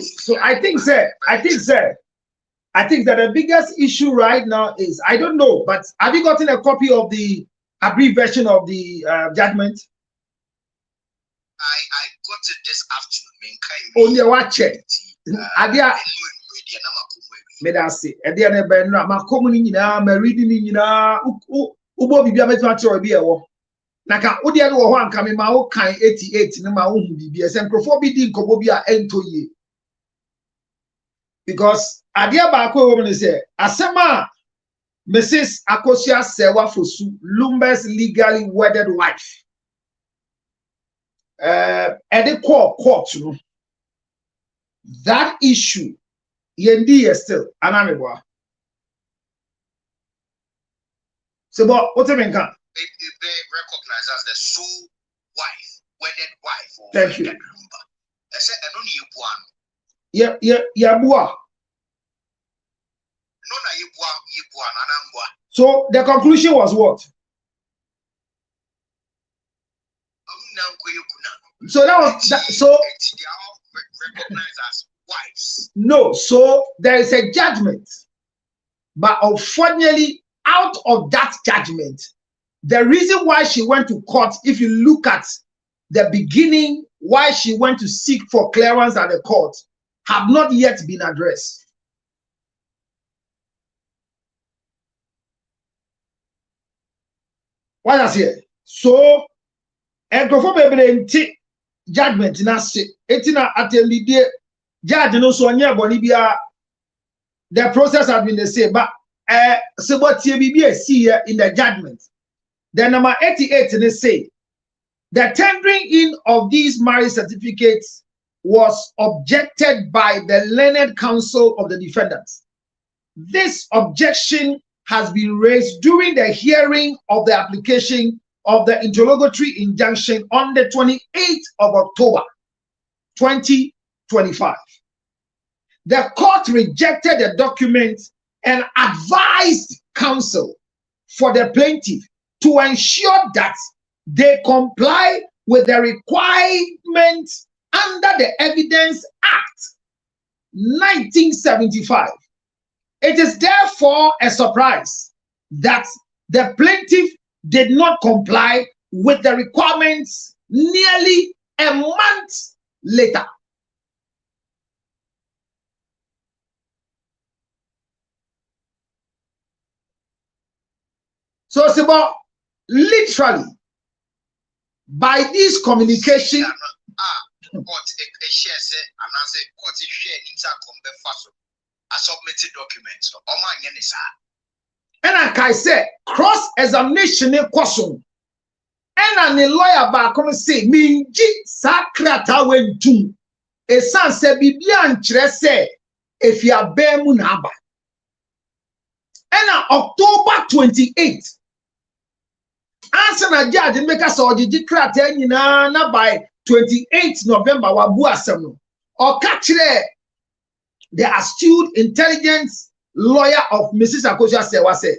So I think that the biggest issue right now is, I don't know, but have you gotten a copy of the abbreviated version of the judgment? I got it this afternoon. Only watch it. Adia Medasi. Adia ne benra. Ma komuni nyina, ma reading nyina. Ubo bibia metwa tro bi ewo. Naka odia no ho anka me ma wo kan 88 ne ma wo hu bibia. Se nkrofo bi di nkobo bi a ento ye. Because adia ba ko wo me say asema Mrs. Akosia Sewa Fosu, Lumba's legally wedded wife. At the court, that issue, yendi is still anamibwa. So, what do you mean? They recognize as the sole wife, wedded wife. Thank you. Lumba. I said, I don't need one. Yeah, boy. So the conclusion was what? So that was that, so recognized as wives. No, so there is a judgment, but unfortunately, out of that judgment, the reason why she went to court, if you look at the beginning, why she went to seek for clearance at the court, have not yet been addressed. What I say? So, and before baby judgment in us, etina attended the judge no so near Bolivia. The process has been the same, but so what TBB see here in the judgment. The number 88 in the say the tendering in of these marriage certificates was objected by the learned counsel of the defendants. This objection has been raised during the hearing of the application of the interlocutory injunction on the 28th of October 2025. The court rejected the document and advised counsel for the plaintiff to ensure that they comply with the requirements under the Evidence Act 1975. It is therefore a surprise that the plaintiff did not comply with the requirements nearly a month later. So it's about literally by this communication. I submitted documents. And like I said, cross-examination question. And a lawyer back come say, Minji sakrata wentum. A son se bibian trese if you are bemunaba. And October 28th. Answer na judge make us or the krata na by 28th November wabu asem. Or catch the astute intelligence lawyer of Mrs. Akosia Sewa said,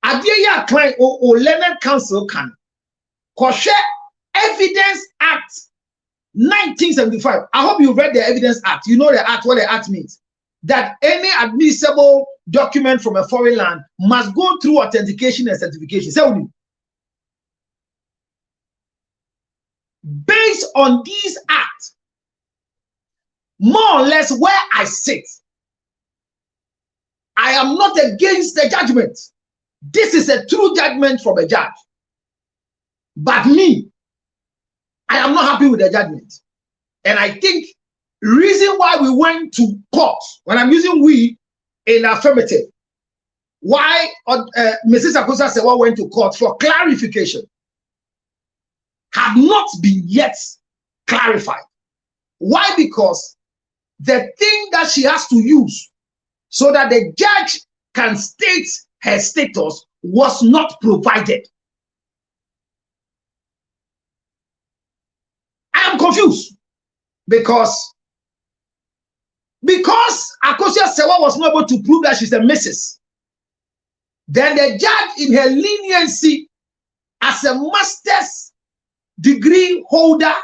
Adia client or learned counsel can share Evidence Act 1975. I hope you read the Evidence Act. You know the act, what the act means. That any admissible document from a foreign land must go through authentication and certification. So, based on these acts, more or less where I sit, I am not against the judgment. This is a true judgment from a judge. But me, I am not happy with the judgment. And I think reason why we went to court, when I'm using we in affirmative, why Mrs. Akosia Sewa went to court for clarification, have not been yet clarified. Why? Because the thing that she has to use so that the judge can state her status was not provided. I am confused because Akosia Sewa was not able to prove that she's a Mrs. Then the judge, in her leniency as a master's degree holder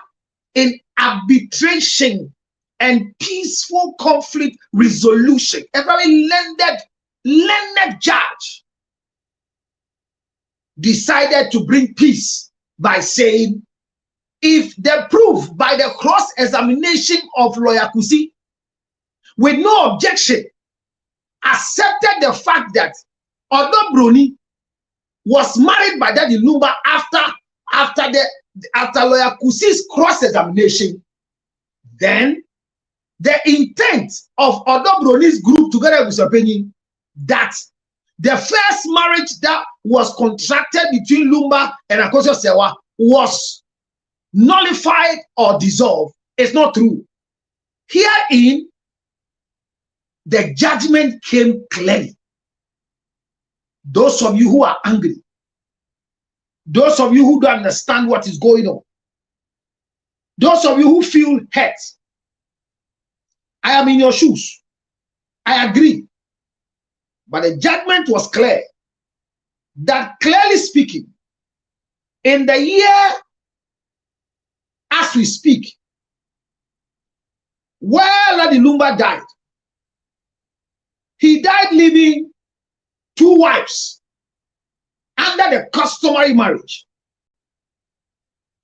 in arbitration and peaceful conflict resolution. A very learned judge decided to bring peace by saying, if the proof by the cross-examination of Lawyer Kusi, with no objection, accepted the fact that Odo Bruni was married by Daddy Lumba after Lawyer Kusi's cross-examination, then the intent of Odo Bruni's group together with Penny that the first marriage that was contracted between Lumba and Akosua Sewa was nullified or dissolved is not true. Herein, the judgment came clearly. Those of you who are angry, those of you who don't understand what is going on, those of you who feel hurt, I am in your shoes. I agree. But the judgment was clear. That clearly speaking, in the year as we speak, where Lady Lumba died, he died leaving 2 wives under the customary marriage.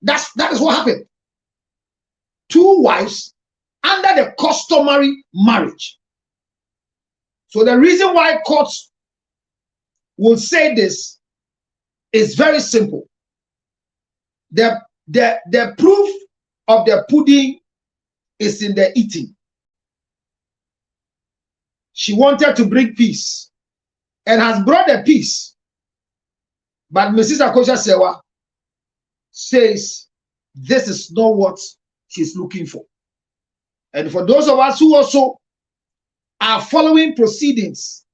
That is what happened. 2 wives under the customary marriage. So the reason why courts will say this is very simple. The proof of the pudding is in the eating. She wanted to bring peace and has brought the peace. But Mrs. Akosua Sewa says this is not what she's looking for. And for those of us who also are following proceedings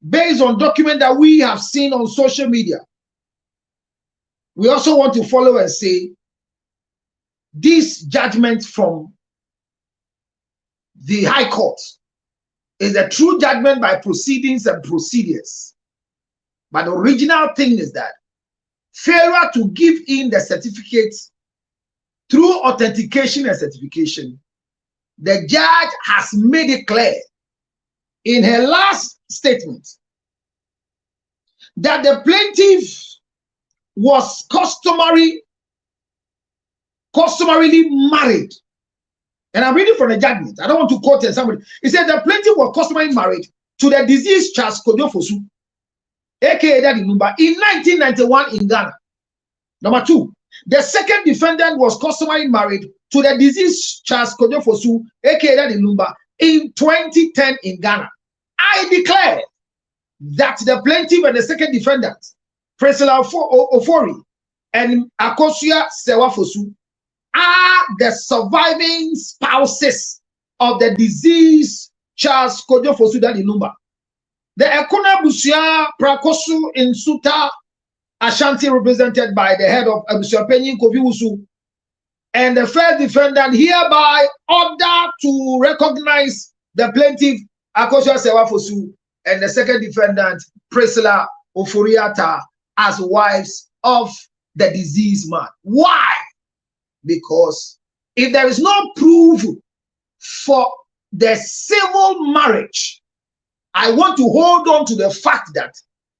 based on documents that we have seen on social media, we also want to follow and say this judgment from the High Court is a true judgment by proceedings and procedures. But the original thing is that failure to give in the certificates through authentication and certification, the judge has made it clear in her last statement that the plaintiff was customarily married. And I'm reading from the judgment. I don't want to quote it. Somebody. It said the plaintiff was customarily married to the deceased Charles Kodiofosu, aka Daddy Lumba, in 1991 in Ghana. Number 2, the second defendant was customarily married to the deceased Charles Kodiofosu, aka Daddy Lumba, in 2010 in Ghana. I declare that the plaintiff and the second defendant, Priscilla Ofori and Akosua Sewa Fosu, are the surviving spouses of the deceased Charles Kodiofosu Daddy Lumba. The Ekuna Busia Prakosu in Suta Ashanti, represented by the head of Abusia Penyin Kofi Wusu, and the first defendant hereby order to recognize the plaintiff Akosua Sewa Fosu and the second defendant Priscilla Oforiata as wives of the deceased man. Why? Because if there is no proof for the civil marriage, I want to hold on to the fact that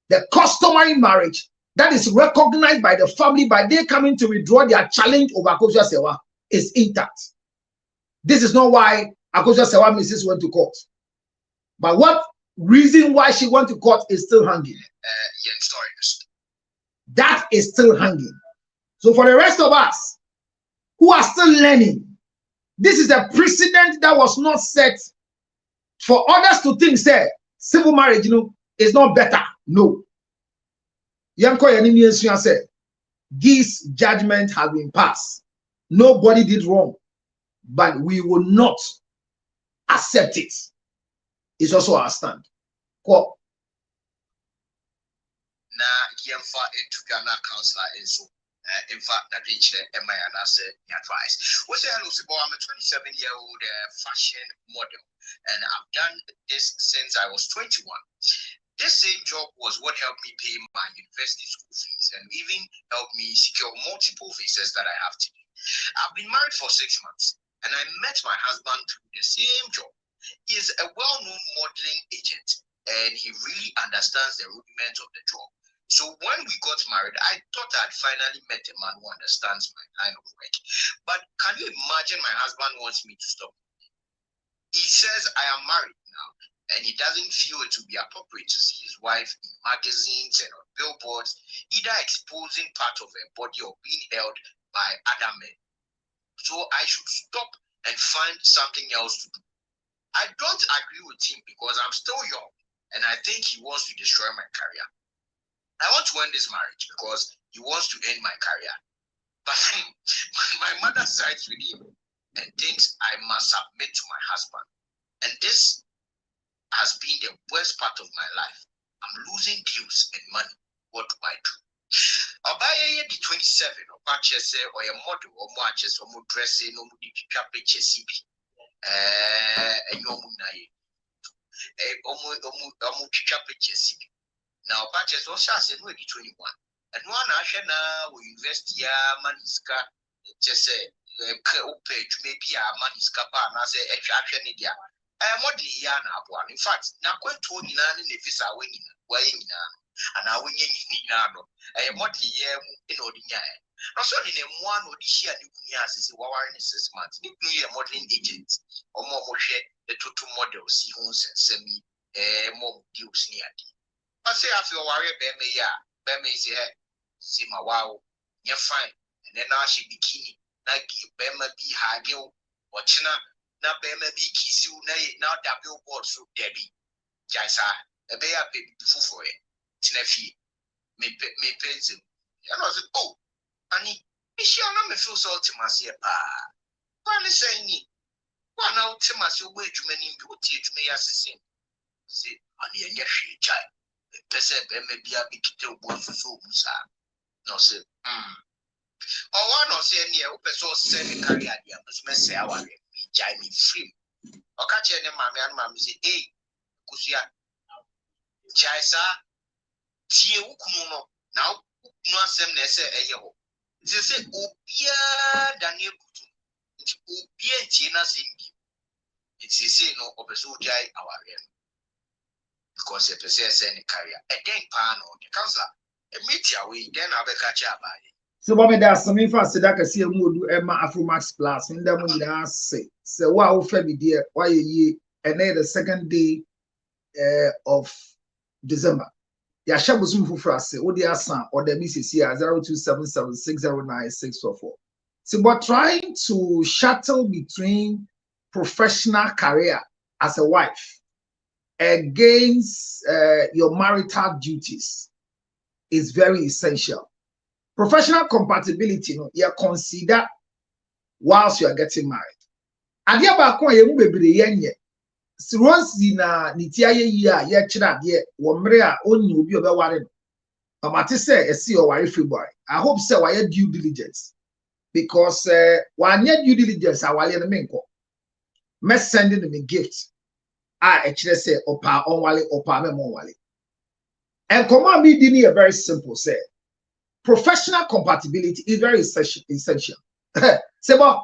the customary marriage that is recognized by the family by they coming to withdraw their challenge over Akosua Sewa is intact. This is not why Akosua Sewa Mrs. went to court. But what reason why she went to court is still hanging. That is still hanging. So for the rest of us who are still learning, this is a precedent that was not set for others to think, say, civil marriage, is not better. No. This judgment has been passed. Nobody did wrong, but we will not accept it. It's also our stand. Cool. Yemfa into Ghana councillor and so in fact that reach the MI and I said advice. What's the hello about? I'm a 27-year-old fashion model and I've done this since I was 21. This same job was what helped me pay my university school fees and even helped me secure multiple visas that I have today. I've been married for 6 months and I met my husband through the same job. He is a well-known modeling agent and he really understands the rudiments of the job. So when we got married, I thought I'd finally met a man who understands my line of work. But can you imagine my husband wants me to stop? He says I am married now, and he doesn't feel it would be appropriate to see his wife in magazines and on billboards, either exposing part of her body or being held by other men. So I should stop and find something else to do. I don't agree with him because I'm still young, and I think he wants to destroy my career. I want to end this marriage because he wants to end my career. But my mother sides with him and thinks I must submit to my husband. And this has been the worst part of my life. I'm losing deals and money. What do I do? Obaye the 27 or purchase or a model or watches or dressing no picture CB. And no munaye. Picture CB. Now, patches also has a 21. And one Asha now will invest ya maniska, just say, page maybe a maniska pan as a attraction India. I am what the Yana one. In fact, now going to Ninan in the visa winning, weighing and I winning Nano. I am what the year in Odinia. Not only in one or the share Nukunas is a warren 6 months, nuclear modeling agent or more share the two models, see who's and semi more deals near. I say I feel worried about me, yeah. Beme is here. See my wow, you're fine. And then now she bikini. Now Bema be hagil. Watching now Bema be kiss you now double board so Debbie. Jaisa, a bear baby before for it. Tinefi, me pencil. And I said, oh, Annie, is she not me feel salty, Marcia? Why is saying, one out to my way to many people teach me as a sin. See, Annie, and yes, she child. Person maybe a big to one for so no say or one or say near person send carry idea must say our me free or catch any mammy and mammy say hey kusia jaisa tie ukuno now no asem na say eyeho they say obia daniel kutu obia tina singi it's say no obeso jai our because a person send a carrier a then pan on the counselor a meteor we then I'll be catch up by it. So what there's some info that I see a mood Emma Afromax Plus in them when I say so wow Febby dear why ye and then the second day of December. Ya shabu sumu for us what the son or the Mrs. here 0277609644. So but trying to shuttle between professional career as a wife against your marital duties is very essential. Professional compatibility, you consider whilst you are getting married. Adia ba kon ye mu bebre yenye. Once na nitia ye yi a ye kira de wo mre a onni obi obeware no. Amate say esi o ware February. I hope say why due diligence because wanye due diligence awale no menko. Me sending me gift. Actually say opa onwale opa me monwale. And command me dini a very simple say. Professional compatibility is very essential. Say but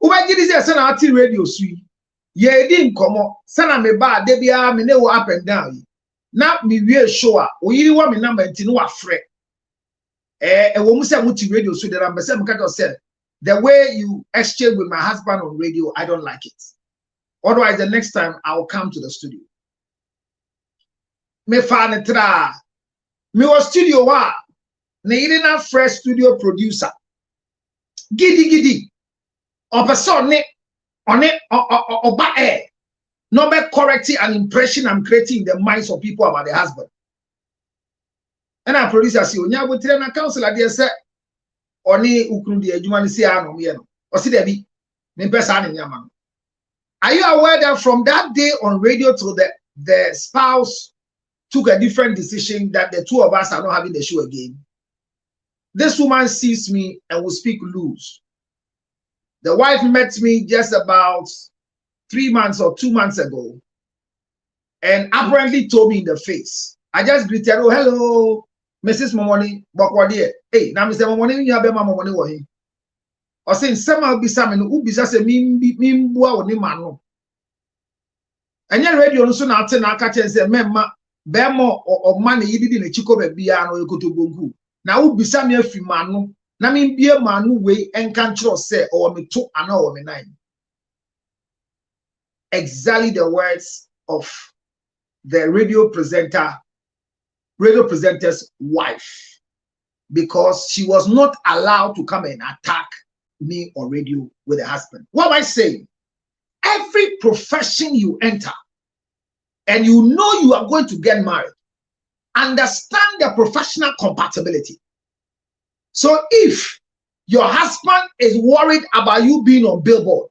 uba gidi say na ati radio sui. Ye di nkomo sana me ba de bia me ne wo up and down. Na me wie show a oyiri wa me number nti no afre. E wo mu say muti radio sui there am say me ka say the way you exchange with my husband on radio I don't like it. Otherwise, the next time I will come to the studio. Me fan tra. Me was studio wa. Ne na fresh studio producer. Gidi. Person ne oba air. No be correcting an impression I'm creating in the minds of people about the husband. And our producer say, "Onya go tire na counselor dey say oni ukunu dey adwuma ni say anom ye no." O si dey bi. Me pesa na nyama. Are you aware that from that day on radio till the spouse took a different decision that the two of us are not having the show again? This woman sees me and will speak loose. The wife met me just about 3 months or 2 months ago and apparently told me in the face, I just greeted, oh, hello, Mrs. Momoni, Bokwadi. Hey, now Mr. Momoni, you have Momoni wahi. Or saying, somehow be some who be just a mimbo or nimano. And your radio soon after now catch and say, Memma, Bemo or money you did in a chico biano, you go to Bungu. Now, who be some year free manu, Namin be a man who way and can't trust say, or me 2 an hour, me 9. Exactly the words of the radio presenter's wife, because she was not allowed to come and attack me on radio with a husband. What am I saying? Every profession you enter and you know you are going to get married, understand the professional compatibility. So if your husband is worried about you being on billboard,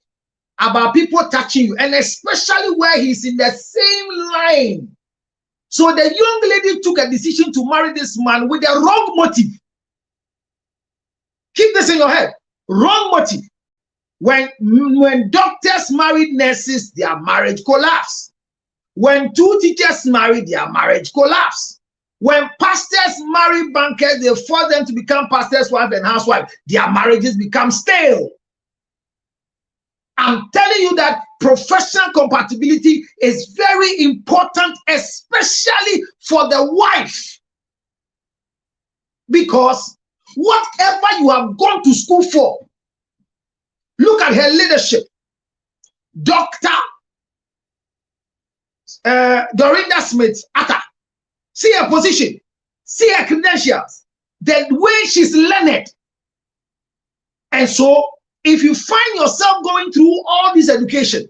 about people touching you, and especially where he's in the same line. So the young lady took a decision to marry this man with the wrong motive. Keep this in your head. Wrong motive. When doctors married nurses, their marriage collapsed. When 2 teachers married, their marriage collapsed. When pastors marry bankers, they force them to become pastors' wife and housewife. Their marriages become stale. I'm telling you that professional compatibility is very important, especially for the wife. Because whatever you have gone to school for, look at her leadership. Dr. Dorinda Smith, see her position, see her credentials, the way she's learned. And so, if you find yourself going through all this education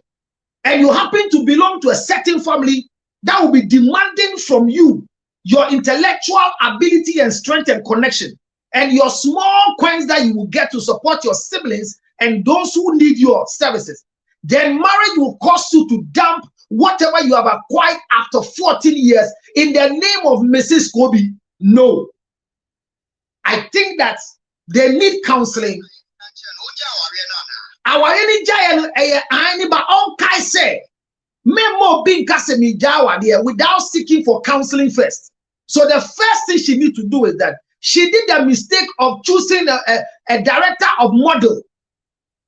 and you happen to belong to a certain family that will be demanding from you your intellectual ability and strength and connection and your small coins that you will get to support your siblings and those who need your services, then marriage will cause you to dump whatever you have acquired after 14 years in the name of Mrs. Kobe. No. I think that they need counseling. Our any giant but on Kai say memo being kasemi jawa there without seeking for counseling first. So the first thing she need to do is that she did the mistake of choosing a director of model.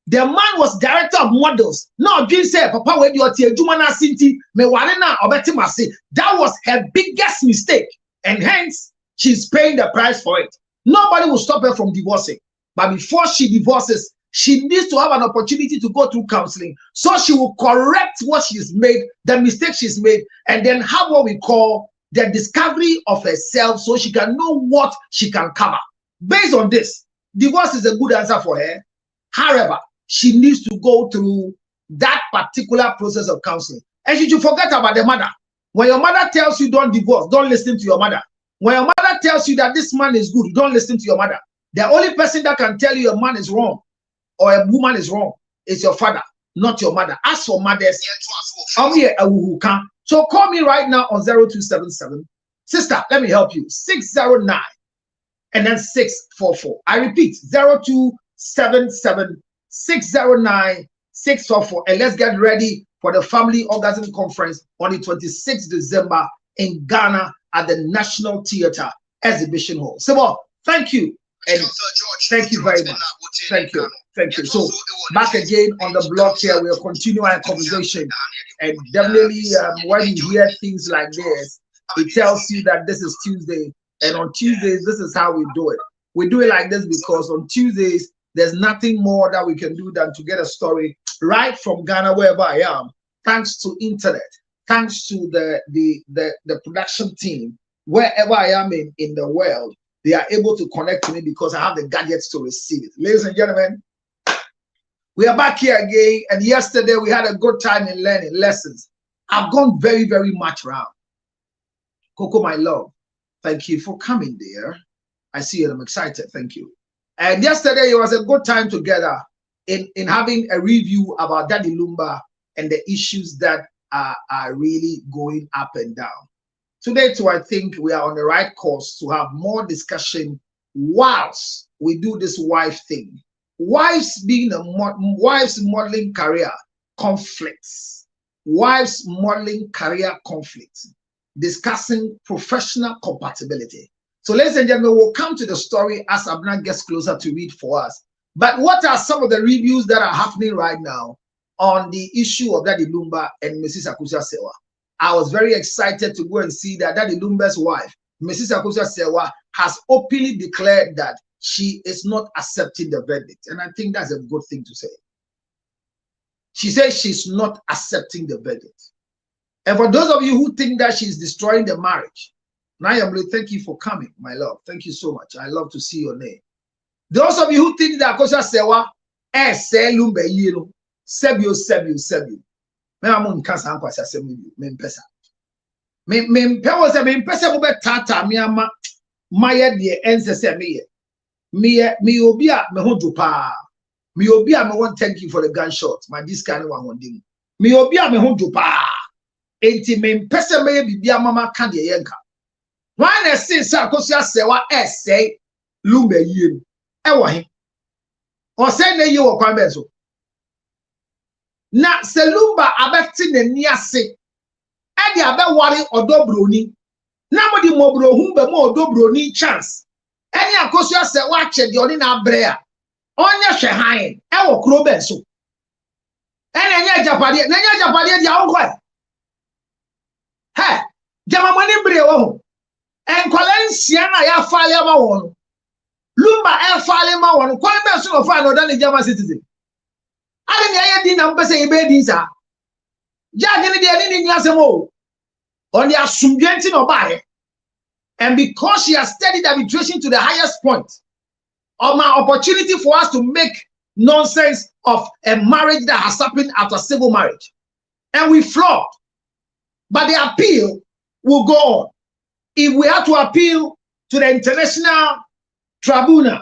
The man was director of models. No, Jim said, Papa, when you are here, Jumana Sinti, me warena obetimasi. That was her biggest mistake, and hence she's paying the price for it. Nobody will stop her from divorcing, but before she divorces, she needs to have an opportunity to go through counseling, so she will correct what she's made, the mistake she's made, and then have what we call the discovery of herself, so she can know what she can cover. Based on this, divorce is a good answer for her. However, she needs to go through that particular process of counseling. And she should forget about the mother. When your mother tells you don't divorce, don't listen to your mother. When your mother tells you that this man is good, don't listen to your mother. The only person that can tell you a man is wrong or a woman is wrong is your father, not your mother. As for mothers, I'm here. So call me right now on 0277. Sister, let me help you. 609 and then 644. I repeat, 0277 609 644. And let's get ready for the Family Orgasm Conference on the 26th December in Ghana at the National Theatre Exhibition Hall. So, thank you. And thank you very much. Thank you. Thank you. So, back again on the blog here, we'll continue our conversation. And definitely, when you hear things like this, it tells you that this is Tuesday. And on Tuesdays, this is how we do it. We do it like this because on Tuesdays, there's nothing more that we can do than to get a story right from Ghana, wherever I am, thanks to internet, thanks to the production team, wherever I am in the world, they are able to connect to me because I have the gadgets to receive it. Ladies and gentlemen, we are back here again, and yesterday we had a good time in learning lessons. I've gone very, very much around. Coco, my love, thank you for coming there. I see you, I'm excited, thank you. And yesterday it was a good time together in having a review about Daddy Lumba and the issues that are really going up and down. Today too, I think we are on the right course to have more discussion whilst we do this wife thing. Wives modeling career conflicts. Wives modeling career conflicts. discussing professional compatibility. So, ladies and gentlemen, we'll come to the story as Abner gets closer to read for us. But what are some of the reviews that are happening right now on the issue of Daddy Lumba and Mrs. Akusia Sewa? I was very excited to go and see that Daddy Lumba's wife, Mrs. Akusia Sewa, has openly declared that she is not accepting the verdict. And I think that's a good thing to say. She says she's not accepting the verdict. And for those of you who think that she's destroying the marriage, Nayamle, thank you for coming, my love. Thank you so much. I love to see your name. Those of you who think that Akusia Sewa, say Lumba, you know, Sebio. Me amun kasa ankwasa asem bi me mpesa me mpewo se me mpesa mo betata me ama maye de ense se me obi a me ho pa me obi a me want thank you for the gunshot my this kind of one dim me obi a me ho pa enti me mpesa me bibia mama ka de yenka why na say Akusia Sewa say Lumba yie e wo he o say na yi wo kwan be so na Lumba abeti n'ani ase e de abeware odobroni na modi mobrohu be mo odobroni chance eni Akusia Sewa che de oni na abre a onye hwe han e wo kro be so eni enye japade de awon he jama mani bre wo ho enkwala nsia na ya faale ma won Lumba e faale ma won kwan be so no fa no da ne jama citizen ali ni aye din na mpese ibe din sa judge ni de ni asemo on the assumption no bae and because she has studied arbitration to the highest point of my opportunity for us to make nonsense of a marriage that has happened after civil marriage and we flawed but the appeal will go on if we have to appeal to the international tribunal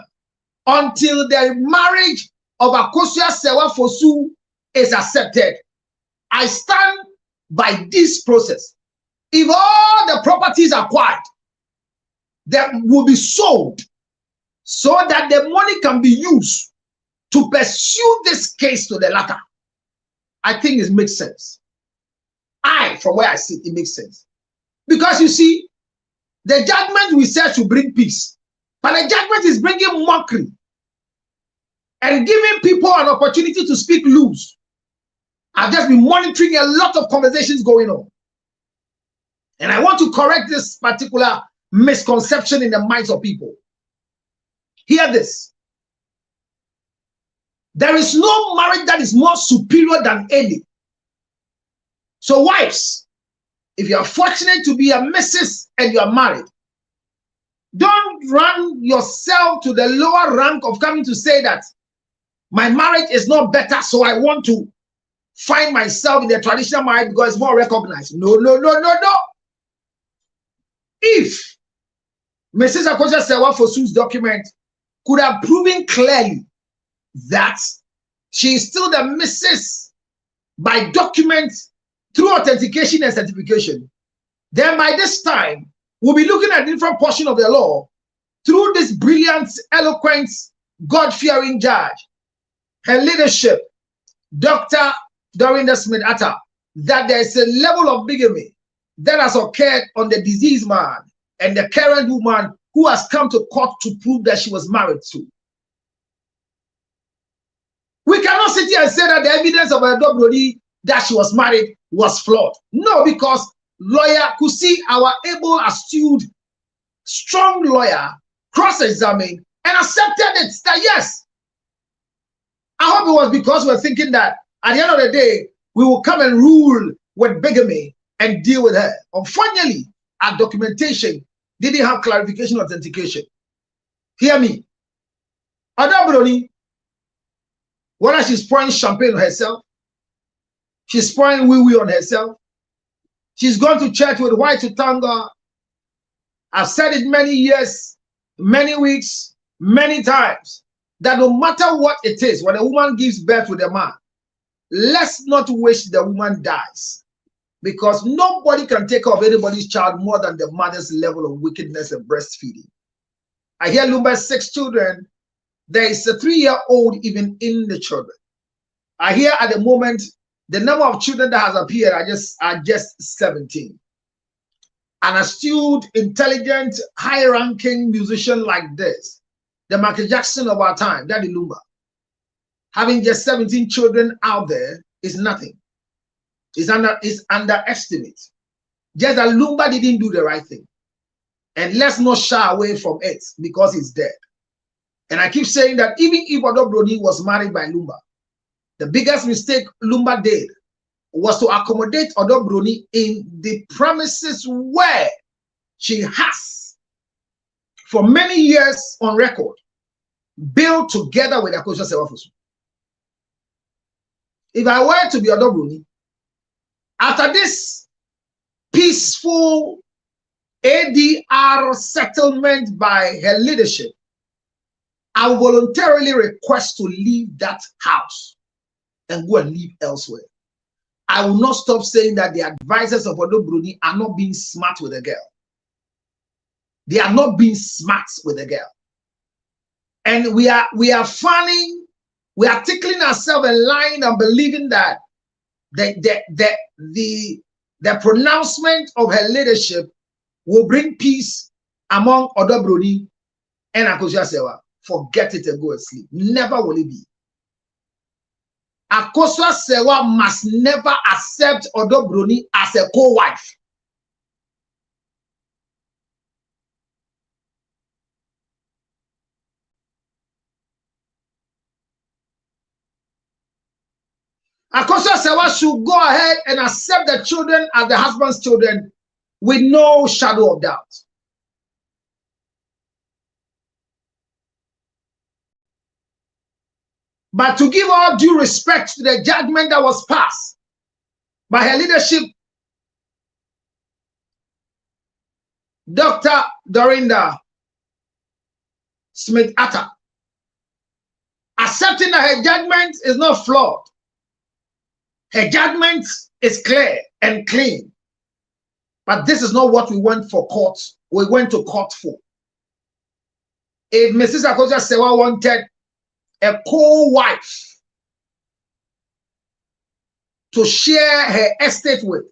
until the marriage of Akusia Sewa Fosu is accepted. I stand by this process. If all the properties acquired that will be sold so that the money can be used to pursue this case to the latter, I think it makes sense. From where I sit, it makes sense. Because you see, the judgment we said to bring peace, but the judgment is bringing mockery and giving people an opportunity to speak loose. I've just been monitoring a lot of conversations going on. And I want to correct this particular misconception in the minds of people. Hear this. There is no marriage that is more superior than any. So wives, if you are fortunate to be a Mrs. and you are married, don't run yourself to the lower rank of coming to say that my marriage is not better, so I want to find myself in the traditional marriage because it's more recognized. No. If Mrs. Akusia Sewa Fosu's document could have proven clearly that she is still the Mrs. by documents through authentication and certification, then by this time, we'll be looking at a different portion of the law through this brilliant, eloquent, God-fearing judge. Her leadership, Dr. Dorinda Smith-Atta, that there is a level of bigamy that has occurred on the deceased man and the current woman who has come to court to prove that she was married to. We cannot sit here and say that the evidence of a Dobrodi that she was married was flawed. No, because lawyer Kusi, our able, astute, strong lawyer, cross-examined and accepted it that yes. I hope it was because we're thinking that at the end of the day, we will come and rule with bigamy and deal with her. Unfortunately, our documentation didn't have clarification or authentication. Hear me. Adabroni, whether she's pouring champagne on herself, she's pouring wee-wee on herself, she's gone to church with white to thank God. I've said it many years, many weeks, many times, that no matter what it is, when a woman gives birth to the man, let's not wish the woman dies. Because nobody can take care of anybody's child more than the mother's level of wickedness and breastfeeding. I hear Lumba's 6 children. There is a 3-year-old even in the children. I hear at the moment, the number of children that has appeared are just 17. an astute, intelligent, high-ranking musician like this, the Michael Jackson of our time, Daddy Lumba, having just 17 children out there is nothing. Is underestimate. Just that Lumba didn't do the right thing. And let's not shy away from it because he's dead. And I keep saying that even if Odo Broni was married by Lumba, the biggest mistake Lumba did was to accommodate Odo Broni in the premises where she has, for many years on record, built together with Akosua Sewafosu. If I were to be Odo Broni, after this peaceful ADR settlement by her leadership, I will voluntarily request to leave that house and go and live elsewhere. I will not stop saying that the advisors of Odo Broni are not being smart with the girl. They are not being smart with the girl. And we are fanning, we are tickling ourselves and lying and believing that the pronouncement of her leadership will bring peace among Odo Broni and Akosua Sewa. Forget it and go and sleep. Never will it be. Akosua Sewa must never accept Odo Broni as a co-wife. Akosua Sewa should go ahead and accept the children as the husband's children with no shadow of doubt. But to give all due respect to the judgment that was passed by her leadership, Dr. Dorinda Smith-Atta, accepting that her judgment is not flawed. Her judgment is clear and clean. But this is not what we went for court. We went to court for. If Mrs. Akosua Sewa wanted a co-wife to share her estate with,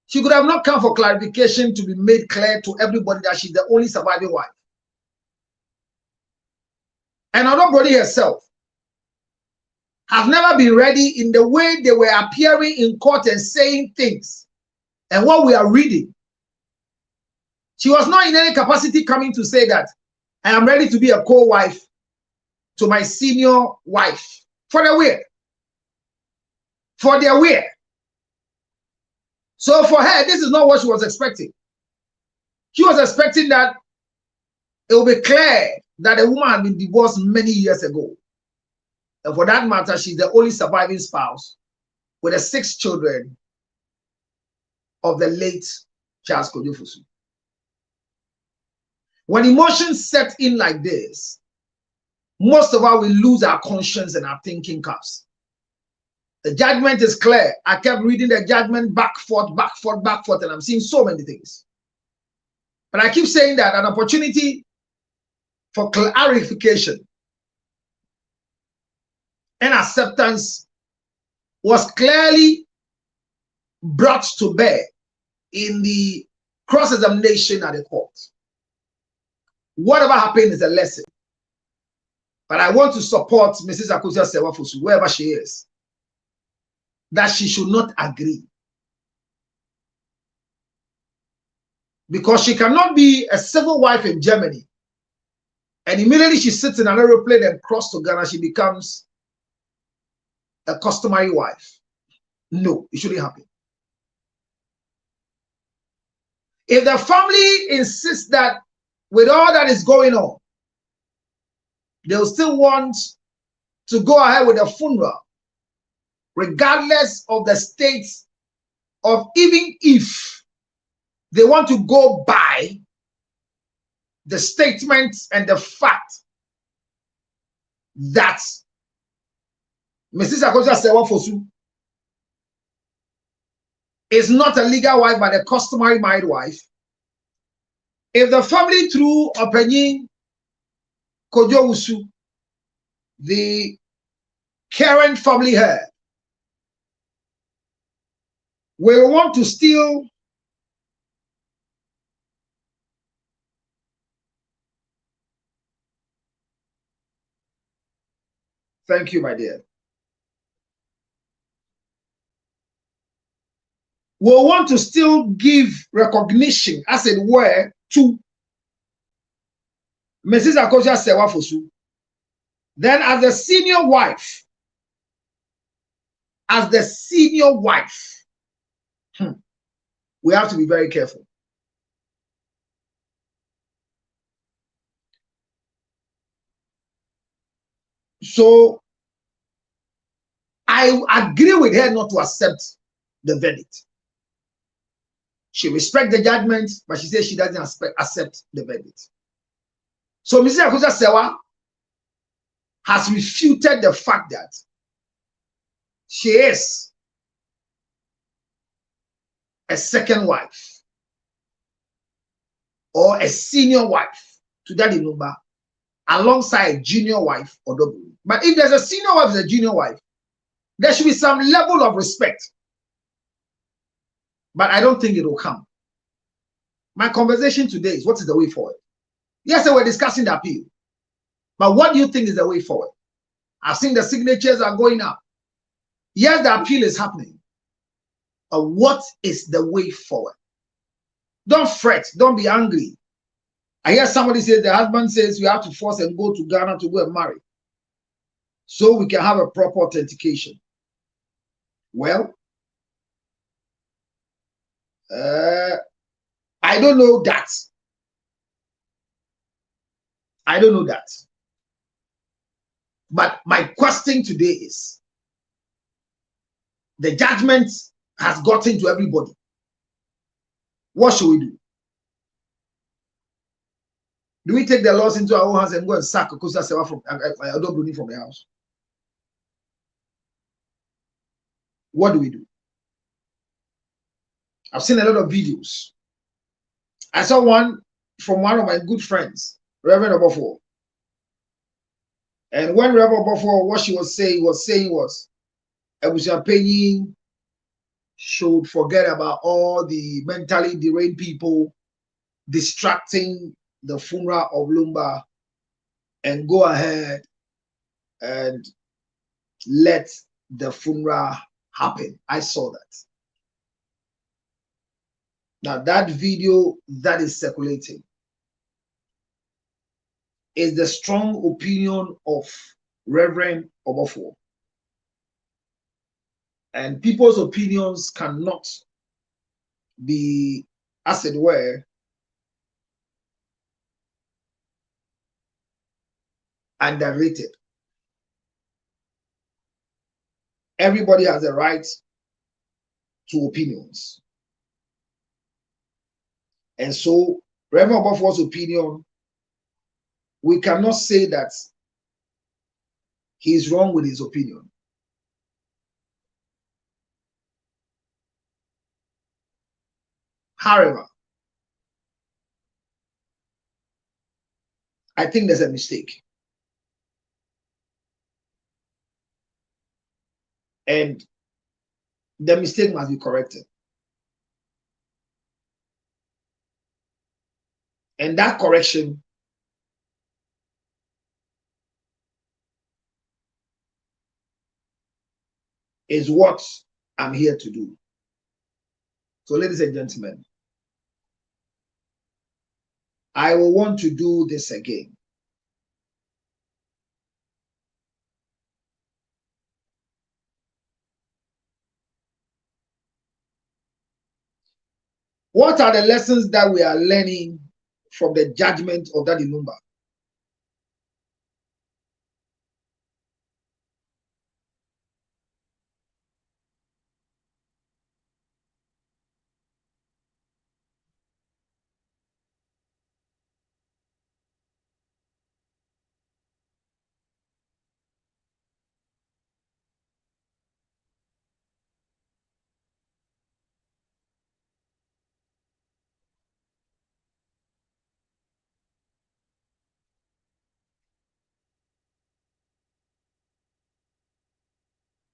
she could have not come for clarification to be made clear to everybody that she's the only surviving wife. And Odo Broni herself have never been ready in the way they were appearing in court and saying things and what we are reading. She was not in any capacity coming to say that I am ready to be a co-wife to my senior wife for the wear. For their wear. So for her, this is not what she was expecting. She was expecting that it will be clear that the woman had been divorced many years ago. And for that matter, she's the only surviving spouse with the 6 children of the late Charles Kojofosu. When emotions set in like this, most of us will lose our conscience and our thinking caps. The judgment is clear. I kept reading the judgment back, forth, and I'm seeing so many things. But I keep saying that an opportunity for clarification and acceptance was clearly brought to bear in the cross-examination at the court. Whatever happened is a lesson. But I want to support Mrs. Akosua Sewafosu, wherever she is, that she should not agree. Because she cannot be a civil wife in Germany and immediately she sits in an aeroplane and cross to Ghana, she becomes a customary wife. No, it shouldn't happen. If the family insists that with all that is going on, they'll still want to go ahead with a funeral, regardless of the state of, even if they want to go by the statement and the fact that Mrs. Akosua Sewafosu is not a legal wife but a customary married wife. If the family through Openyin Kojofosu, the current family head, will want to still Thank you, my dear. We want to still give recognition, as it were, to Mrs. Akosia Sewafosu. Then, as the senior wife, we have to be very careful. So, I agree with her not to accept the verdict. She respects the judgment, but she says she doesn't accept the verdict. So, Mrs. Akosia Sewa has refuted the fact that she is a second wife or a senior wife to Daddy Lumba alongside junior wife or double. But if there's a senior wife and a junior wife, there should be some level of respect. But I don't think it will come. My conversation today is, what is the way forward? Yes, we're discussing the appeal. But what do you think is the way forward? I've seen the signatures are going up. Yes, the appeal is happening. But what is the way forward? Don't fret. Don't be angry. I hear somebody say the husband says you have to force and go to Ghana to go and marry, so we can have a proper authentication. Well, I don't know that. I don't know that. But my question today is, the judgment has gotten to everybody. What should we do? Do we take the laws into our own hands and go and sack Akosia Sewa from the house? What do we do? I've seen a lot of videos. I saw one from one of my good friends, Reverend Obofo. And when Reverend Obofo, what she was saying was, Ebusia Penny should forget about all the mentally deranged people distracting the funeral of Lumba and go ahead and let the funeral happen. I saw that. Now, that video that is circulating is the strong opinion of Reverend Obofo. And people's opinions cannot be, as it were, underrated. Everybody has a right to opinions. And so, Reverend Obafo's opinion, we cannot say that he is wrong with his opinion. However, I think there's a mistake. And the mistake must be corrected. And that correction is what I'm here to do. So, ladies and gentlemen, I will want to do this again. What are the lessons that we are learning from the judgment of Daddy Lumba?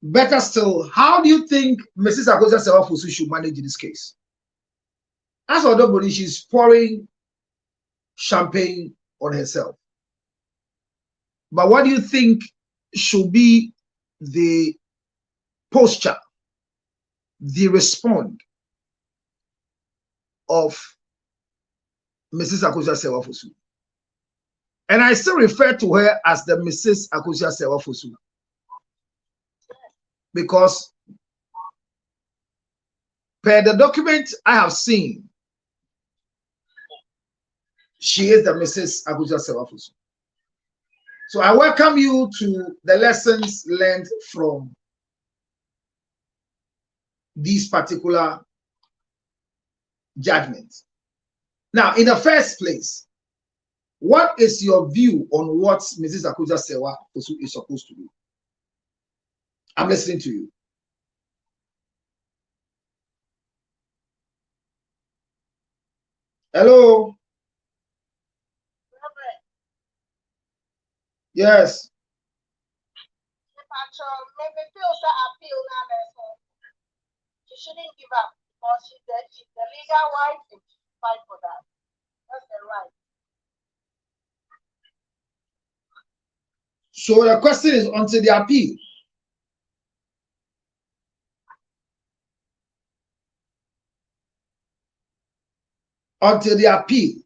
Better still, how do you think Mrs. Akosia Sewafosu should manage this case? As for nobody, she's pouring champagne on herself. But what do you think should be the posture, the response of Mrs. Akosua Sewafosu. And I still refer to her as the Mrs. Akosua Sewafosu because per the document I have seen, she is the Mrs. Akosua Sewafosu. So I welcome you to the lessons learned from these particular judgments. Now, in the first place, what is your view on what Mrs. Akosua Sewafosu is supposed to do? I'm listening to you. Hello. Yes. She shouldn't give up because she's the legal wife and she fight for that. That's the right. So the question is until the appeal. Until the appeal.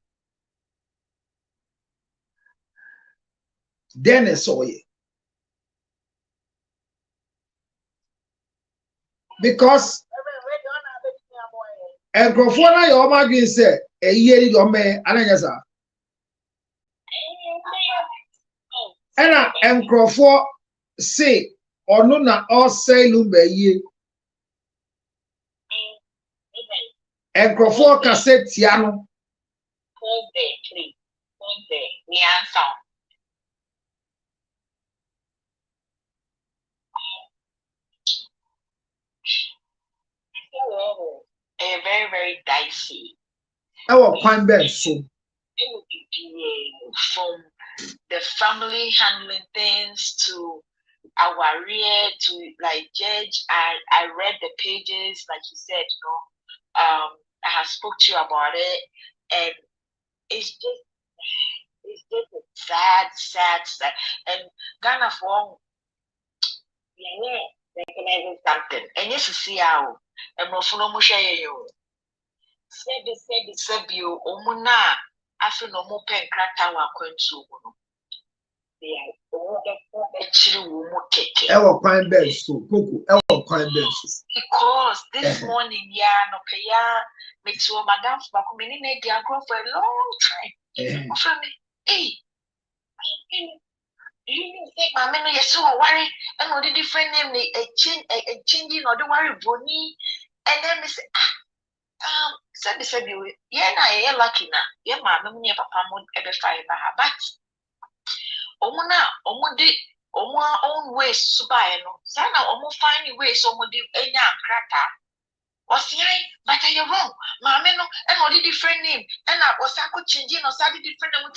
Then it's all it. Because and Crofona your magazine said a year ago, man, and and Crawford say or no na all say Lumba ye. And Crawford cassette Tiano. Very, very dicey. Our quite bad so. It would be from the family handling things to our rear to like judge. I read the pages, like you said, I have spoke to you about it, and it's just a sad. And Ghana for recognizing something. And yes, you see how and no for no share you. Said you omuna after no more pen crack our quentu. Our quite bad so. Our quite bad. Because this morning, no paya makes your madam for coming in a grow for a long time. Hey, you think my men are so worried and what the different name a changing or the worry bony and then they say said you yeah lucky now yeah my papa moon ever fire but own ways to buy no sana finding ways any crata was but I wrong mamma no and all the different name and I was changing or started different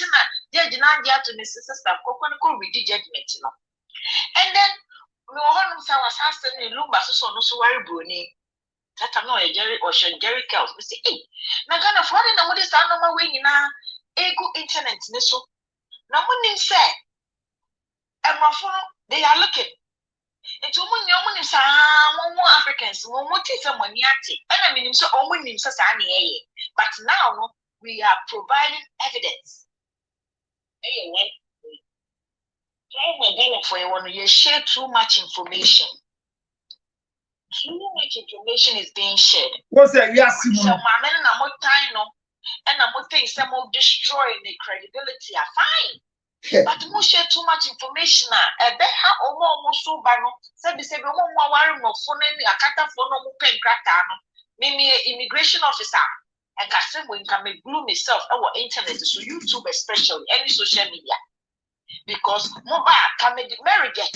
judge to Mrs. Sister read the judgment and then no one was asking in Lumba so worry bruni that I'm not a Jerry or Jerry Kells. We say, hey, now kind of running on what is our normal way in our ego internet. So now when say, and my phone, they are looking. And to when you're money, some more Africans, more someone yati. And I mean, so only names as any. But now we are providing evidence. Anyway, for you when you share too much information. Too much information is being shared. What's that? Yes, so my men and I'm time no, and I'm things some will destroy the credibility. I fine. But we share too much information. I bet how almost so bad. Said the same more worry more phone and a cat phone no pen cracker. Maybe immigration officer and Cassim will come make glue myself our internet so YouTube especially any social media. Because mobile can make marriage get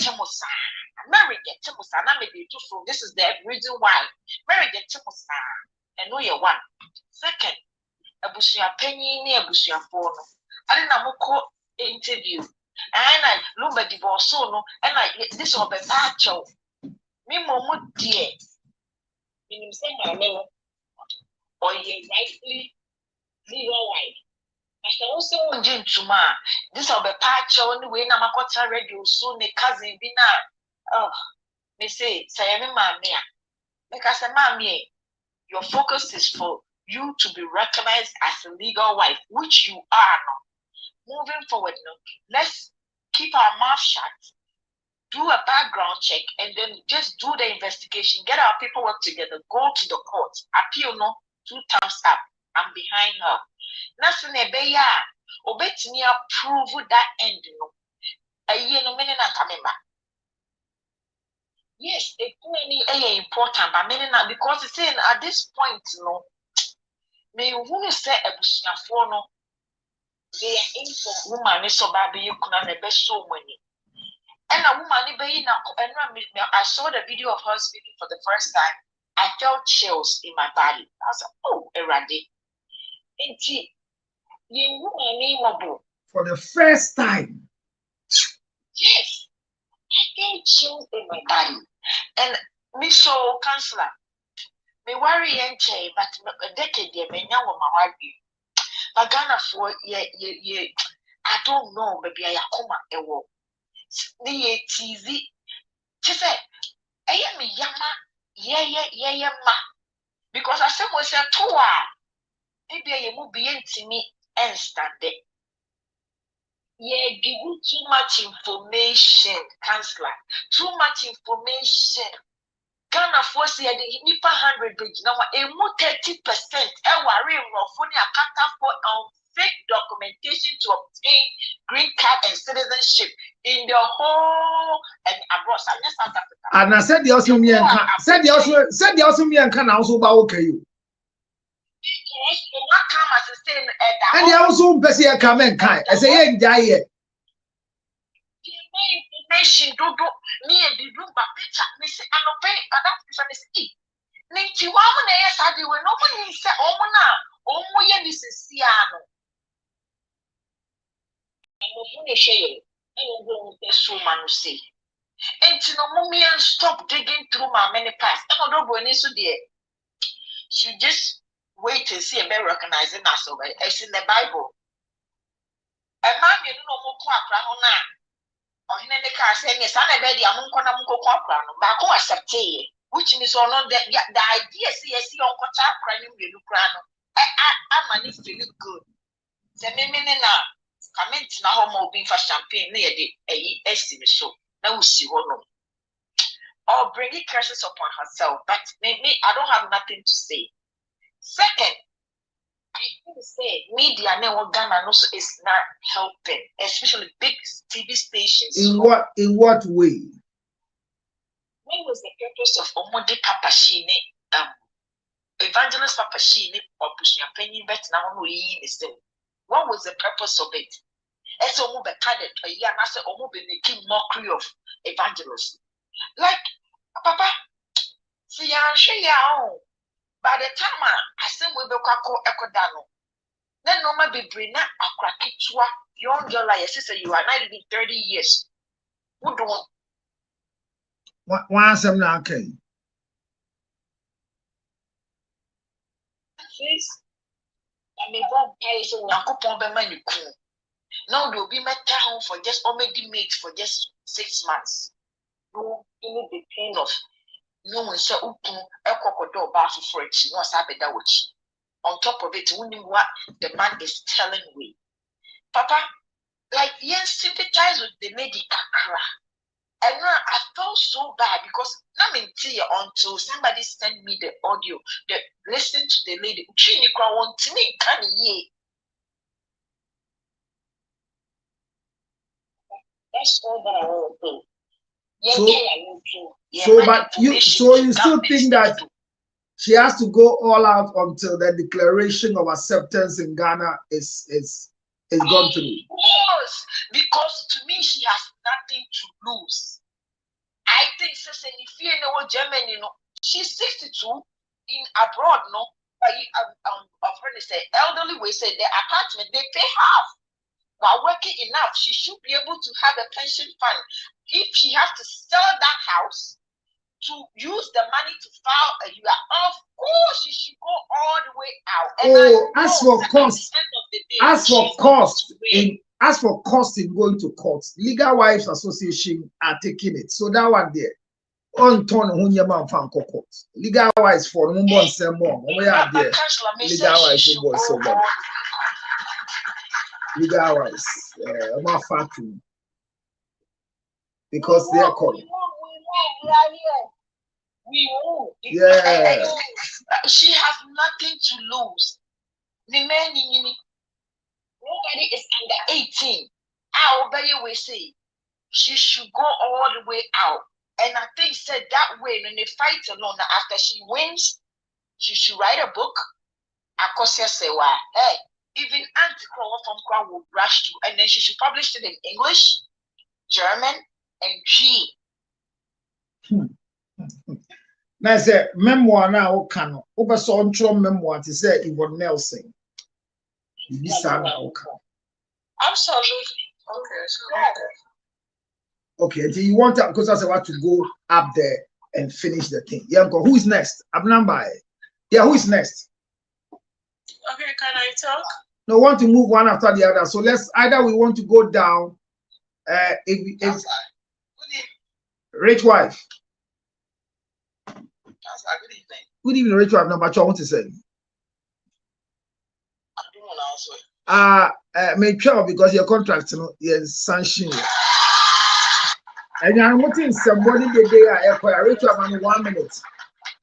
Mary get Timusa, maybe too so. This is the reason why. Mary get Timusa, and know your one. Second, a bushia penny near bushia phone. I didn't know interview. And I Lumba divorce so no, and this will be bad show. Me momo dear. Meaning say my name or ye rightly legal wife. I also want to ma. This will be patch on the way. Namakota radio soon. The cousin be now. Oh, they say, say, mammy. Because a mammy, your focus is for you to be recognized as a legal wife, which you are. Moving forward, let's keep our mouth shut. Do a background check and then just do the investigation. Get our paperwork together. Go to the court. Appeal 2 thumbs up. I'm behind her. Nothing a obey me approve that end. A year no meaning coming back. Yes, it's really important, but meaning because it's saying at this point, may you say a bush for no. They are in for woman so baby you could have best so many. And a woman, I saw the video of her speaking for the first time. I felt chills in my body. I was like, oh, Eradi. And you woman for the first time. Yes, I felt chills in my body. And me so counselor, me worry and chain, but a decade, me now my wife. But Ghana for I don't know, maybe I come a walk. The TV. She said, I am a yama, ma. Because I said, was a tour. Maybe I will be into me and stand there. Yeah, give you too much information, counselor. Too much information. Ghana for say the nipa 100 bridge now a 30%. I worry for the account for fake documentation to obtain green card and citizenship in the whole and abroad. South Africa. And I said the also me and said the also me and can also ba okay you. Yes, you not come as a saying and the also person come and kai. I say yeah die. Information do me a the Lumba picture. Me say I no pay that person is e. Ninti wa mo na yes ade we no mo ni say omo na omo ye ni sisi ano. No fun share and go so man say. Enti no mo me and stop digging through my many past. E no do bo ni so there. She just wait and see about recognizing us over. It's in the Bible. A man you know mo ko akra ho na. Or in the car saying, yes, I'm a baby, I'm going to go back home, accept which means or not that the idea is on contact crying with Lucrano. I'm a need to look good. The meaning now, comment now, home being for champagne near the estimate so. Now we see one. Or bringing curses upon herself, but maybe I don't have nothing to say. Second, I think say media now Ghana also is not helping, especially big TV stations. In what way? What was the purpose of Omode Papa Shine, Evangelist Papa Shine, or Bushia Penny Bet now we in what was the purpose of it? As Omobe Cadet, a young master Omobe making mockery of evangelists. Like Papa, see, I'm sure you by the time I send we be kwako ekodano. Then no ma be brina akrakitua young girl like sister you are not even 30 years. Who do one some na okay. Please, I may go pay so Yakupon be man you cool. Now they'll be met home for just already made for just 6 months. No, you need the pain of no one said open a crocodile bath for it. No sabe that which on top of it, wondering what the man is telling me. Papa, like yes, sympathize with the lady Kakra. And now I felt so bad because I'm in tears until somebody sent me the audio, the listen to the lady. Chini kwa want to me can ye. That's all that I want to do. So, but you still think that she has to go all out until the declaration of acceptance in Ghana is gone through? Yes, because to me she has nothing to lose. I think sister if you know Germany, she's 62 in abroad, of friend say elderly we say the apartment they pay half. While working enough, she should be able to have a pension fund. If she has to sell that house to use the money to file a year, of course she should go all the way out. And as for cost, as for cost in going to court, Legal Wives Association are taking it. So that one there. On turn on fan court. Legal Wives for no more some more. We are there. Legal Wives for so much. Legal Wives, more factory because they are calling. Yeah. She has nothing to lose. The man, nobody is under 18. I'll bet you will say she should go all the way out. And I think said that way when they fight alone, after she wins, she should write a book. Akosia say, hey, even Auntie Crow from Crow will rush you, and then she should publish it in English, German, and G. Now, say memoir now, can over so on memoir to say Yvonne Nelson. Absolutely. Okay, do you want to, because I want to go up there and finish the thing? Yeah, who is next? Abnamba. Yeah, who is next? Okay, can I talk? No, want to move one after the other. So let's either we want to go down. If Rich Wife. Good evening, Rich Wife. Number two, I want to say. Make sure because your contract, you know, is sanctioned. And I'm wanting somebody the day I acquire Rich Wife in 1 minute.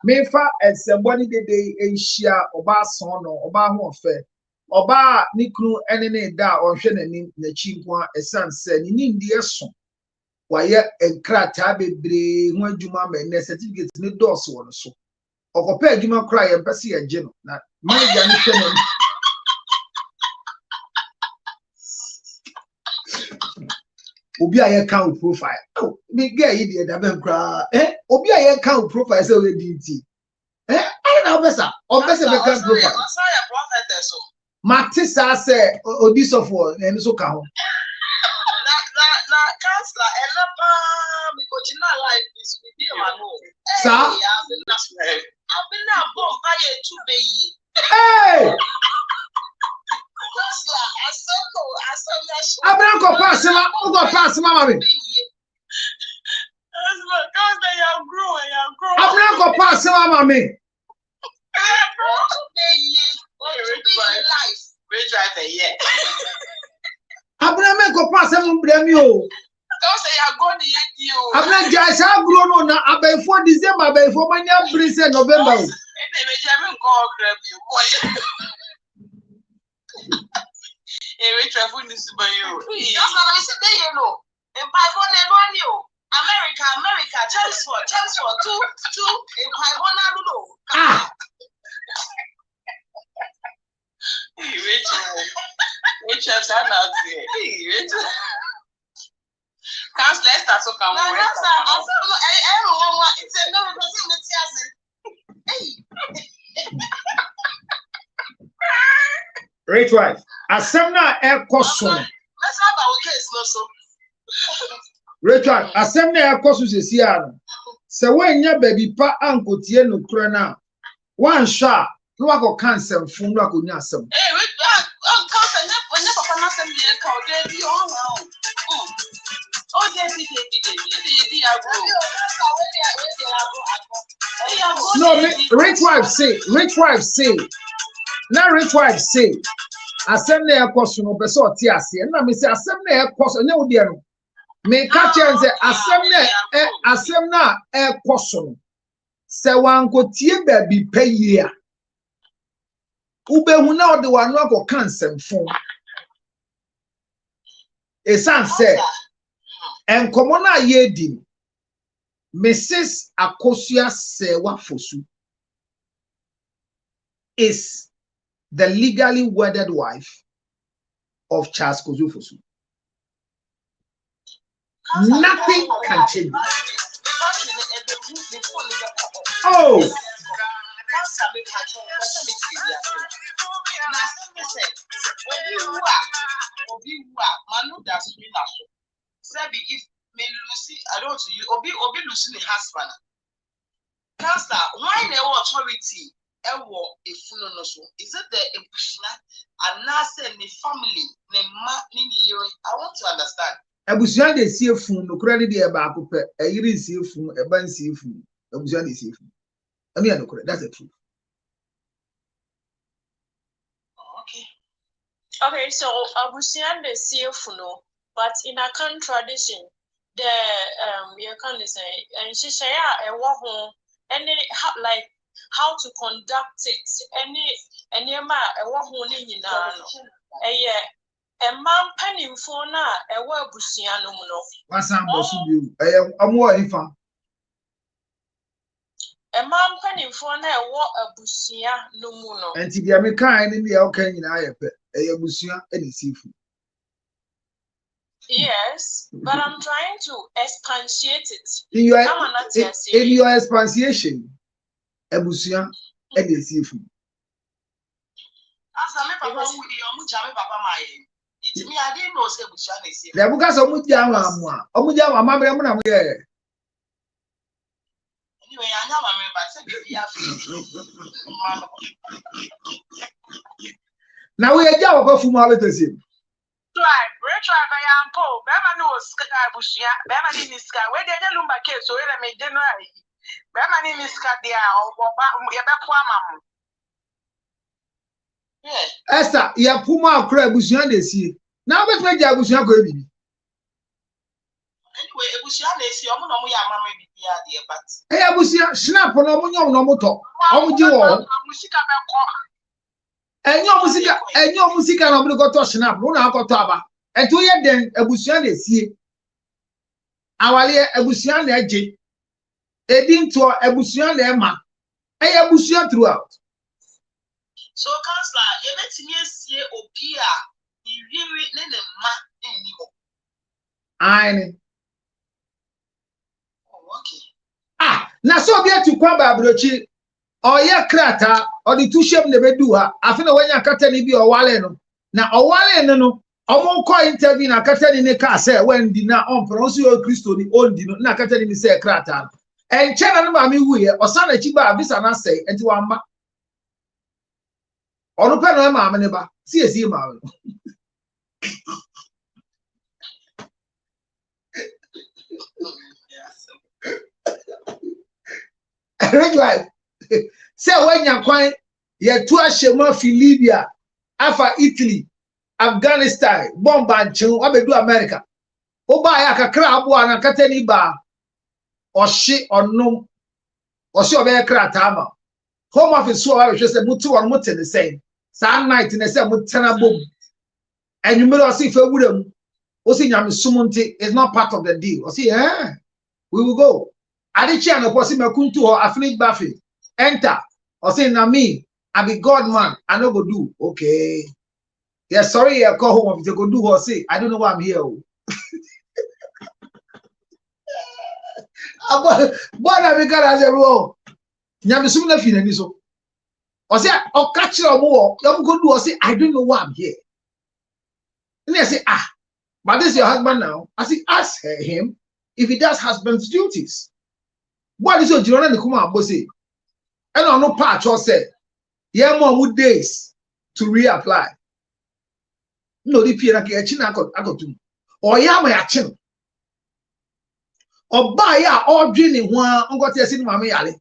Mefa and somebody the day in share oba son or oba ho fe oba nikunu enene da on hwe nanim na chinkwa esan se ni ndi eso waye enkrata bebre ho adwuma ma ne certificate ne dos won so okopa adwuma kra ye mpese ye gye no na manager ne hwe nanim obi aye count profile oh me get yi de da ben kra obi aye count profile say we DT I know better be count profile Matisa say Odisofo and so can na counselor because you not like this with you sir I've been now bomb by 2 bayi hey Abranko pass mama me Abranko pass mama me Abranko pass mama bremi o Abran Jaisa grow no na abefo December abefo manya bring November o America, Chelmsford, two, in ah Richard, I'm not here. Richard. Counselor, let's so come on. Rich Wife Asemna air question. Let's have our case, no so. Richard, asem na yakoso sesi ano. Se wenya baby pa ankotie no kura na. Wan sha, no wako cancel fun no akonya asem. Eh, we cancel na papa na asem ye ka o dey bi on ha o. Oh, dey bi agro. No, Rich Wife say. Na Rich Wife say. Asem na yakoso no be so oti ase. Na me say asem na yakoso nya wo de no. Me catch and say asem na ekoso se wankotie ba bi payia ubehu na ode wanu akọ kansem fon esan say enkomo na ye di Mrs. Akosua Sewa Fosu is the legally wedded wife of Charles Kozu Fosu. Nothing can change. Oh. I don't to you. Obi Lucy the husband. Pastor, why the authority? ewo efuno no so. Is it the ebushina and now say the family, the ma ni yere? I want to understand. Ebusuan de sie fun no kura ni de ba akopɛ ayiri sie fun eba sie fun ebusuan de sie fun ami ya no kura that's the truth. Okay. Okay, so abusian de sie fun no, but in a tradition the you can listen and she say a ho any like how to conduct it any ma e wo ho ni nyina no man panimfo na ewo abusua no mu no Wasan bosu bi omo ifa man panimfo na ewo abusua no mu no enti dia me kan ni dia o kan nyina ayepe abusua eni sifu. Yes, but I'm trying to expatiate it. In your expansion abusua eni sifu. Asa me papa mu di omu jame papa maye. It me I didn't know say abusua na sifu. Le buka so mu jama amu a omu jama amamre mu na mu ye. Anyway, I know my member say be Now we eja wo fu ma betesi. Try, retry by ampo. Bema no ska abusua. Bema ni miska. We dey Lumba case so we me dey no ayi. Bema ni miska dia oba ye be po amam. Yeah. Esther, ya puma akra abusua de sie. Na bet me ja abusua ko ebibi. Anyway, abusua na esi omo no mo ya amama bibia de but. Abusua snap no mo nyom no mo to. Omo ji wo. Musika be ko. Enyo musika na obi go to snap no na akoto aba. Eto ye den abusua de sie. Awale abusua na eje. Edinto abusua na ema. Abusua throughout. So counselor, you betimi esie obi a iriwi ne ne ma eni ho. Aye. Oh, okay. Na so bia tu kwa babrochi oye krata odi tushem ne bedu ha afi na wanya kata ni bi owale no na owale no omo ko interview na kata ni ne ka say when di na on pronounce your Christo ni ondi no na kata ni say krata enche na no ma mi wu ye osana chi ba visa na say enti wa ma onu pe no ma ne ba si ma no Red life. Say when you kwan ye tu ashema fi Libya, afa Italy, Afghanistan, bomb and chin, wabedu America. Oba ya kakra abo na katani ba. Oshi onum. Oshi obe kra tama. Home office so I say mutu on mutu the same. Sa night na say mutana bom. And you may see fe wudem. Osi nyame sumunti is not part of the deal. Osi we will go. Adichi and oposi mekuntu ho afini bafi. Enter. Or say na me, I be God man, I no go do. Okay. Yeah, sorry, I call home if you go do or say, I don't know why I'm here. But I be God as a role. Nyame sum na fi na ni so. Or say, or catch your more, you go do or say, I don't know why I'm here. And I say, but this is your husband now. I say, ask him if he does husband's duties. What is your journal? Come on, say. And on no part or say, yeah, more days to reapply. No, the Pierre I got to. Or ya my action. Or buy ya all dreaming one on got to see Mammy Ali.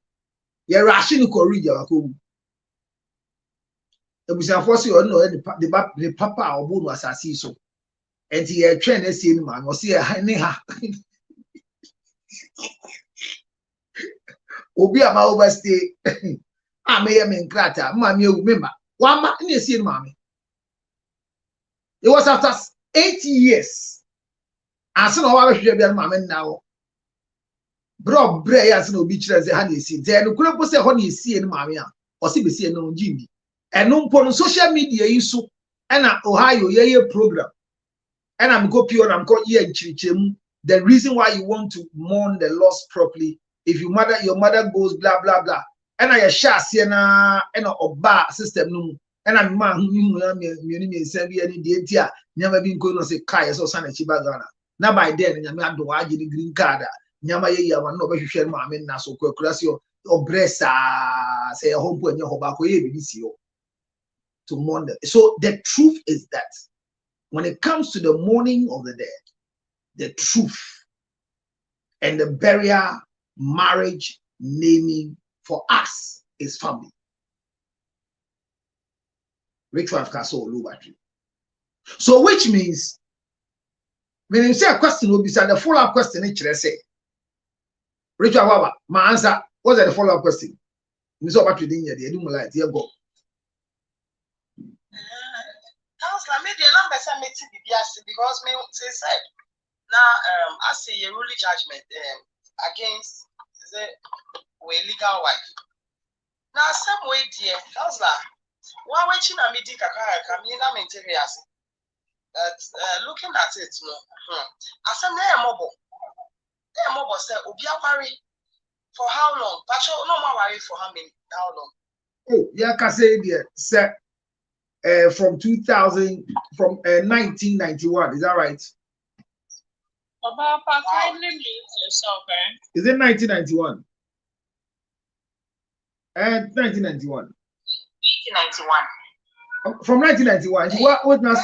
You're rushing to Korea. It was a force or no, the papa or boon was as he so. And he had trained a scene man or see a honey. Obi ama overstay. I may am in Krata, mammy, remember. One man in the scene, mammy. It was after 8 years. I saw how I should be a mammy now. Bro, Bray as no beach as a honey seed. Then could not say honey see in mammy or see see no Jimmy. And no on social media issue and Ohio year program. And I'm go pure, I'm called here in Chichem. The reason why you want to mourn the loss properly. If your mother goes blah blah blah, and I shall see na and a bar system no, and I'm man who me send me any day never been going to say Kaya so son Chibagana. Now by then, Yama do I get the green card. Yama Yaman no share mammy naso crasio or bressa say a home point your hobako to mourn them. So the truth is that when it comes to the mourning of the dead, the truth and the burial, marriage, naming for us is family. Ritual of Castle Lumba. So which means when you say a question will be said, the follow-up question each say. Ritual Baba, my answer was the follow-up question. You saw what you did here, you like here go. Counselor, maybe a number some because me said now I see a ruling judgment against the legal wife. Now some way dear, Counselor, why waiting a meeting Camina Menterias? But looking at it, no, I said mobile. Mobile said Obia worry for how long? But no more worry for how long? Oh, yeah, can say there, sir. From 2000, from 1991, is that right? About kindly mute yourself, Is it 1991? 1991. 1991. From 1991, ordinance.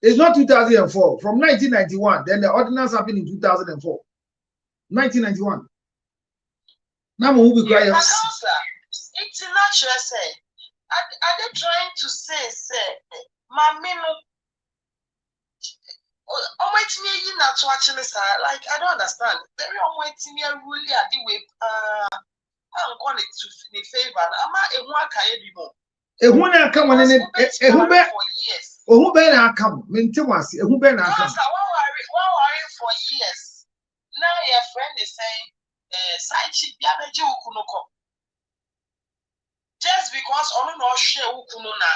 It's not 2004. From 1991, then the ordinance happened in 2004. 1991. Now who be crying? It's natural, say. Are they trying to say, Mammy, like I don't understand. Very waiting here really at the way. I'm calling it to the favor. I'm a one come on in it. Who bear now come? Mintimas, who bear now come? Worry for years. Now your friend is saying, side chick, Kunoko. Just because only no share Ukununa,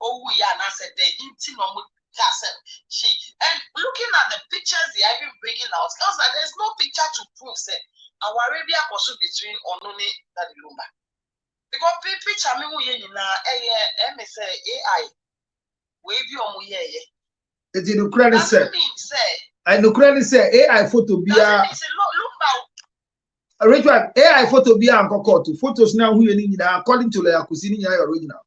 oh, we are not said they intimate. She and looking at the pictures they have been bringing out, because there's no picture to prove say our Arabia was between Onone and Lumba. Because picture me we na MSA AI we be on we it is no credit say I no credit say AI photo be a Ritual AI photo be a to photos now who you need according to the Akusini original.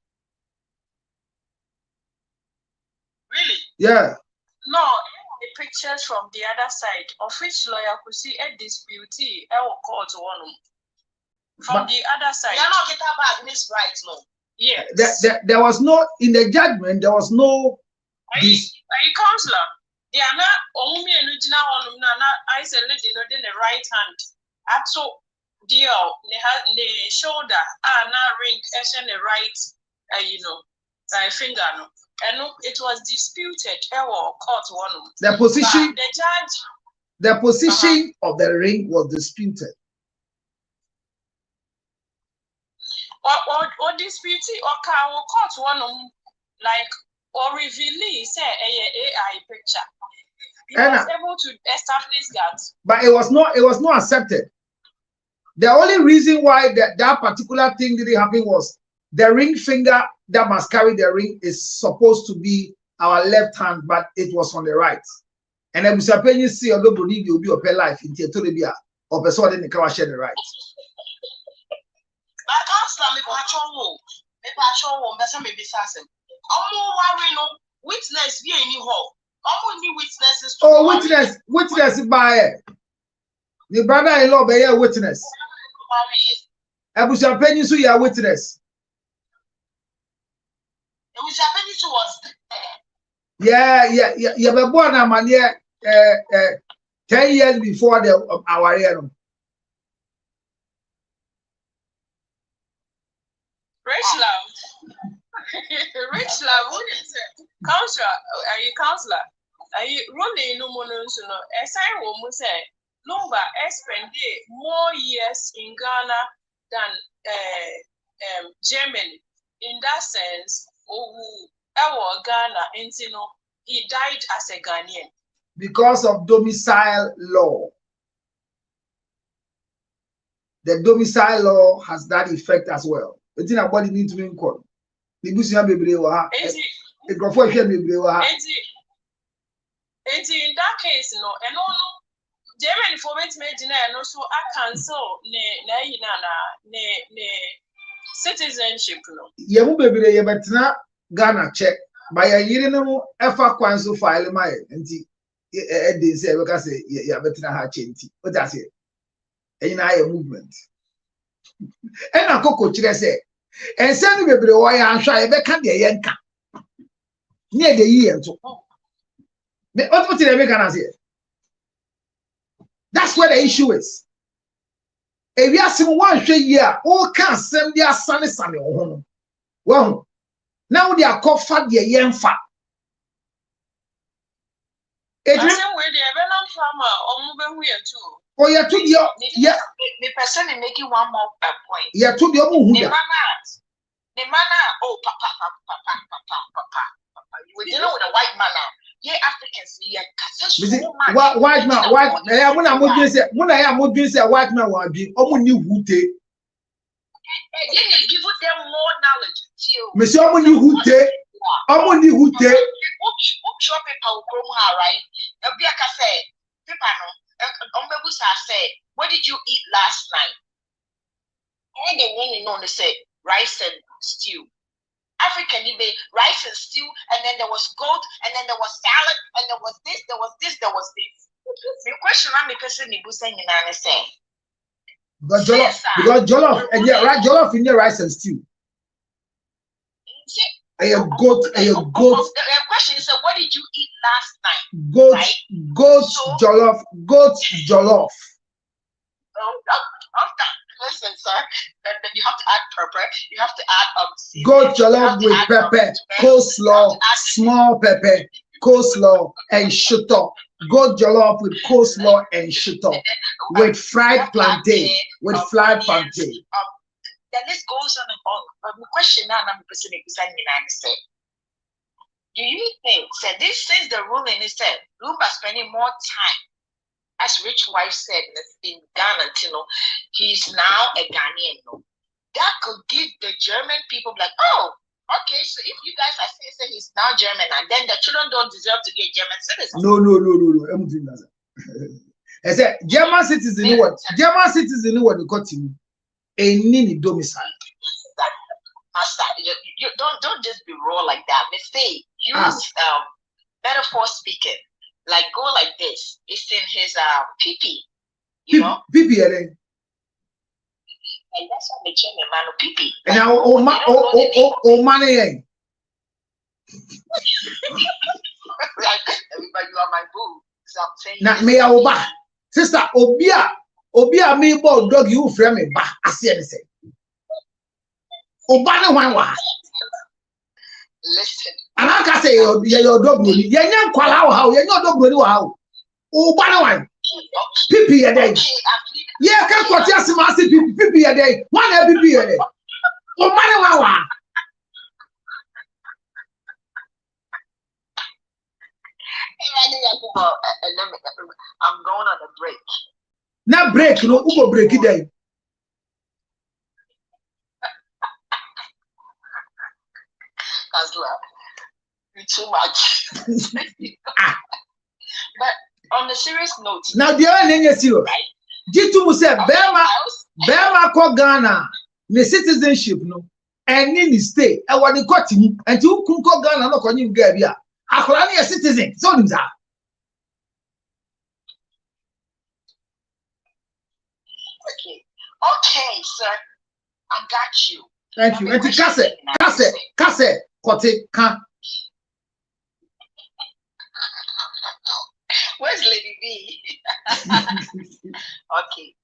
Really? Yeah. No, the pictures from the other side, of which lawyer could see a dispute, court one. From the other side. You're not getting back this right, no. Yes. There was no, in the judgment, there was no. Are you counselor? They are not only an original one, I said, let you know, then the right hand. At so, deal, the shoulder, now ring, and the right, finger, no. And it was disputed. Court one. The position. The judge. The position of the ring was disputed. Or disputed or court one like or reveal say AI picture. He was able to establish that. But it was not accepted. The only reason why that particular thing didn't happen was the ring finger that must carry the ring is supposed to be our left hand, but it was on the right. And then we see although believe you will be a life in Tietolibia or person in the car share the right. But counselor, me patrol maybe assassin. Witness be any hole. Witnesses. Oh, witness by the brother-in-law be a witness. Abuja penny so you are witness. Yeah, but born a man 10 years before our era. Rich love, what is it? Counselor, are you counselor? Are you running no more? No, as I will say, Lumba spent more years in Ghana than Germany. In that sense, Ghana, and he died as a Ghanaian. Because of domicile law. The domicile law has that effect as well. But in body need to be in court. The Busia baby will have the Grofo baby will have. And in that case, no, and no, German for it made and also I cancel ne citizenship no. Ye mu bebere ye betena Ghana check. By a year no efa kwanso file my nti dey say we can say ya betena ha chenti. What that say? And na ye movement. And akoko kire say ense no bebere wo ya ahwa ye beka de ye nka. Near the year to. What did I can say? That's where the issue is. If you ask him one year, all can't send their son is son. Well, now they are called fat the young fat. Adrian, where the Evan farmer or moving here too. Oh, yeah, to the yeah. The person is making one more point. Yeah, to the the manner, oh, papa. We dealing with a white man now. Yeah, Africans, yeah, white man, white. Yeah, when I'm going to say white man will be only who take. Yeah, give them more knowledge. Monsieur, only who take. Only who take. Sure, people will grow her right. Be a cafe. People say, what did you eat last night? And the woman know they say rice and stew. African debate, rice and stew, and then there was goat, and then there was salad, and there was this. The question I'm person is saying in say. Because jollof, and yeah, right, jollof in your rice and stew. And your goat. The question is, what did you eat last night? Goat, right? goat jollof. Listen, sir. Then you have to add pepper. You have to add goat jollof with pepper, coleslaw, small pepper, coleslaw, and shuttle. Goat jollof with coleslaw and shuttle, with fried plantain, The list goes on and on. The question now, I'm saying, do you think that this since the ruling is said, Lumba spending more time? As Rich Wife said in Ghana, he's now a Ghanaian. That could give the German people like, oh, okay, so if you guys are saying he's now German, and then the children don't deserve to get German citizens. No. I'm doing that. I said German citizen. What? German citizen what they got him a nini domicile. Master, you don't just be raw like that. Mistake. Use metaphor speaking. Like go like this. It's in his PP. You know? PP, and that's why they change the man of PP. And now money. Like everybody, you are my boo. So I'm saying now me oba. Sister Obia me bo dog you frame me ba. I see anything. Oba no one. Listen. And I can say your dog no. You ain't kwala how. You dog no how. Oba no one. Pipi a day. Yeah, can't what you see massive pipi a day. One pipi a day. Oba no one. I'm going on a break. Now break, no, who go break it then? Too much. But on a serious note, now the other thing is you, right? Jitu say Bema ko Ghana, the citizenship no, and in the state, and what they got him, and you couldn't go Ghana, no, can you get here? Akolani a citizen, so is that. Okay, sir, I got you. Thank you. And Kase, Kote, Kan. Where's Lady B? Okay.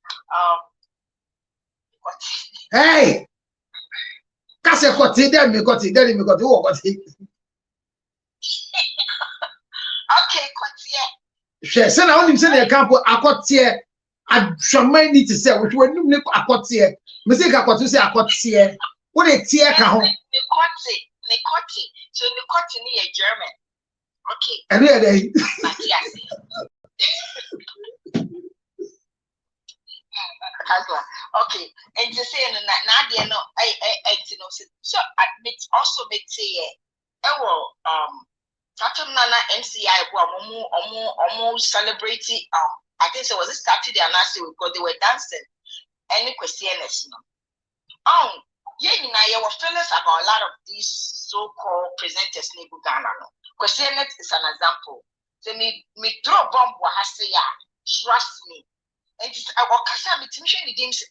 Hey, Kase Kote, then me got it. Okay, Kote. She said, I only say the camp. I got here. I shall need to say, which one you I got here. Mistake I got to say, I got here. What a tear can Nicotti. So Nicotti near German. Okay. And where they? Okay. And to say Nadia no, I so admit also make say Tatum Nana MCI almost celebrating I think so was it Saturday and last week because they were dancing. Any question is no. Yeah, you were feelings about a lot of these so-called presenters in Ghana. Because it is an example. So me throw bomb what I say, trust me. And it's our casa meeting the games.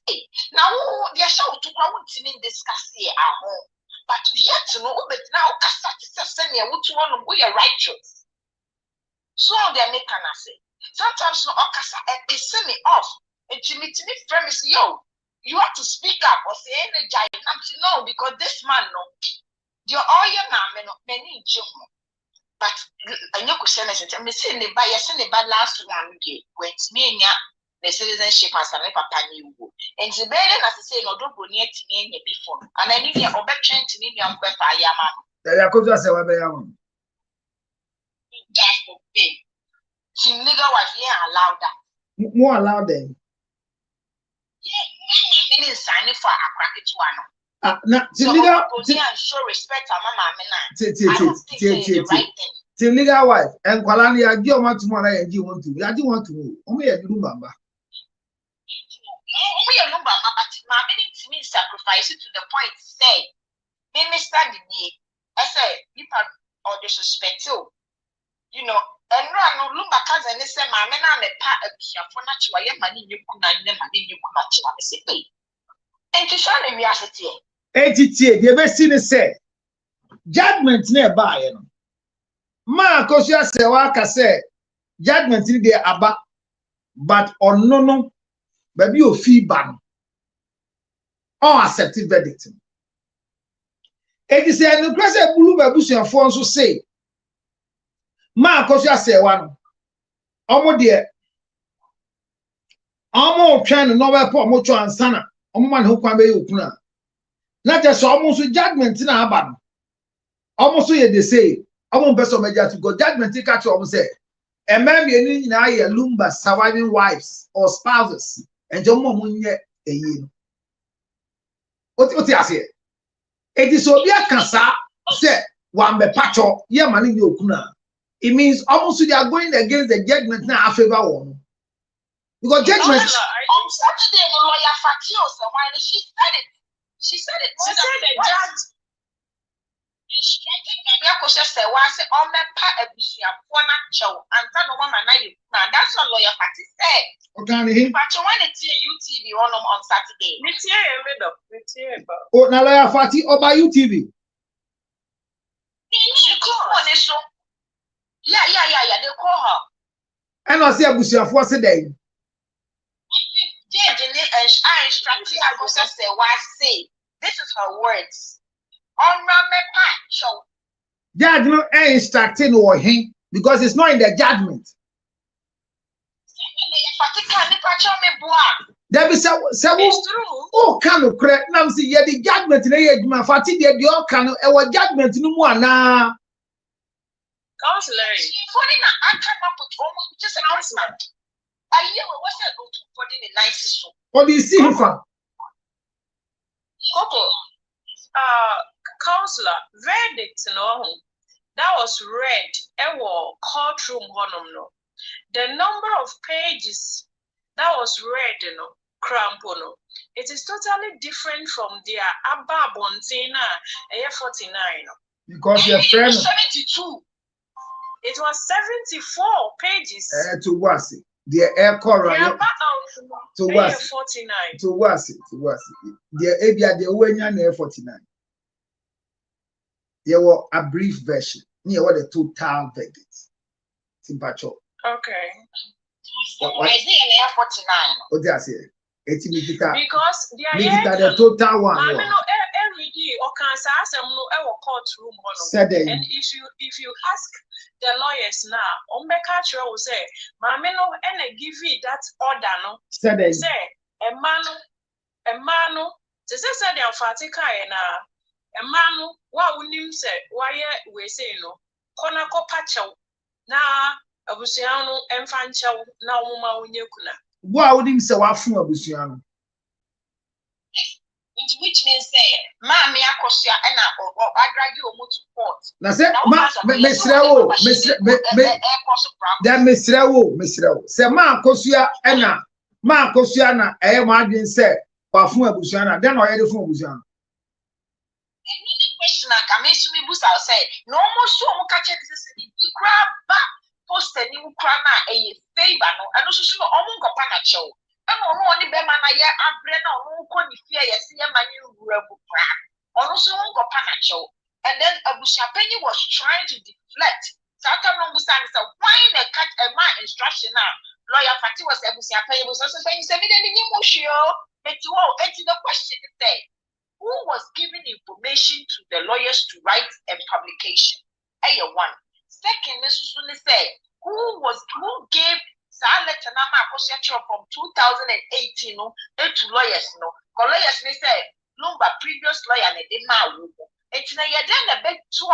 Now they are show to go to discuss here at home. But yet to know but now casa to send me what you want to be righteous. So they make an say. Sometimes no casa and they send me off. And to me premise, yo, you have to speak up or say any giant. No, because this man no, you're all your name many jump. But I know question is I'm saying the buyer send the bad last one day when it's me the citizenship as a papa new. And the better as I say no don't go near to me before. And I need your over train to me young pepper yaman. I could just say what I am. That's okay. She nigga was allowed that. More allowed them. Yeah, signing for a cracket one. Now, so show respect to mama. I don't think it's the right thing. The legal wife and Kwalani, I do want to more. I do want to. I do want to. Only a Lumba. Only a Lumba, but my meaning to me sacrifice it to the point. Say, Minister Dini, I say people or disrespect you. You know, and no Lumba cousin. They say, "My men are a part of the for natural money. You could not never need you could not say." And to show them reality. Entity, the best thing is say judgment nearby. You know, ma, cause you say what I say judgment in there about, but on no, baby, you feel bad or accepted verdict. It is a question blue babush and phone so say, ma, cause you say one, almost dear, almost trying to know where poor much and sana, man who can be open. Not just almost judgment in our band. Almost they say, I won't person measure to go judgment to catch almost say. And maybe in a Lumba surviving wives or spouses and John Momunya a year. What you say? It is so be a cancer, say, one be patcho, yeah, money you kuna. It means almost they are going against the judgment now, favor one. Because judgment on Saturday, the lawyer Fatio, so why she said it. She said it. She said the judge. That's what lawyer Fatty said. okay. But you want to see UTV on Saturday. Oh, now lawyer Fatty or by UTV. Yeah. They call her. And I say Abusia for today. I instructed her say, this is her words. On my part, show. Judge no instructing or him because it's not in the judgment. There be some oh can of correct now see yeah the judgment in the man fati the all can our judgment no more na Counselor. I come up with almost just an announcement. I hear what I go to for the nicest show. what do you see him from? Coco, counselor, verdict no, that was read in courtroom no. The number of pages that was read, crampono, it is totally different from their Abba Bontina, 49. Because your friend 72. It was 74 pages. to was it the air core to was 49. to was the area the Owenya 49. There were a brief version. Near what the total verdict. Simpacho. Okay. Why is it 49? What do I say? Because the total one. I mean, every day or can say courtroom. And if you ask the lawyers now, Ombeka will say, "Mammy, no, and I give you that order, no." Say, a man, to say they are fatika and a man, what would him say? Why we say no? Konako pacho na abusiano enfancho na uma unyekuna. Why would him say what from abusiano? Which means say, Mammy, Akosia, and I drag you to court. Now say, Mr. Say, Ma Kosia, Anna, Ma Kosiana, I am arguing, say, Wafuma Busiana, then I had a phone Busiana. na kamesu mi busa say no mo so mo ka che this ni kra ba poster ni mu kra na eye favor no ano so no omo ngopa na chew ana ono oni be ma na ye abre na ono ko ni fie ye se ye ma ni wura bu kra ono so ngopa na chew and then abusiapanyi was trying to deflect saka no busa ni say why na cut a man instruction na lawyer party was abusiapanyi was so say me dey ni mo hwio eti the question is there who was giving information to the lawyers to write a publication? One. Second, who gave letter from 2018 to lawyers? No, lawyers may say Lumba previous lawyer ne de ma wo. It's na ye den a bit to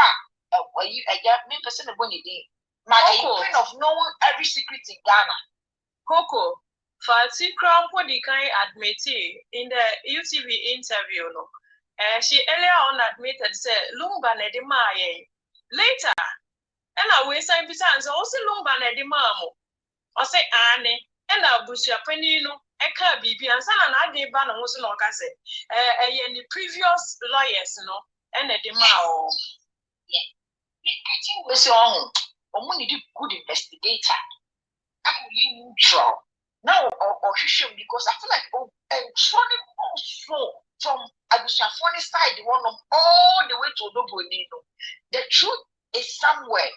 me person of kind of knowing every secret in Ghana. Coco, Fati Crawford admitted in the UTV interview, no. She earlier on admitted, say, Lumba Nedimaye. Later, and I will say, besides, also Lumba Nedimamo. Or say, Anne, and I bush your penino, Eka Bibi, and son and I did ban on Musin or Casse. Any previous lawyers, no, and Nedimao. Yeah, I think we're so on. Only do good investigator. I'm neutral. Now or because I feel like funny also from funny side one of all the way to Odobo. The truth is somewhere,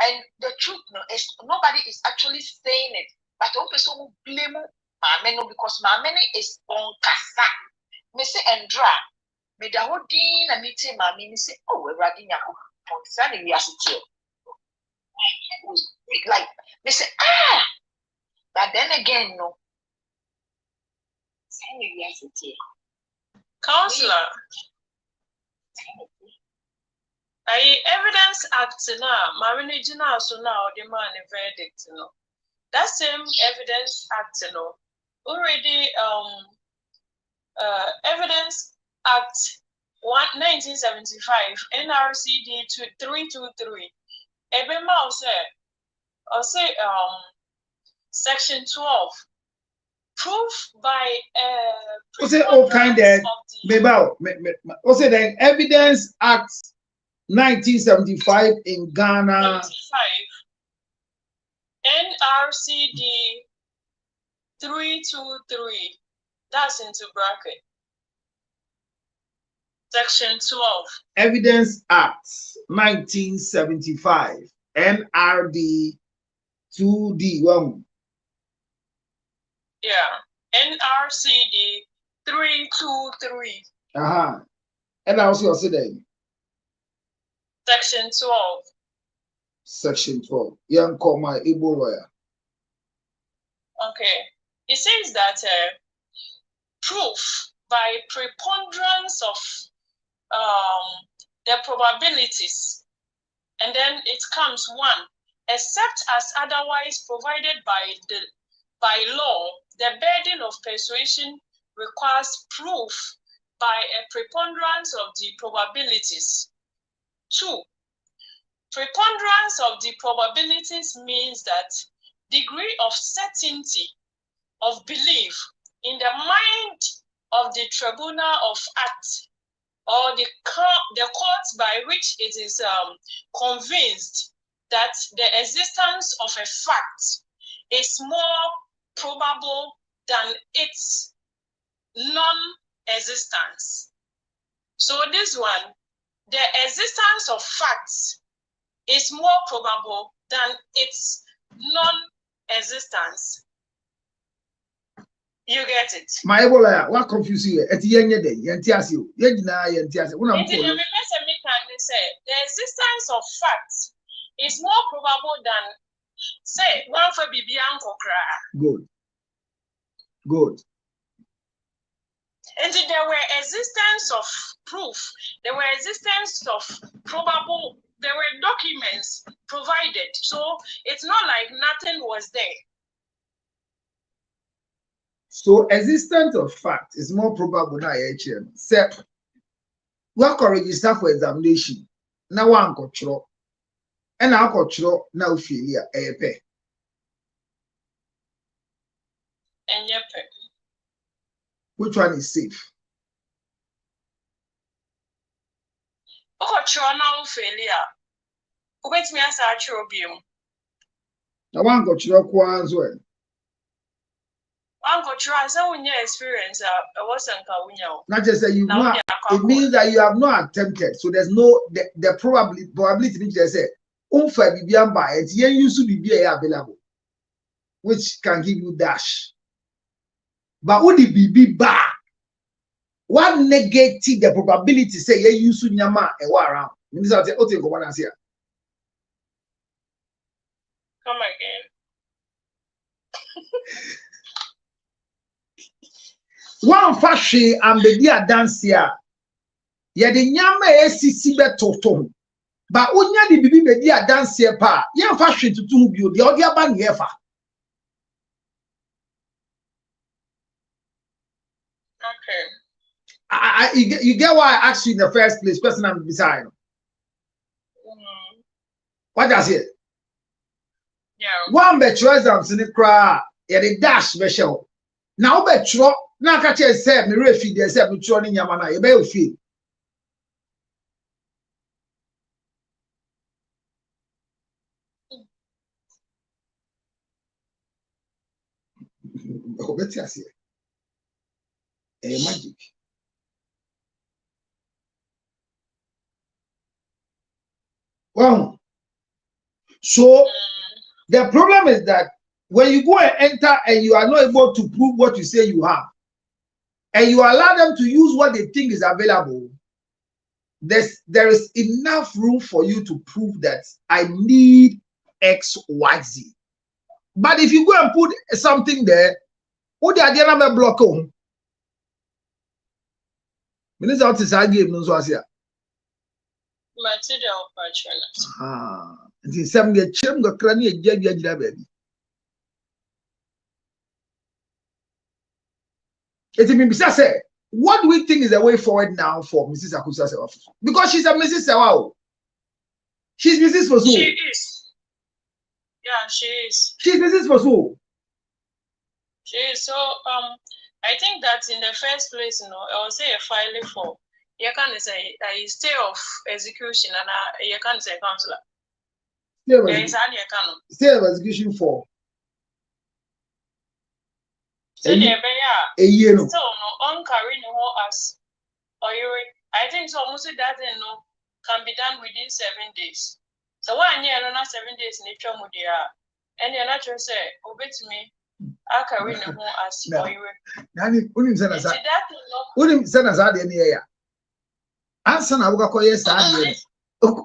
and the truth is nobody is actually saying it. But one person who blame Mameno because Mameno is on Kasa. Me say Andra, me da whole din and meeting Mammy say, oh, we're riding Yako on Sunday. We are sitting like me say but then again, no. Counselor, evidence act now, Marinagina so now demand a verdict, no. That same evidence act, no. Already evidence act 1975 NRCD 323. Ebema say Section 12. Proof by all kind of also the Evidence Act 1975 in Ghana. NRCD 323. That's into bracket. Section 12. Evidence Act 1975 NRD 2D1. Yeah, NRCD 323. And I also say that. Section 12. Section 12. Young call my Igbo lawyer. Okay. It says that proof by preponderance of the probabilities, and then it comes one, except as otherwise provided by law, the burden of persuasion requires proof by a preponderance of the probabilities. 2. Preponderance of the probabilities means that degree of certainty of belief in the mind of the tribunal of act or the court by which it is convinced that the existence of a fact is more probable than its non-existence. So this one, the existence of facts is more probable than its non-existence. You get it? My Ebola, what confuse you? At the end of the day, the existence of facts is more probable than, say, one for Bibian Kokra. Good. And there were existence of proof, there were existence of probable, there were documents provided. So it's not like nothing was there. So existence of fact is more probable than HM. Except we can register for examination. Now one control. And now control now failure pay. And yep. Which one is safe? Okay, now failure. Wait me as I show you. I want to go to as well. Uncle try so when your experience I wasn't going. Not just that it means that you have not attempted. So there's no the probability which they say unfair bibian by it yen used to be available, which can give you dash. But would it be bad? One negative the probability say yen used to nyama a war around. Minister say, "Okay, go on here." Come again. One fashion and the dear dance here. Ye the nyama esisi betoto. But unya the bibi be dear dance here pa. Ye fashion to do you the other ban yefa. Okay. You get why I asked you in the first place, person I'm beside. What does it? Yeah. One betro exams in the cry, yeah, the dash special. Now betro, now catch a say, me refi, they say, me trolling Yamana, you may feel. Oh, let's see. A magic. Well, so the problem is that when you go and enter and you are not able to prove what you say you have, and you allow them to use what they think is available, there is enough room for you to prove that I need X, Y, Z. But if you go and put something there, what the idea number block on? Minister out is arguing no so here. Material opportunity. The same get chem go krani e jia baby. It means say, what do we think is the way forward now for Mrs. Akusa Sewa? Because she's a Mrs. Sewa. She's Mrs. Fosu. She is. Yeah, she is. She's Mrs. Fosu. She is. So I think that in the first place, I will say a filing for you can say a stay of execution and you can say counselor. Stay of execution for. So a year no. So no on carrying as or you I think so most of that can be done within 7 days. So 1 year and 7 days nature mudia and you're not just say obey to me. I carry no as or you Nani unim send us unim send us out any year. Answer na uka koye sa ade.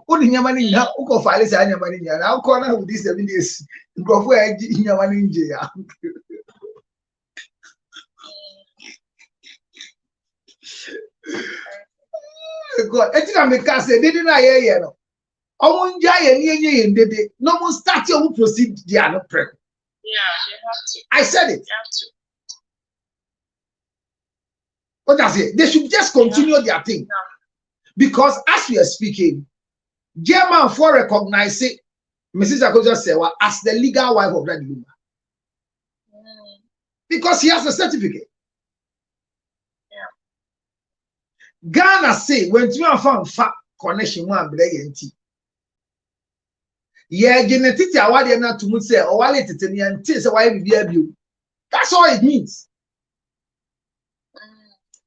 Uni nyama ni na uko file sa nyama ni na uko na with this 7 days. Ngofo e nyama ni nje ya. God, etina me ka say dey na ye no. Omo nja ye ni enye ndede. No mo start your proceed dia no prep. Yeah, you have to. I said it. You have to. What does it? They should just continue their thing. Yeah. Because as we are speaking, German for recognize it, Mrs. Akoja Sewa as the legal wife of that Lumba. Because he has a certificate. Yeah. Ghana say when you found fact connection one brilliant. Yeah, genetic award na to say or wale teteni anti say why be abu. That's all it means.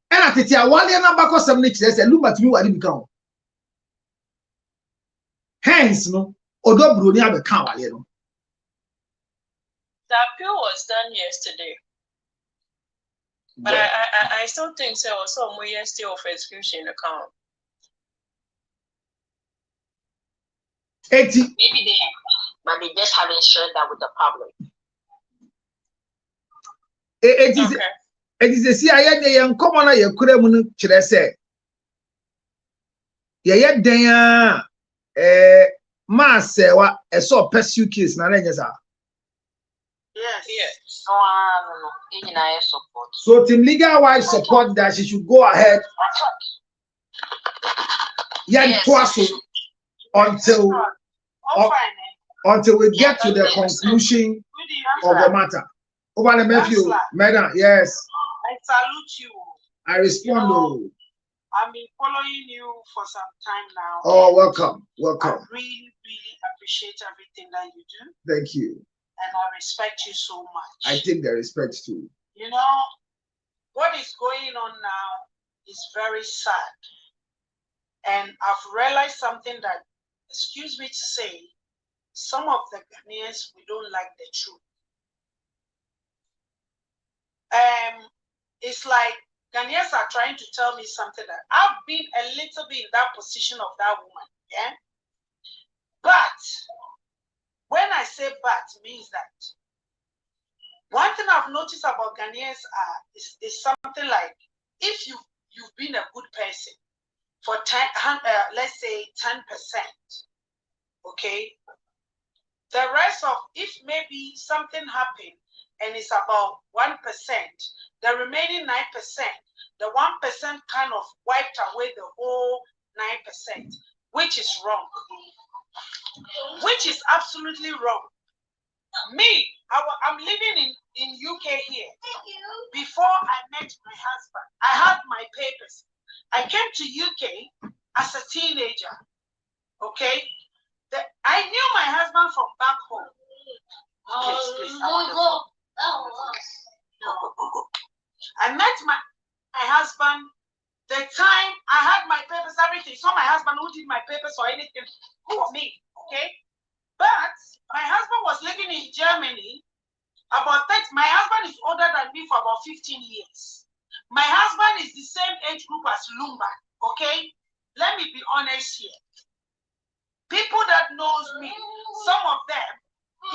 And at the award na back some nature say Lumba to me wali become. Hence no odo broni abeka wale no. The appeal was done yesterday. But I still think there was some more yesterday of execution account. Maybe they have, but they just haven't shared that with the public. It is a CIA young common ye could have chile say. Yet then mass say what a so pursue case na lenza. Yes. No, I support. So team legal wise support that she should go ahead. Yes. Until we get to the conclusion of the matter. Over the Matthew, madam, yes. I salute you. I respond. I've been following you for some time now. Oh, welcome. Welcome. I really, really appreciate everything that you do. Thank you. And I respect you so much. I take the respect too. You know, what is going on now is very sad. And I've realized something that, excuse me to say, some of the Ghanaians, we don't like the truth. It's like Ghanaians are trying to tell me something that I've been a little bit in that position of that woman, yeah? But when I say but, means that one thing I've noticed about Ghanaians is something like, if you've been a good person for 10, let's say 10%, okay? The rest of, if maybe something happened and it's about 1%, the remaining 9%, the 1% kind of wiped away the whole 9%, which is wrong. Which is absolutely wrong. Me, I'm living in UK here. Before I met my husband, I had my papers. I came to UK as a teenager, okay? I knew my husband from back home. Please, I want to go. I met my husband the time I had my papers, everything. So my husband who did my papers or anything, who was me, okay? But my husband was living in Germany. My husband is older than me for about 15 years. My husband is the same age group as Lumba, okay? Let me be honest here. People that knows me, some of them,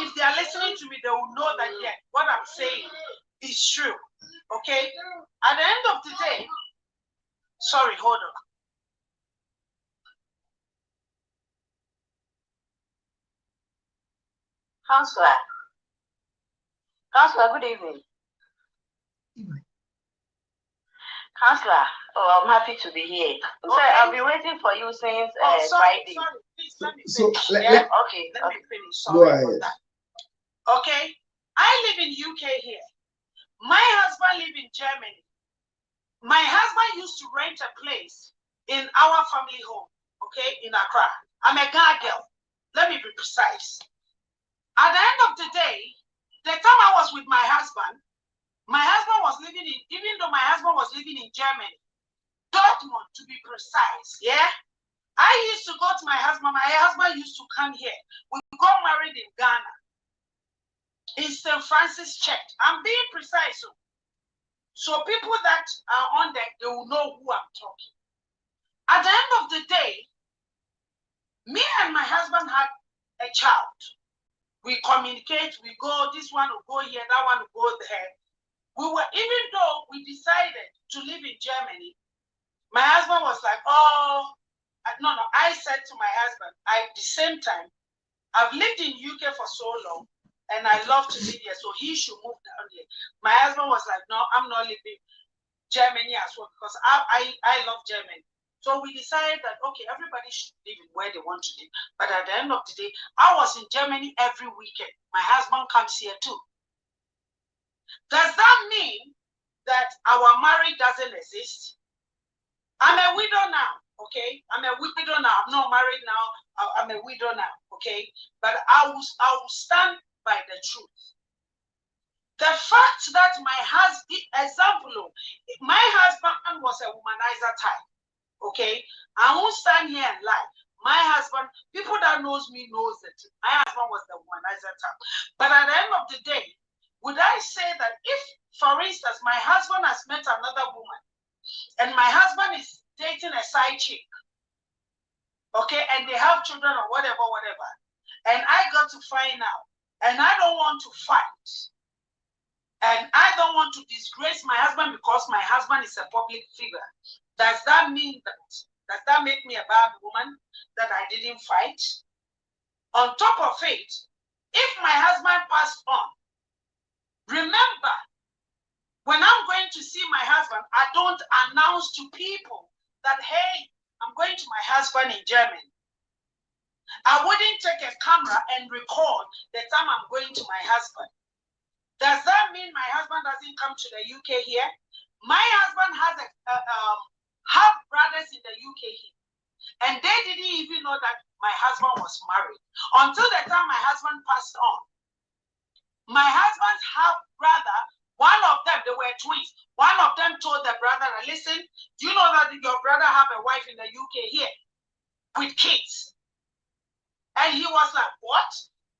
if they are listening to me, they will know that yeah, what I'm saying is true, okay? At the end of the day, sorry, hold on. Counselor, good evening. Counselor, I'm happy to be here. Okay. I've been waiting for you since Friday. Sorry, please let me finish. Let me finish. Sorry about that. Okay, I live in UK here. My husband lives in Germany. My husband used to rent a place in our family home, okay, in Accra. I'm a Ghana girl. Let me be precise. At the end of the day, the time I was with my husband was living in, even though my husband was living in Germany, Dortmund to be precise, yeah? I used to go to my husband used to come here. We got married in Ghana, in St. Francis Church. I'm being precise. So people that are on there, they will know who I'm talking. At the end of the day, me and my husband had a child. We communicate, we go, this one will go here, that one will go there. Even though we decided to live in Germany, my husband was like, no, I said to my husband, at the same time, I've lived in UK for so long, and I love to live here, so he should move down here. My husband was like, no, I'm not leaving Germany as well, because I love Germany. So we decided that, okay, everybody should live in where they want to live. But at the end of the day, I was in Germany every weekend. My husband comes here too. Does that mean that our marriage doesn't exist? I'm a widow now, okay? I'm a widow now. I'm not married now. I'm a widow now, okay? But I will stand by the truth. The fact that my husband, my husband was a womanizer type, okay? I won't stand here and lie. My husband, people that knows me knows that my husband was the womanizer type. But at the end of the day, would I say that if, for instance, my husband has met another woman and my husband is dating a side chick, okay, and they have children or whatever, and I got to find out, and I don't want to fight, and I don't want to disgrace my husband because my husband is a public figure, does that mean that, does that make me a bad woman that I didn't fight? On top of it, if my husband passed on, remember, when I'm going to see my husband, I don't announce to people that, hey, I'm going to my husband in Germany. I wouldn't take a camera and record the time I'm going to my husband. Does that mean my husband doesn't come to the UK here? My husband has half brothers UK here. And they didn't even know that my husband was married. Until the time my husband passed on. My husband's half brother, one of them, they were twins. One of them told the brother, listen, do you know that your brother have a wife in the UK here with kids? And he was like, what?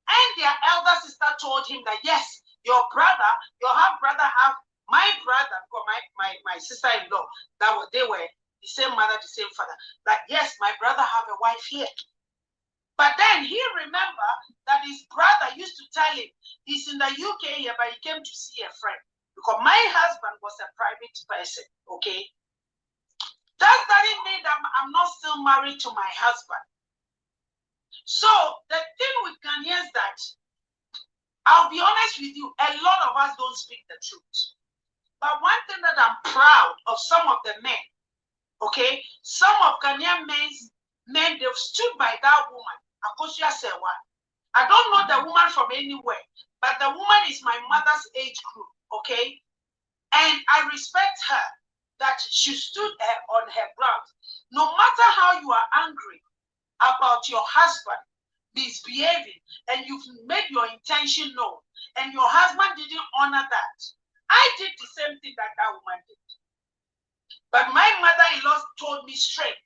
And their elder sister told him that, yes, your brother, your half brother have my brother, my sister-in-law, they were the same mother, the same father. Like, yes, my brother have a wife here. But then he remembered that his brother used to tell him, he's in the UK here, but he came to see a friend. Because my husband was a private person, okay? That doesn't mean that I'm not still married to my husband. So the thing with Ghanaians that, I'll be honest with you, a lot of us don't speak the truth. But one thing that I'm proud of some of the men, okay? Some of Ghanaian men, they've stood by that woman, Akosia Sewa. I don't know the woman from anywhere, but the woman is my mother's age group, okay? And I respect her that she stood on her ground. No matter how you are angry about your husband misbehaving and you've made your intention known and your husband didn't honor that, I did the same thing that that woman did. But my mother-in-law told me straight,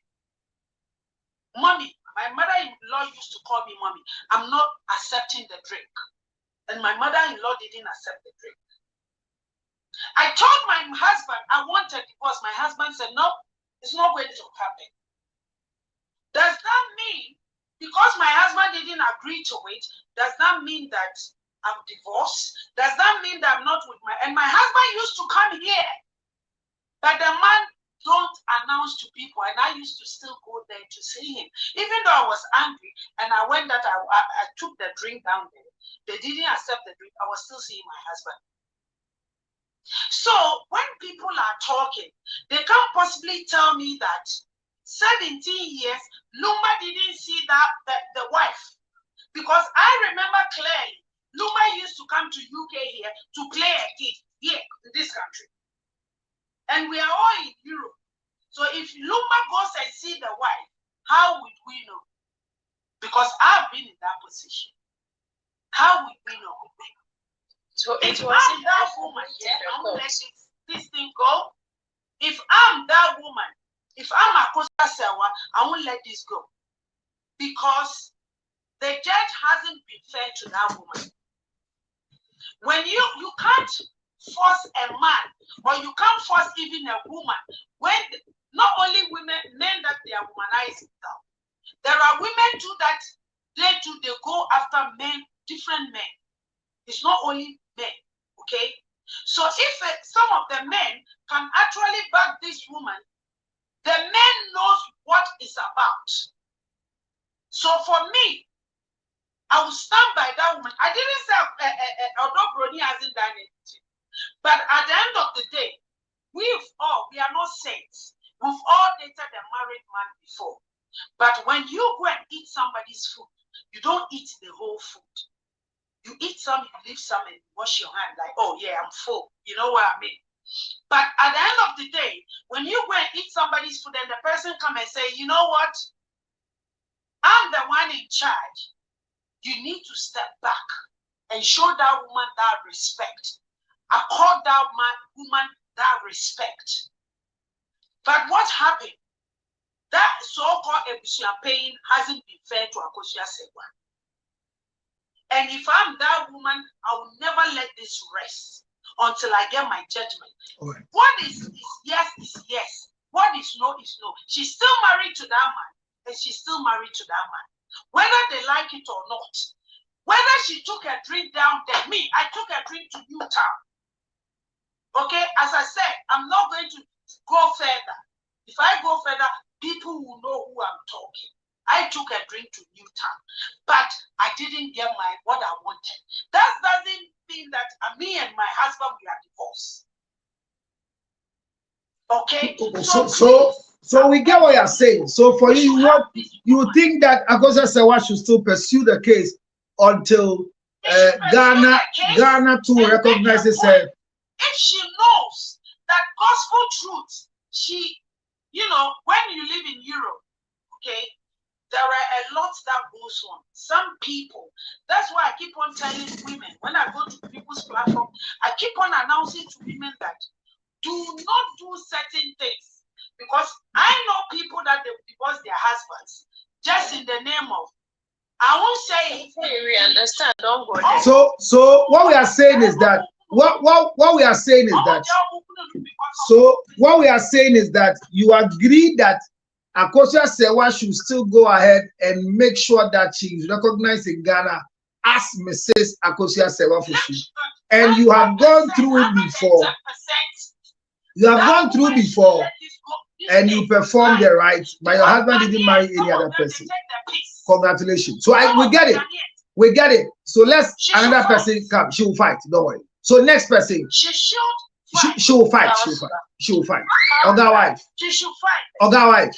Mommy, my mother-in-law used to call me Mommy, I'm not accepting the drink. And my mother-in-law didn't accept the drink. I told my husband I wanted divorce. My husband said, no, it's not going to happen. Does that mean, because my husband didn't agree to it, does that mean that I'm divorced? Does that mean that I'm not with and my husband used to come here, but the man don't announce to people, and I used to still go there to see him. Even though I was angry, and I went that I took the drink down there, they didn't accept the drink, I was still seeing my husband. So when people are talking, they can't possibly tell me that 17 years, Lumba didn't see the wife. Because I remember clearly, Lumba used to come to UK here to play a gig here in this country. And we are all in Europe. So if Lumba goes and see the wife, how would we know? Because I've been in that position. How would we know? So if I'm that woman, I won't let this thing go. If I'm that woman, if I'm Akosia Sewa, I won't let this go. Because the judge hasn't been fair to that woman. When you can't force a man, or you can't force even a woman, when not only women, men that they are womanizing now. There are women too that they go after men, different men. It's not only men, okay? So if some of the men can actually back this woman, the man knows what it's about. So for me, I will stand by that woman. I didn't say although Brony hasn't done anything, but at the end of the day, we are not saints. We've all dated a married man before. But when you go and eat somebody's food, you don't eat the whole food. You eat some, you leave some, and wash your hand like, oh yeah, I'm full. You know what I mean? But at the end of the day, when you go and eat somebody's food and the person come and say, you know what? I'm the one in charge. You need to step back and show that woman that respect. Accord that woman that respect. But what happened? That so-called champagne hasn't been fair to Akosia Sewa. And if I'm that woman, I will never let this rest until I get my judgment. Right. What is yes is yes. What is no is no. She's still married to that man, and she's still married to that man. Whether they like it or not, whether she took a drink down there, I took a drink to Newtown. Okay, as I said, I'm not going to go further. If I go further, people will know who I'm talking. I took a drink to Newtown, but I didn't get what I wanted. That doesn't mean that me and my husband, we are divorced. Okay? So we get what you're saying. So for you, you think that Akosia Sewa should still pursue the case until Ghana too recognizes her. If she knows that gospel truth, she you know, when you live in Europe, okay, there are a lot that goes on. Some people, that's why I keep on telling women, when I go to people's platform, I keep on announcing to women that do not do certain things. Because I know people that they divorce their husbands just in the name of, I won't say it. We understand, don't go there. So what we are saying is that what we are saying is that you agree that Akosua Sewa should still go ahead and make sure that she is recognized in Ghana as Mrs. Akosua Sewa Fufu. And you have gone through it before. You have gone through before and you performed the rights, but your husband didn't marry any other person. Congratulations. So we get it. We get it. So let's another person come. She will fight. Don't worry. So next person. She will fight. She will fight. Oga wife. She should fight. Oga wife.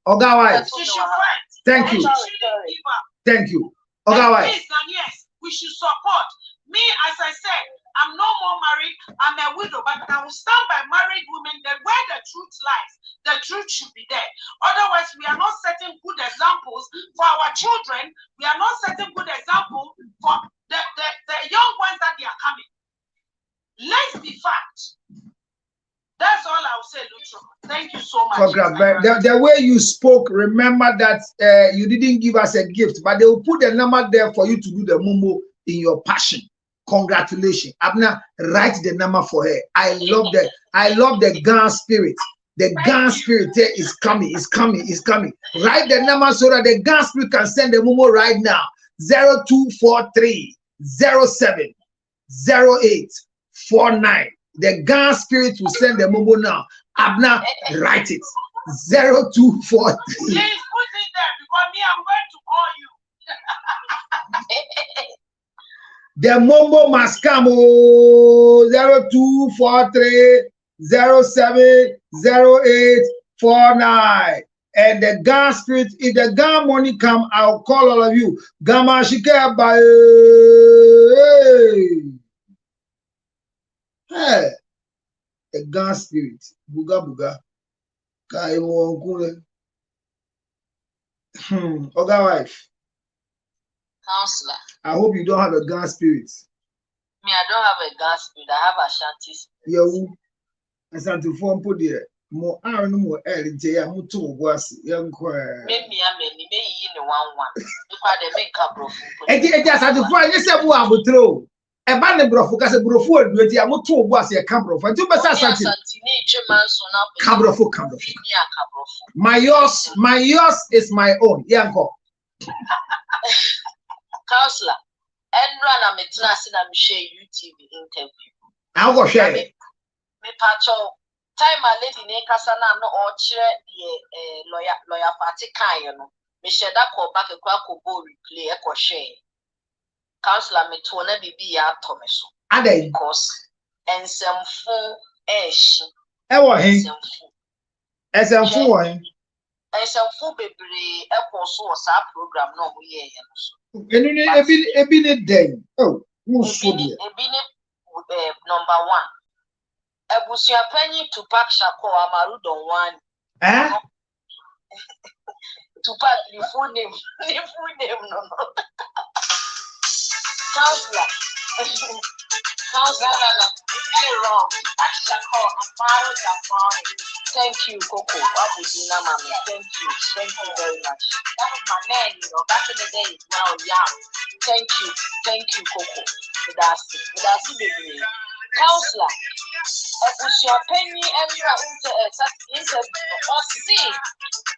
Oga wife. She should fight. Thank you. Thank you. Oga wife. Yes, we should support. Me, as I said, I'm no more married. I'm a widow, but I will stand by married women that where the truth lies, the truth should be there. Otherwise, we are not setting good examples for our children. We are not setting good examples for the young ones that they are coming. Let's be fact. That's all I'll say, Lutro. Thank you so much. The way you spoke, remember that you didn't give us a gift, but they will put the number there for you to do the mumu in your passion. Congratulations. Abna, write the number for her. I love the Ghana spirit. The Ghana spirit is coming, is coming, is coming. Write the number so that the Ghana spirit can send the mumu right now. 0243 07 0849. The Ghana spirit will send the mumu now. Abna, write it. 0243. Please put it there because me, I'm going to call you. The Mombo must come 0243 07 0849. And the Ghana spirit, if the Ghana money come, I'll call all of you. Gama Shika by hey, the Ghana spirit, Buga Buga. Kai Wongule. Oga wife. Counselor. I hope you don't have a Ghana spirit. Me, I don't have a Ghana spirit. I have a Ashanti spirit. You Ashanti form put there. More iron, more air in Jaya Mutu was young choir. Maybe I may in the one. Because they make a brofu. It just had to find yourself who I would throw. A band of brofu, because a brofu, with your Mutu was a cabro for 2 percent. Cabrofu. My yours is my own. Yanko. Counselor, and run a metras and I'm share UTV interview. I'll go share it. Me pacho time a lady ne kasana no or chair the lawyer party kayano. Me share that call back a quack go replay a crochet. Counselor me to never be a Thomas. And then course and some full ash. Ewa him as a fool. And some full baby a course was our program no year. A been day. Oh, number 1. Ebusia penny to pack Shako Amaru don one. To pack the full name. The full name, no. Counselor. Counselor, very wrong. Shako Amaru don. Thank you, Coco. Abusina, Mammy. Thank you very much. That was my name, you know, back in the day. Now, yeah. Thank you, Coco. That's baby. Counselor, Ebusia penny and interview or see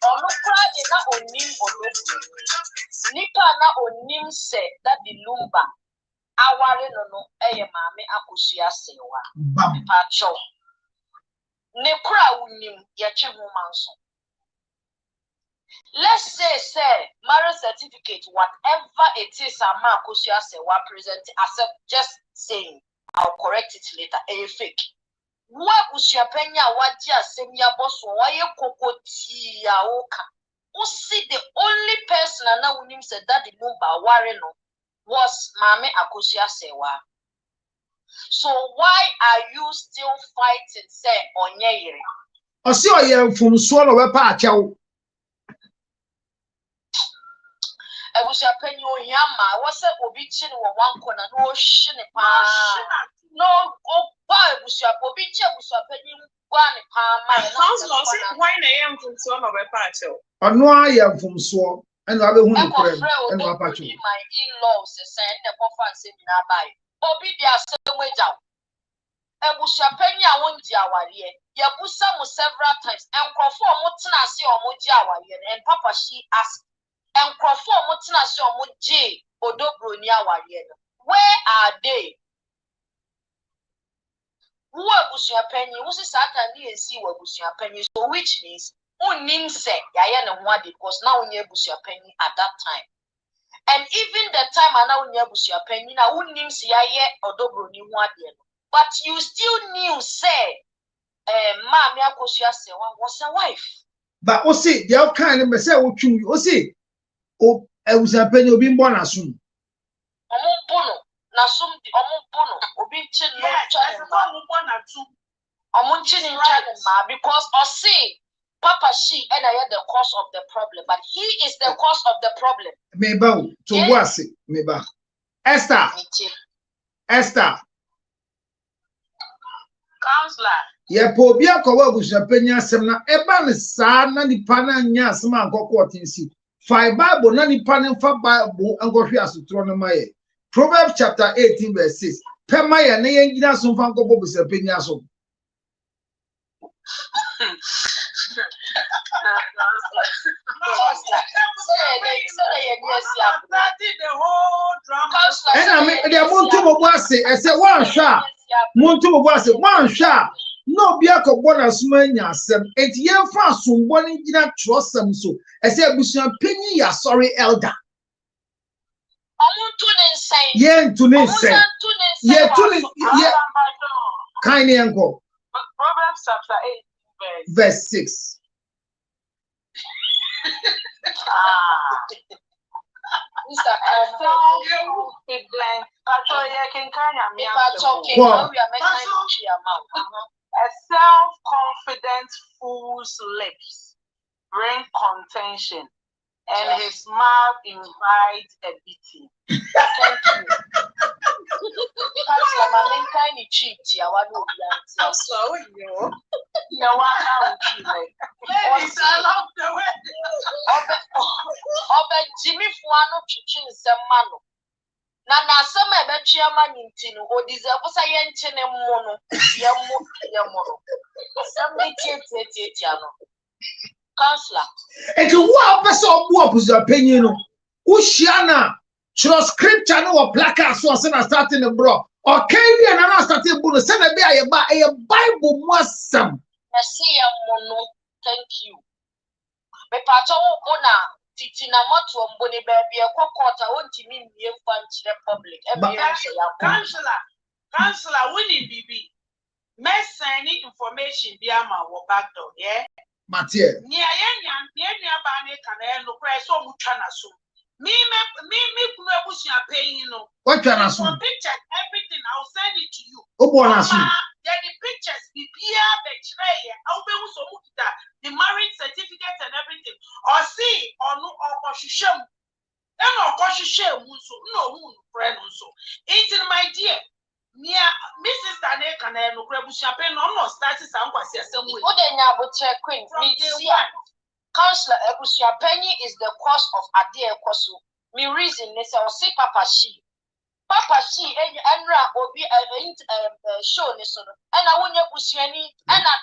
or look right in that on him or Nipa na onim se that the Lumba. Aware no Mame Akosua Sewa. Pacho. Nekra unim yache humanso. Let's say marriage certificate, whatever it is, Ama Akosua Sewa present, accept just saying. I'll correct it later. A fake. What was your penya? What ya send your boss? Why you kokoti ya oka? Who see the only person I know him said that the Lumba Warren was Mame Akosua Sewa. So why are you still fighting, say, on ye? I see you from swallow a patch out. I was a penny or yama, was a obichin or one corner, no shin. No, oh, why was your obichin was a penny one palm? Why I am from Swallow a patch? I know I am from Swallow, and I will and my in-laws send the conference seminar by Bobby, they are so way down. And was your penny, I won't jawa here. You put some several times and perform what I see or mojawa and Papa she asked. And perform what I saw Muji or Dobrunia. Where are they? Who was your penny? Was a Saturday and see what was your penny? So, which means, who names say, Diana wanted because now we near your penny at that time. And even the time I now near your penny, now who names Yaya or Dobruni wanted. But you still knew, say, Mammy Akosia was a wife. But what's it? The kind of say, what you see? Oh, I was a penny being born as soon. Omobono, na sum di omobono, obi chin no channel ma because I see Papa she and I had the cause of the problem, but he is the cause of the problem. Maybe to was it, maybe Esther. Counselor. Yeah, Pobia Kowa was a penny semna, Eban is sad, Nanny Pana, Yas, man, go court in see. 5 Bible, Nanny Pan and 5 Bible, and go here to Tronomae. Proverbs chapter 18, verse 6. Pemaya, Nayana, some Fanko Bobus, a penyaso. And I mean, they are Montumo Wasi, I said, one shot. Montumo Wasi, one shot. No biako bonus mania sem et ye fa so boni gina trosam so I say abusuan penny ya sorry elder omuntu nensai ye to nensai ye to ye kind enko Proverbs chapter 8 verse 6 Mr. A self-confident fool's lips bring contention, and his mouth invites a beating. Thank you. That's my main kind of cheat. I want to be so you. You want to the way. Jimmy Fuano Chichin Samano. Nana sama be chiama nintinu o deserve say yenchene mono yamono somebody tiano counselor and to what person who was your opinion no ushiana through scripture no placard so say na starting the bro or carry and na starting bono say na be a bible mwasam na see yamono thank you me pato bona Titina moto mboni baby a kokota won't mean the public. Counselor, winning BB. Mess any information be a back door, yeah? Mathieu. Near Bani can look so much. Me, push your pain, you know. What can I say? Picture everything, I'll send it to you. Oh, boy, then the pictures be here, I'll be so the marriage certificate and everything. Or see, or no, or shame. And of course, shame, no, friend, so. It's in my dear. Near Mrs. Tane can I look at champagne almost started some way. What they now would check Queen. Counselor Ebusia Penny is the cause of Ade Kosu. Me reason is I'll say Papa she and obi show this and I won't Ebusiani and I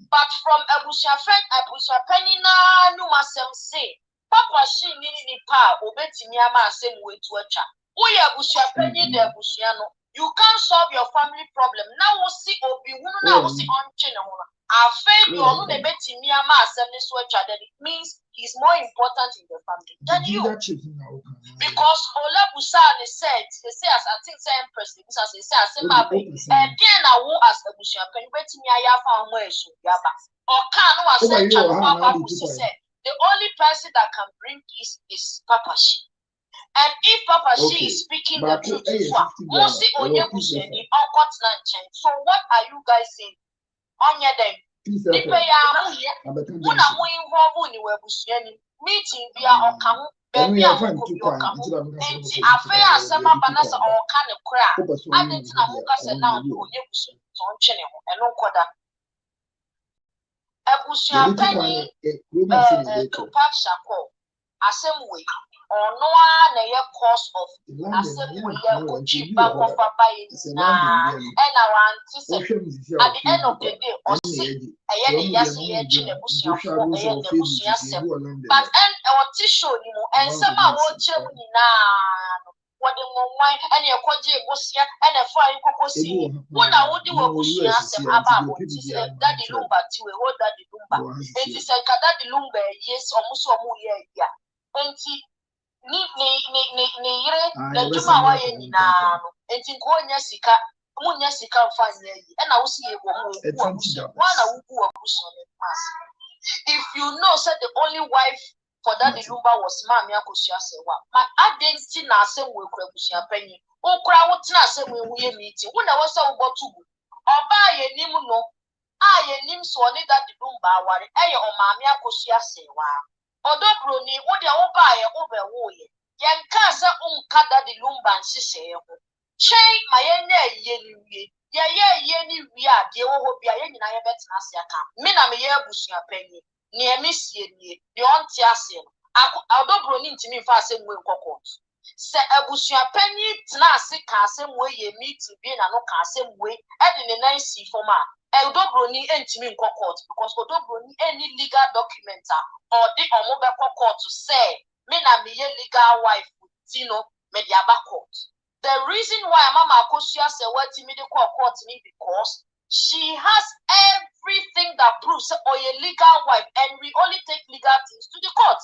but from Ebusia friend Ebusia Penny na no masem say Papa she ni pa obeti niama same way to a chat. We Ebusia Penny the Ebusiano. You can't solve your family problem. Now we'll see Obi now we'll see on channel. Our faith you know the beti niama assembly switcher that it means he's more important in the family than you. Because Ola Busan said, they say as I think say Empress, because they say as a mabe, and then I will as a Bushia, can you bet me I found where she yaba or can was said the only person that can bring peace is Papa Shi. And if Papa she is speaking the truth, so what are you guys saying? Onya dem. Nipa ya una mo involve ni webusuani. Meeting bia okamu, baby akobi okamu. Enti afa asema banasa oka ne kra. Adenti na mo ka se na onye busu so ntwene ho. Eno nkoda. Ebusuan pani Tupac Shakur assemble or no one a cause of assembly Kuchiba Papa and our antecedent at the end of the day or say a yasi but and our tissue and somehow what the wine and your koji was here and a fire cocosi. What I would do was about Daddy Lumba to a whole Daddy Lumba. And it's like Daddy Lumba, yes, almost a year. Enti ni ire na juma wa ye nyina no enti ko nya sika munya sika mfanya yi e na wo si ye wo wana wuku wa buso ne pass. If you know said the only wife for Daddy Lumba was Mami Akosua Sewa, my identity na asem we kura busia panyi o kura wo tena asem we huye meeting wo na wo se wo botugu oba ye nim no a ye nim so ne Daddy Lumba aware eye o Mami Akosua Sewa. Odobro ni wo de wo ba ye obewo ye yenka se unka Daddy Lumba nhihye ho chen ma ye nya ye ni wie ye ni wie ade wo ho bia ye nyina ye betena ase aka me na me ye abusua panyi ni emisie ni ni onti ase odobro ni ntimi mfa ase mwe nkokot se abusua panyi tena ase ka ase mwe ye meeting bi na no ka ase mwe e de ne nan si form a odobro ni ntimi nkokot because odobro ni any legal document or the omobe court to say me na me ye legal wife tino me dia ba court. The reason why Mama Akosua say what me dey court me because she has everything that proves or a legal wife and we only take legal things to the court.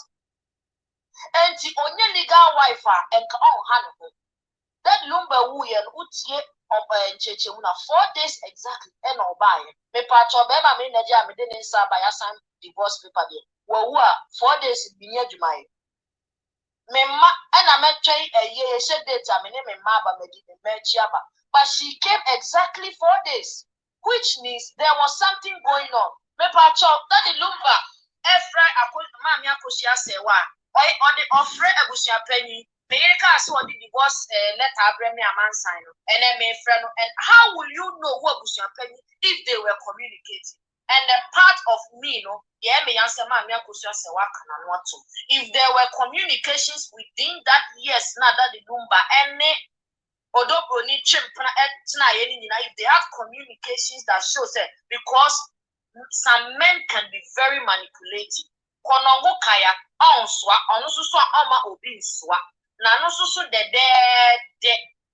And the only legal wife and on hand that Lumba wu yen utie ncheche muna 4 days exactly and obaye me patcho be ma me naja me de nsa ba yasan divorce paper there wo 4 days binya dwumaye me ma na me twai eye she date me ne me ma ba me di me machi aba but she came exactly 4 days which means there was something going on me patcho that the Lumba efra Mami Akosua Sewa or the offer abusua panyi me ka so the divorce letter abrami amansan no and me friend and how will you know who abusua panyi if they were communicating and the part of me no yeah me answer Mami Akosua Sewa kana no to if there were communications within that yes na that the Lumba any odobro ni chimpna etna ye ni na if they have communications that shows that because some men can be very manipulative konongo kaya onswa onususu ama obi nswa na no susu de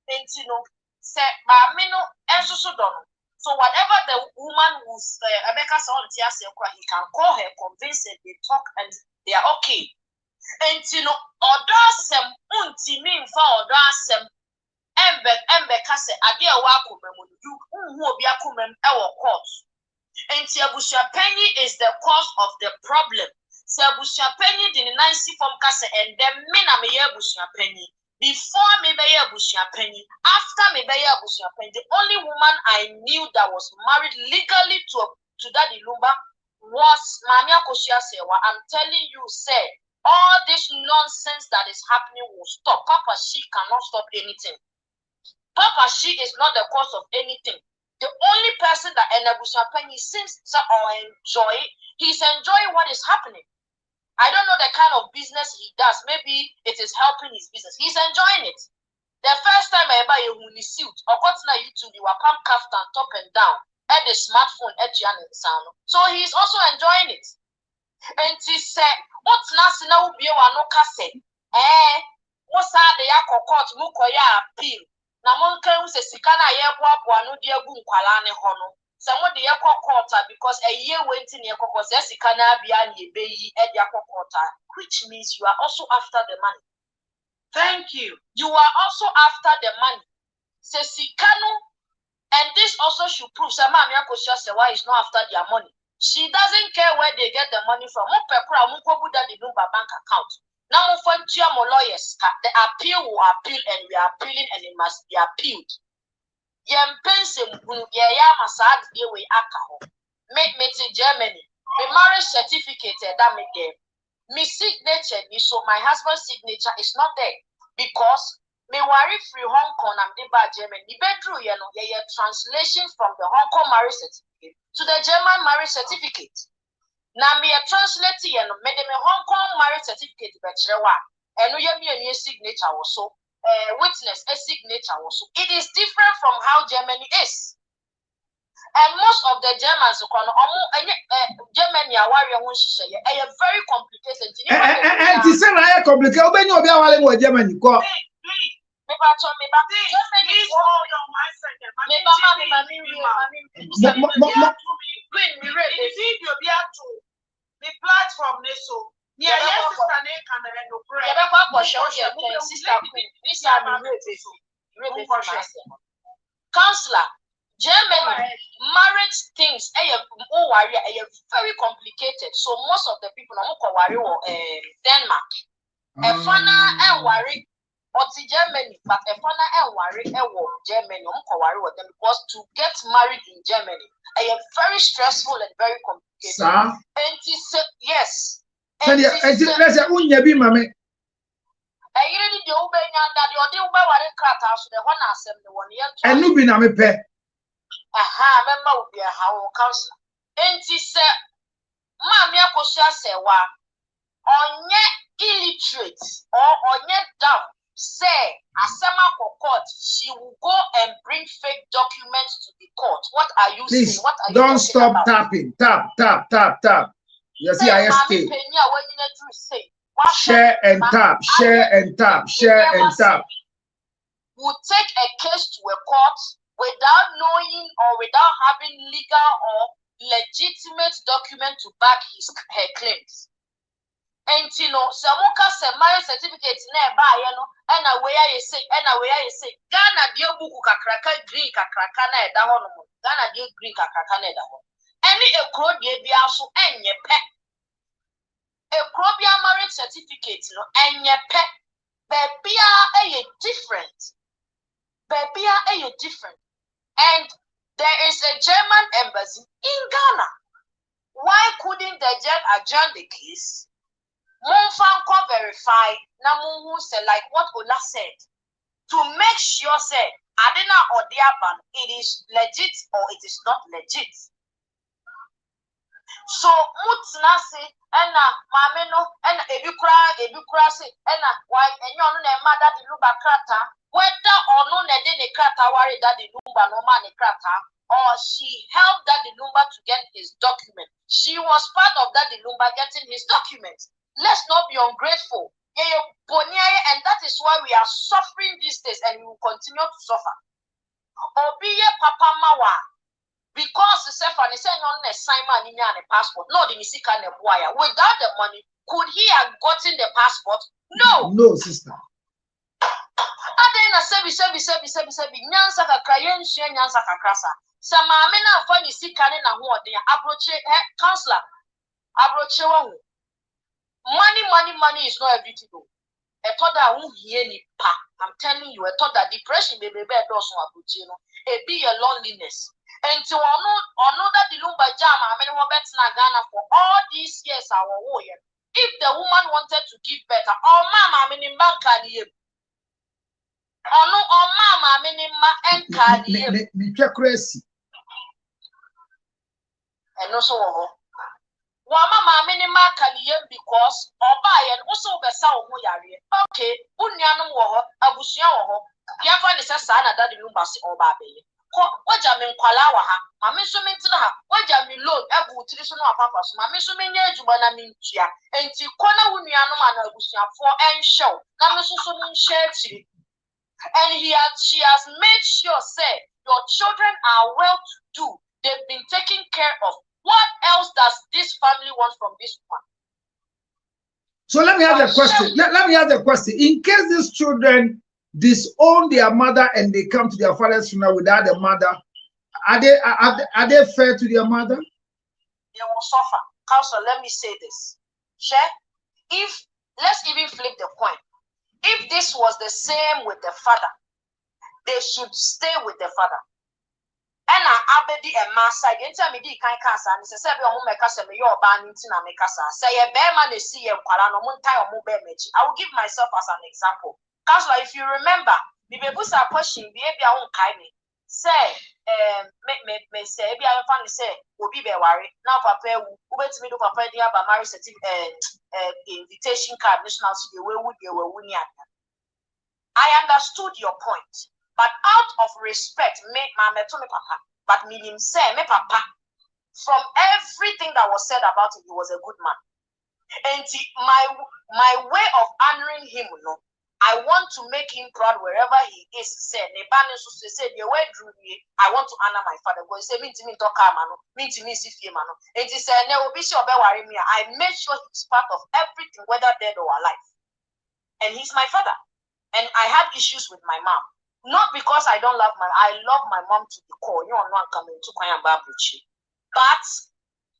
enti no se ba me no ensusu do no so whatever the woman was Abeka say on tia say he can call her convince her they talk and they are okay enti no odo asem untimi mfa odo asem embe ka say ade e wa akomam you hu obi akomam e wo court enti abusua panyi is the cause of the problem. So abusua panyi di ni nansi form kase and then me na me ye abusua panyi before me be ye abusua panyi after me be ye abusua panyi the only woman I knew that was married legally to Daddy Lumba was Mami Akosua Sewa. I'm telling you say all this nonsense that is happening will stop. Papa she cannot stop anything. Papa she is not the cause of anything. The only person that Abusua panyi seems to enjoy, he's enjoying what is happening. I don't know the kind of business he does. Maybe it is helping his business. He's enjoying it. The first time I buy a huni suit, or what's na YouTube, you are pump kaftan top and down, at the smartphone at Jan and Sano. So he's also enjoying it. And he said, what's Nasina will be one no cassette? What's that the Yakokot Mukoya appeal? Na monka use sikana ye boaboa no de agu nkwala ne ho no se mo de ye kokota because a year waiting ye kokota sikana bia na ebeyi e de kokota which means you are also after the money. Thank you. You are also after the money. Se sikano and this also should prove say Mami Akosua Sewa is not after their money. She doesn't care where they get the money from. Mo pekura mo ko buda the Lumba bank account. Now more lawyers. The appeal will appeal and we are appealing and it must be appealed. Yem pensem ya masad de we aka. Me to Germany. My marriage certificate that me there. My signature, so my husband's signature is not there because me worry free Hong Kong and the German. The bedroom, translation from the Hong Kong marriage certificate to the German marriage certificate. Now me a translate me the Hong Kong marriage certificate bachelor and we have a signature also witness a signature also. It is different from how Germany is. And most of the Germans, Germany are very complicated. And it's a complicated. When you're going to Germany, go. Counselor. Germany marriage things very complicated. So most of the people worry Denmark. And worry Germany, but worry Germany worry with them because to get married in Germany very stressful and very complicated. And yes. And let's say unyabi mame. Really the and no be na me pe. Member will be a how counselor. And she said, Mamma Kosha say, on illiterate or yet dumb, say, Asama for court, she will go and bring fake documents to the court. What are you Please, saying? What are you don't stop about? tapping. Tap. You see, I stay. Share and tap. Will take a case to a court without knowing or without having legal or legitimate document to back her claims. And Samuka marriage certificate nearby, and away I say, Ghana dear buku kakraka green kakrakana dahono, Ghana dear green kakrakana daho. Any a crowd be also and ye pet. A probia marriage certificate, and ye pet. Baby are different. And there is a German embassy in Ghana. Why couldn't the judge adjourn the case? Monfanko verify Namu say like what Ola said to make sure say Adina or Diaban it is legit or it is not legit. So Mutsna say Enna Mameno and Ebukra say Enna why and you know mother the Lumba krata whether or no ne krata worry that the Lumba no man krata or she helped that the Lumba to get his document. She was part of that the Lumba getting his documents. Let's not be ungrateful. And that is why we are suffering these days and we will continue to suffer. Obiye Papa Mawa. Because the Stephanie said on a Simon in a passport, no, the Misika Nebuaya. Without the money, could he have gotten the passport? No. No, sister. Adena sebi nyansa kakrayen she nyansa kakrasa. Sama amena fani sikane na ho de abroche counselor abroche wa. Money is not everything. I thought that won't hear any pa. I'm telling you, I thought that depression may be better also it be a loneliness. And to know that the Lumba Jam, I mean, Ghana for all these years, our warrior. If the woman wanted to give better, oh mama, I mean, in Bankani, oh no, oh mama, I mean, in crazy. And also, Wama minima kaliyem because oba and also besa omo yare. Okay, unyanum wo abusuan wo. Yafa ne sesa na dadi Lumba se oba beye. Ko waja me nkwala wa ha. Mame so me ntina ha. Waja me loan egu tiri so na papa so. Mame so me nya adwuma na me ntua. Enti kona unyanum ana abusuan for enshow. Na me so me share chiri. And she has made sure say your children are well to do. They've been taken care of. What else does this family want from this one? So let me ask a question. Let me ask a question. In case these children disown their mother and they come to their father's funeral without the mother, are they fair to their mother? They will suffer. Counselor, let me say this. If let's even flip the coin. If this was the same with the father, they should stay with the father. And abedi a massa, the entire midi can cassa, and say, "Oh, my casa, your banning to make us say a bear man is see a quarano, montai or mobile match." I will give myself as an example. Counselor, if you remember, the babies are pushing, baby, I won't kind me. Say, me say, be I funny say, will be worried. Now, papa, who went to me to papa, dear, but marriage certificate, invitation card, national studio, where would you were winning? I understood your point. But out of respect, me mama to me papa, but me him say me papa. From everything that was said about him, he was a good man. And my way of honoring him, no, I want to make him proud wherever he is. Say, I want to honor my father. Go say me to me talk mano, me to me see fear mano. And he said, "Ne obi si obe worry me." I made sure he's part of everything, whether dead or alive. And he's my father. And I had issues with my mom. Not because I don't love I love my mom to the core. You are not coming to Kwaya Babuchi. But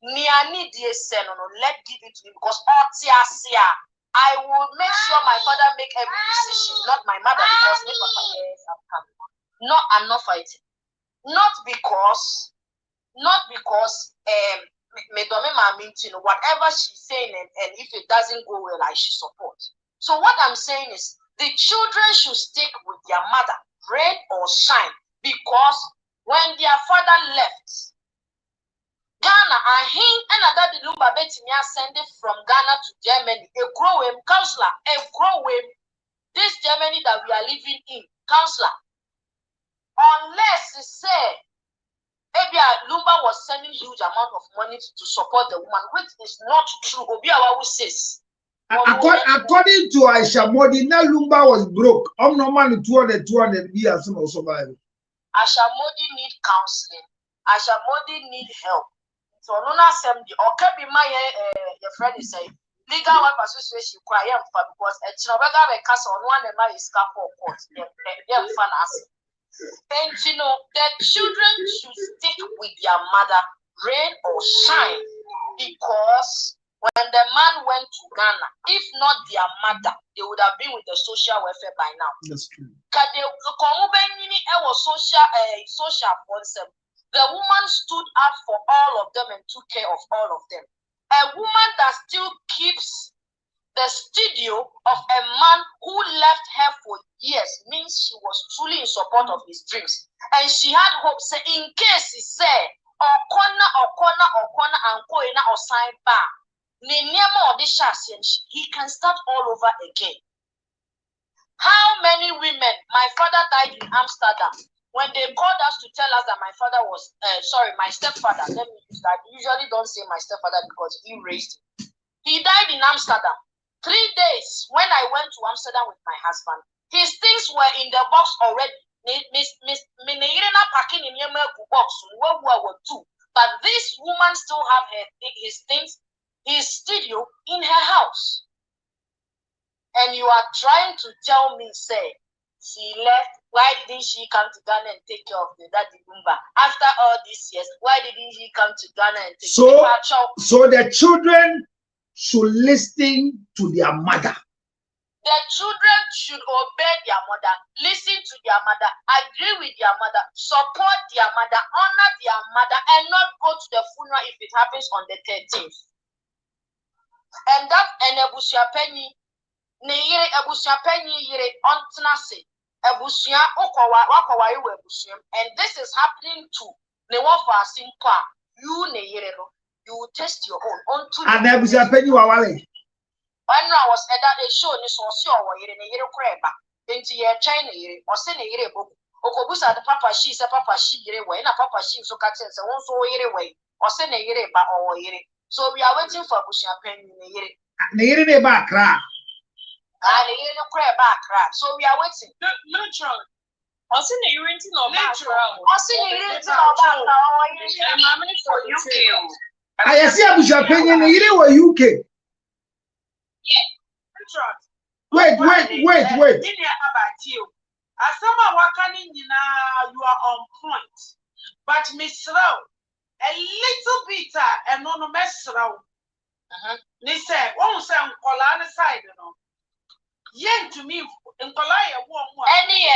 I need let give it to me because I will make sure my father make every decision, not my mother, because me papa yes, I'm coming. No, I'm not fighting. Not because whatever she's saying and if it doesn't go well, I should support. So what I'm saying is the children should stick with their mother, rain or shine, because when their father left Ghana, I think another the Lumba Betinia sent it from Ghana to Germany. A growing counselor, a growing this Germany that we are living in, counselor. Unless he said maybe Lumba was sending huge amount of money to support the woman, which is not true. Obiawa says. According to Aisha Modi, now Lumba was broke. I'm no man 200 be as soon as survival. Aisha Modi need counseling. Aisha Modi need help. So no na sem the okay be my your friend is saying legal wife association cry for because a chinobega be cast on one and my is cap for court. Them fan as. And you know the children should stick with their mother, rain or shine, because when the man went to Ghana, if not their mother, they would have been with the social welfare by now. That's true. Social concept. The woman stood up for all of them and took care of all of them. A woman that still keeps the studio of a man who left her for years means she was truly in support of his dreams. And she had hope, say, in case he said, he can start all over again. How many women? My father died in Amsterdam. When they called us to tell us that my father was, my stepfather, let me use that. I usually don't say my stepfather because he raised him. He died in Amsterdam. 3 days when I went to Amsterdam with my husband, his things were in the box already. But this woman still have his things, his studio in her house. And you are trying to tell me, say, she left. Why didn't she come to Ghana and take care of the daddy Lumba? After all these years, why didn't he come to Ghana and take care of the child? So the children should listen to their mother. The children should obey their mother, listen to their mother, agree with their mother, support their mother, honor their mother, and not go to the funeral if it happens on the 13th. And that Ebusia Penny, Ebusia Penny, Ontanasi. And this is happening to Newafa Simpa. You will test your own. And there was a penny. When I was at that show, this was your way in a year crab. Into your China, or send a year book. Okobusa the papa, she said, Papa, she away, and a papa, she so catches and won't so year away, or send a year back or year. So we are waiting for Busha Penny in a year. The year back crap. So we are waiting. Neutral. I see the renting or neutral. I see the renting or UK. I see a Busha Penny in the year or UK. Wait. As someone working, you are on point. But Miss Rowe, a little bit and no mess around. They said, oh, some color side, you know. Yen to me in Colaya, any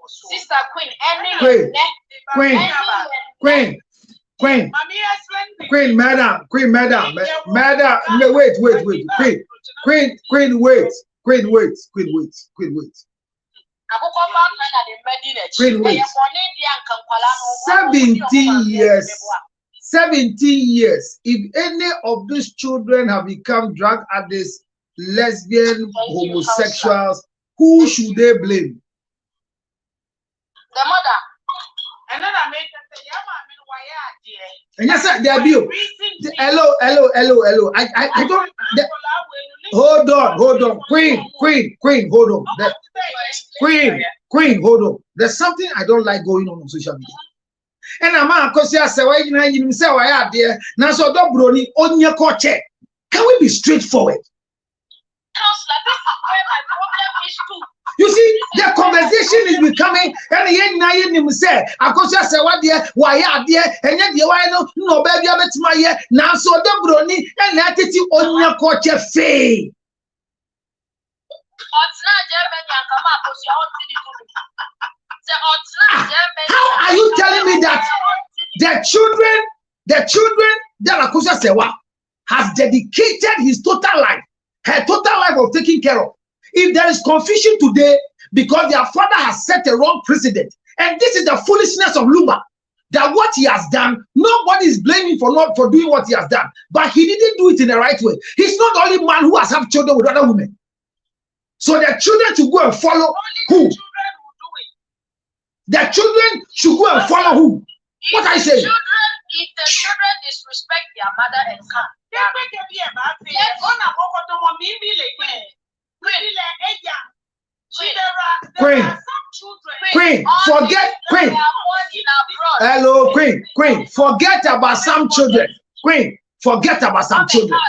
sister Queen, any Queen, madam, wait, Queen, 17 years. If any of these children have become drug addicts, lesbian, homosexuals, who should they blame? The mother. And then I made them say, and yes, sir, there be. Hello. I don't. Hold on. Queen, hold on. Queen, hold on. There's something I don't like going on social media. And I'm a cause I say, why you say why are there? Now so don't brony on your coche. Can we be straightforward? You see, the conversation is becoming and yen say, I say what dear, why are there, and yet you no baby I bet my year now so the brony and attitude on your coach fee. How are you telling me that the children that Akosia Sewa has dedicated his total life, her total life of taking care of? If there is confusion today because their father has set a wrong precedent, and this is the foolishness of Lumba, that what he has done, nobody is blaming for doing what he has done, but he didn't do it in the right way. He's not the only man who has had children with other women. So the children should go and follow who? The children should go and follow who? What I say? If the children disrespect their mother and son, Queen, forget Queen. Hello, Queen, forget about some children. Queen, forget about some children.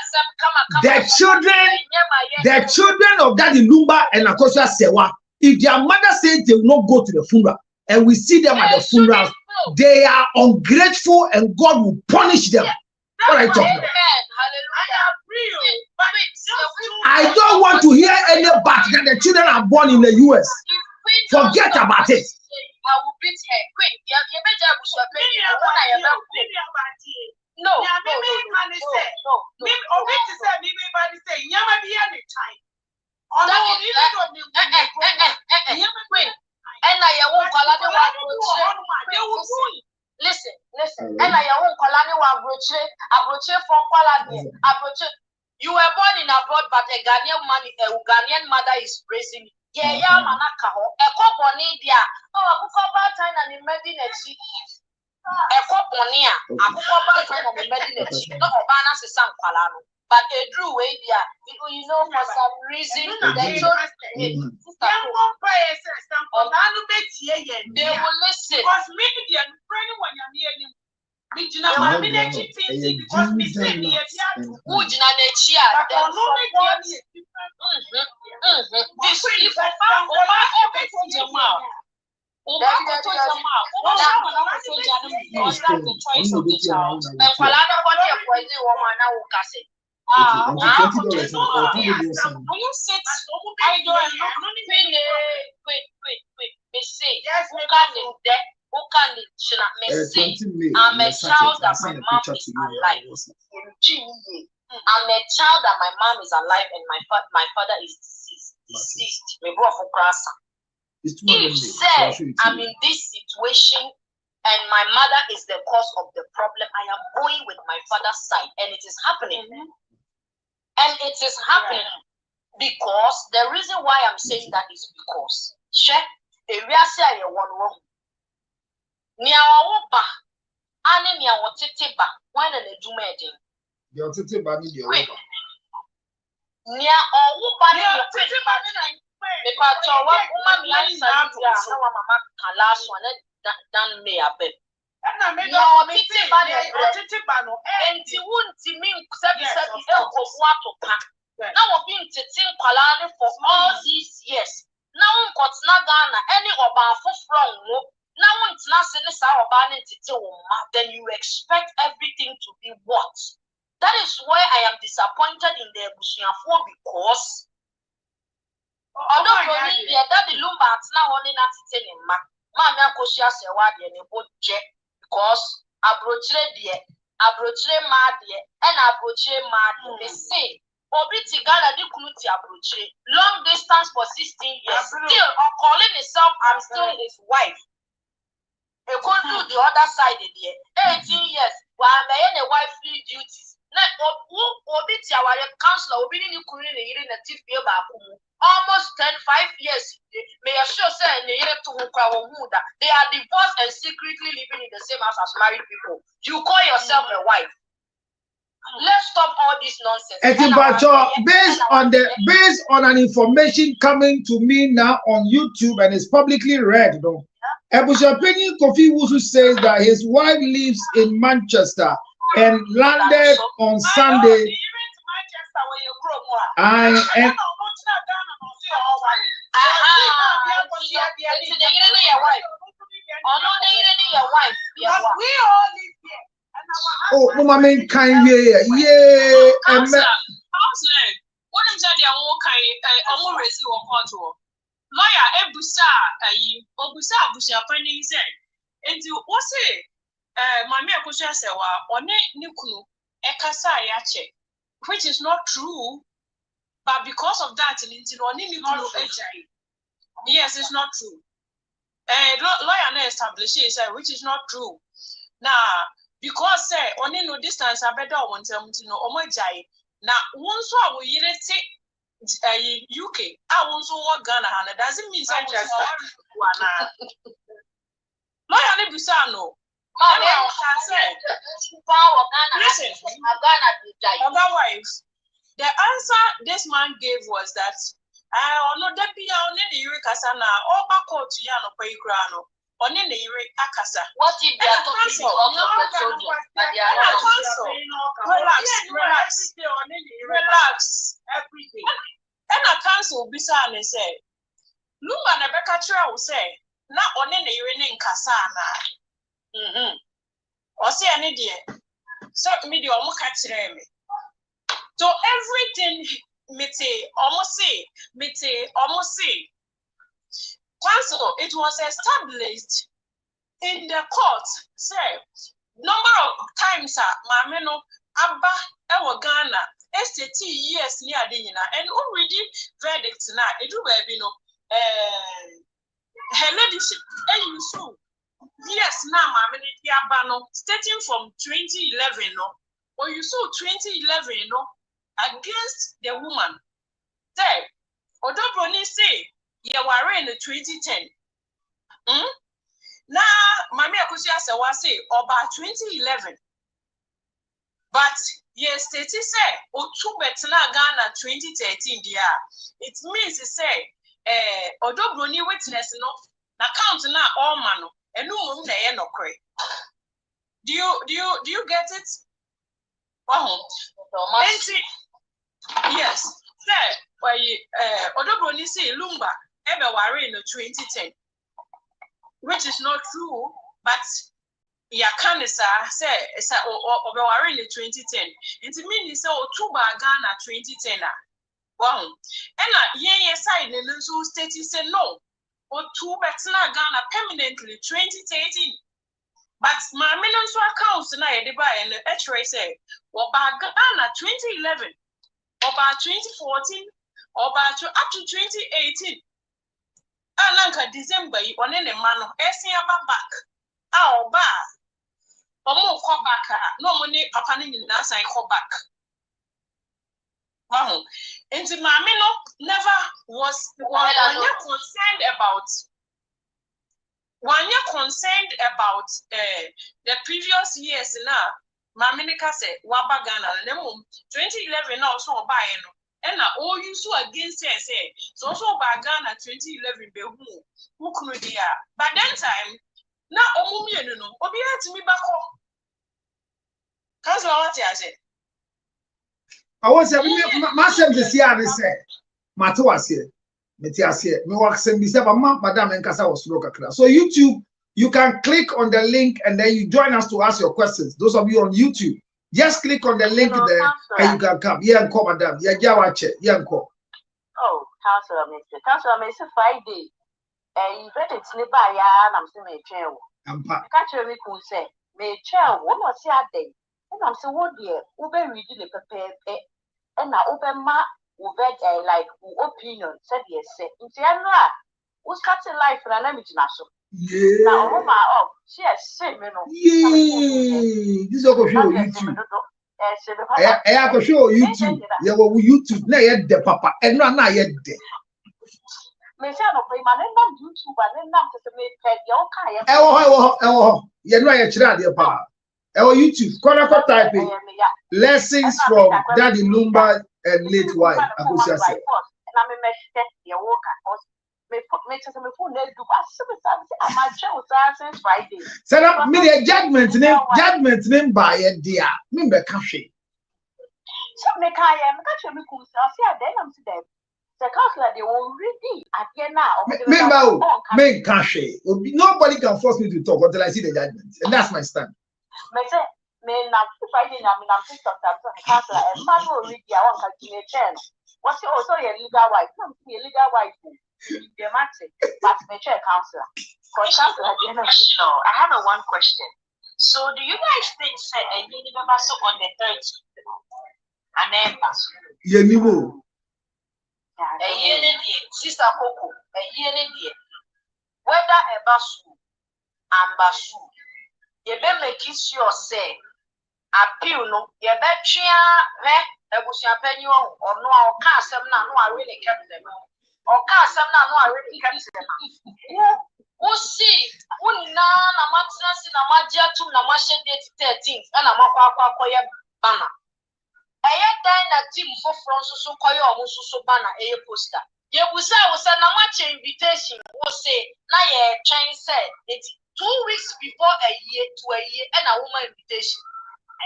The children of Daddy Lumba and Akosia Sewa, if their mother says they will not go to the funeral, and we see them at the funeral, they are ungrateful and God will punish them. What are you talking about? I don't want to hear any about that the children are born in the US. Forget about it. I will beat her. No. Listen. And I won't call anyone abroche from Kuala. You were born in abroad, but a Ghanaian mother is raising. Yeah, manakaho. A coponia. Oh, a copa time and imagine a sheep. A coponia. A copa time and imagine a sheep. No, Obana is San Palano. But a drew way there. You know, for some reason, they will listen. Because maybe they are friendly when you're near him. I'm a child that my mom is alive. I'm a child that my mom is alive and my father is deceased. If said I'm in this situation and my mother is the cause of the problem, I am going with my father's side, and it is happening. And it is happening because the reason why I'm saying that is because Niawoba, Annie Niawoteba, when an edumating. Your titi bani the Nia or because what woman likes mama last one done me a bit. And you wouldn't mean 77 of what to pack. Now we've been sitting Palani for all these years. Now what's not Ghana, any of our from now it's not then you expect everything to be what? That is why I am disappointed in the Busiafo because although that the Lumba is now only not sitting in Mamma Kosia Sewadi and a boat jet because Abroche dear, Abroche mad and Abroche mad. They say, Obiti Gala di Kuluti Abroche, long distance for 16 years. Still, calling himself, I'm still his wife. He go do the other side there. 18 years, while I'm in a wifely duties. Obiti our counselor, Obiti Kurin, the chief almost 5 years. May I sure say they are divorced and secretly living in the same house as married people. You call yourself a wife. Let's stop all this nonsense. Based on an information coming to me now on YouTube and it's publicly read, though. Ebushapeni Kofi Wusu says that his wife lives in Manchester and landed on Sunday. Oh, mama, kind yeah. Lawyer Ebusa Obusa Bushapani said, and you say, Mamma Kusha Sewa, one Nikunu, Ekasa Yache, which is not true, but because of that, yes, it's not true. Lawyer establishes which is not true. Now, because only no distance, I better want them to know Omajai. Now, once we say UK, I want to work Ghana, and it doesn't mean so much. Lawyer Nebusano. Listen, otherwise, the answer this man gave was that I know that be on the Yurikasana or back out to Yano Paygrano on the Akasa. What if they are talking relax, everything. And a council beside and say, Lumba and Rebecca will say, not on the Urine Kasana. Or say any dear, so media almost catch me. So everything almost say. Council, it was established in the court, say, number of times, Mameno, Abba, Ewa Ghana, STT years near Dina, and already verdicts now, it will be no, her ladyship, and you so. Yes, now, Mamma, starting from 2011, no, or you saw 2011, no, against the woman. Say, Odoboni say, you were in the 2010. Now, Mamma Kusia say, about 2011. But yes, it is say, Otu Betna Ghana 2013, it means to say, Odoboni witness, no, account now all man. And no, they no cray. Do you get it? Wow. Yes. Say, why Odobroni say Lumba ever were in 2010, which is not true, but Yakanisa say over in 2010. It means so Tuba Ghana 2010. Wow. And side and so state say no. Or two Betna Ghana permanently 2013. But my millions accounts tonight, they buy and the H-ray say, or by Ghana 2011, or by 2014, or by up to 2018. And December, on any man of back. Our bar. Or more call back, no money happening in us, I call back. Wow. And the Mamino never was concerned about the previous years now. Maminika said Waba Ghana 2011 also buy and all you so against say so by Ghana 2011 be who could be but then time now no obi at me back home. Council what I said. I was a massive this year, they said, Matuas here, Metias here, me work send me seven months, Madame and Casa was local class. So, YouTube, you can click on the link and then you join us to ask your questions. Those of you on YouTube, Just click on the link there and you can come. Yeah, come, madam. Yeah, Jawache. Yeah, come. Oh, Councillor, Mr. Friday. You better sleep by ya, and I'm saying, may chair. Catch a week who say, may chair, one or see a day. And I'm so, what dear, Uber reading the paper, and I open my Uber like opinion, said yes, say, in Tiana, who's cut a life for an image national. Yeah. Now, oh, she has said, yeah. This is all show YouTube. I have to show YouTube. Yeah, well, YouTube. Now, yet the papa, and not yet there. Me say no play man na YouTube and na to me pay your kind. You know I try the pa. YouTube. Call type it. Lessons from Daddy Lumba and late wife. Abusia say. Na me check your work cause me to me phone do I my show since Friday. Say that me the judgment name by a dear. Me be cafe. So me kai am catch me cool say then I'm today. The counselor they will ready at the now. Me cache. Nobody can force me to talk until I see the judgment, and that's my stand. Me say me na Friday na me na sometimes counselor and man will read I want to me chair. What's also your legal wife? No, your legal wife. The matter, but me chair counselor. For counselor, I have one question. So, do you guys think say a union so on the 13th? And then yeah, a year, Sister Coco, a year, whether a basu and basu, you better make sure say, appeal no, you better cheer, a bush penny or no, or cast them now, no, I really kept them, or cast them now, no, I really kept them. Who see, who none a mattress in a magia to Namasha 13th, and a mapa banner. I had done a team for France, so call your so banner a poster. You will say, was an amateur invitation, or say, Naya Chain said it's 2 weeks before a year to a year and a woman invitation.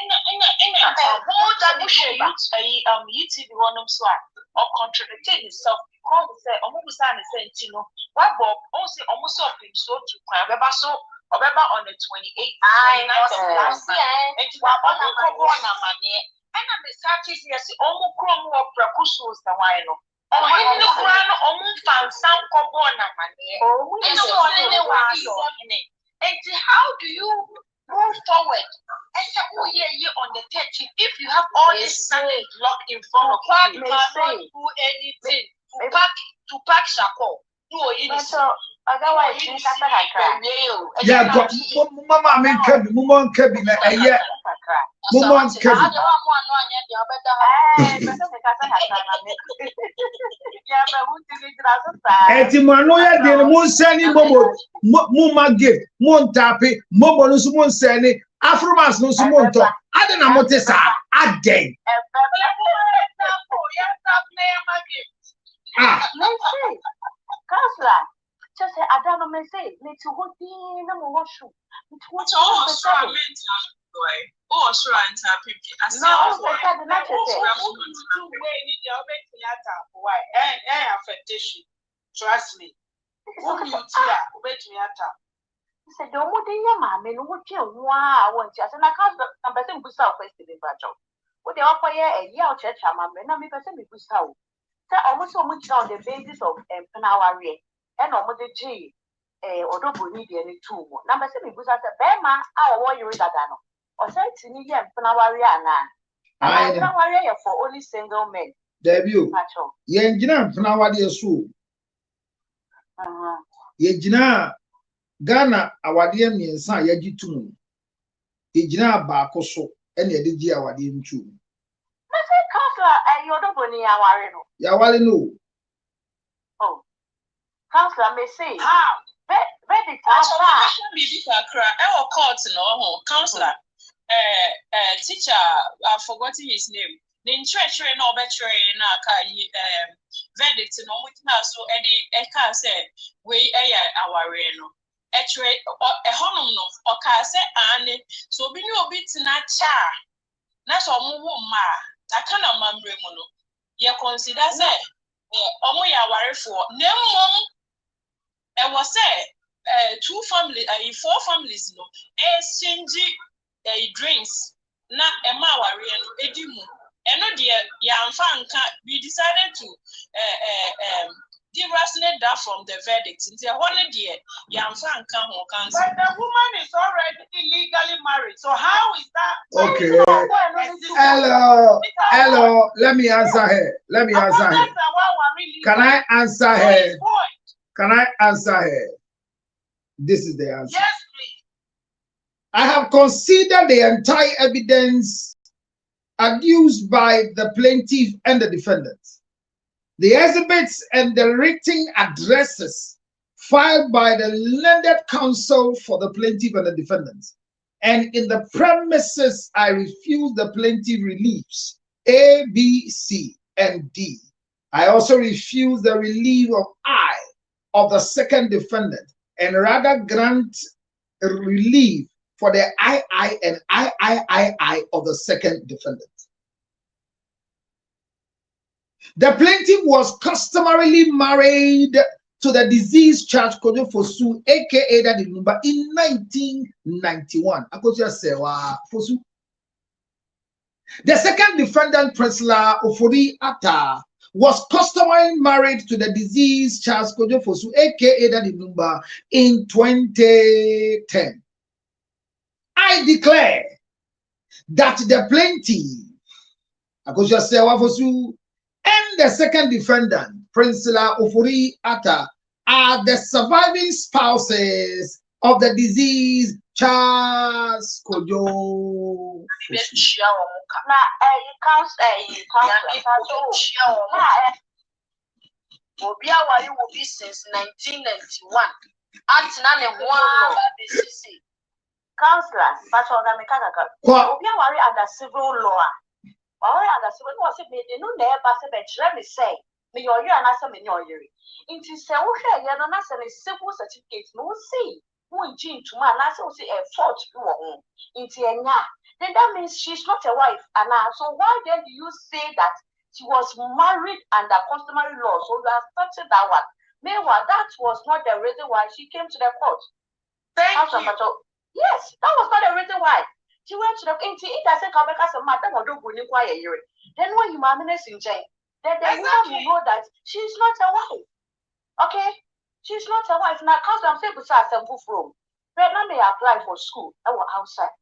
Hold that YouTube one of swag or contradicting itself because we say, almost the same, you know, why Bob also almost up in so to Quebec so. Remember on the 28th, I last year, and you were on a money. And I'm the searches, yes, almost chrome or precursors the wine. Oh, I know the crown almost found some cobona money. And so and how do you move forward? And say, oh, yeah, on the 13th, if you have all this money locked in front of you, you cannot do anything to pack Shako. No, it is. Yeah, Mama, make Kabi, Mumon Kabi, yeah. Mumon Kabi. Etimanoya de Monsani Mobo, Muma gift, Montapi, Mobo no Sumon Sani, Afromas no Sumonto, Adana Motesa, Ade. Counselor. Just say, I don't know, me say, me to hold in a more shoe. What's all sure oh, sure, and happy. No, I not why? Eh, affectation. Trust me. Who you tear, wait me at her. He said, don't want your mammy, no, what you want, just and I can't number them who's out first in the battle. What they offer a year church, I'm a person who's out. So almost so much on the basis of Penawari. And almost the G, or double need any 2 more. Number 7 was at the Bema, our warrior Dano, or said to me, Panawariana. I am warrior for only single men. Debut, Yangina, Panawadi, so. Yajina Ghana, our dear me and son, Yajitum. Yajina Bacoso, and Yadiji, our dear too. I say, Counselor, and you're double near Warino. Yawalino. Oh. Counselor may say, very counselor, teacher, I've forgotten his name. The church no better verdict no much so Eddie Eka said, we our reno. Actually, a honum no, or case and so be no bit not char. That's all ma. I cannot remember mono. You consider say, omo ya worry for no mom. I was say 4 families no exchange drinks na ema aware no edimu eno de yamfa nka we decided to derogate that from the verdict nti ehone de yamfa nka ho counsel. But the woman is already legally married, so how is that? Okay. Hello. Let me answer her. Can I answer her? Can I answer her? This is the answer. Yes, please. I have considered the entire evidence adduced by the plaintiff and the defendant, the exhibits and the written addresses filed by the learned counsel for the plaintiff and the defendant. And in the premises, I refuse the plaintiff reliefs A, B, C, and D. I also refuse the relief of I of the second defendant, and rather grant relief for the I and I of the second defendant. The plaintiff was customarily married to the deceased Charles Kojo Fosu, aka Daddy Lumba, in 1991. The second defendant, Priscilla Ofori Atta, was customarily married to the deceased Charles Kojo Fosu, aka Daddy Lumba, in 2010. I declare that the plaintiff, Akosia Sewa Fosu, and the second defendant, Priscilla Ofori Atta, are the surviving spouses of the deceased Charles Kojo. Since 1991. Counselor, but on the mechanical. Under civil law. Under civil law, no never let me say, me or you and I some in your year. It is a civil certificate, no see. Who in June to man, I say a fault to her. Then that means she's not a wife, and so why then do you say that she was married under customary law? So you have started that one. Meanwhile, that was not the reason why she came to the court. Thank you. Yes, that was not the reason why. She went to the it doesn't come back as a matter of doing quiet. Then when you manage in jail, then woman will know that she's not a wife. Okay? She's not a wife. Now, because I'm saying besides some from. But now may apply for school. I was outside.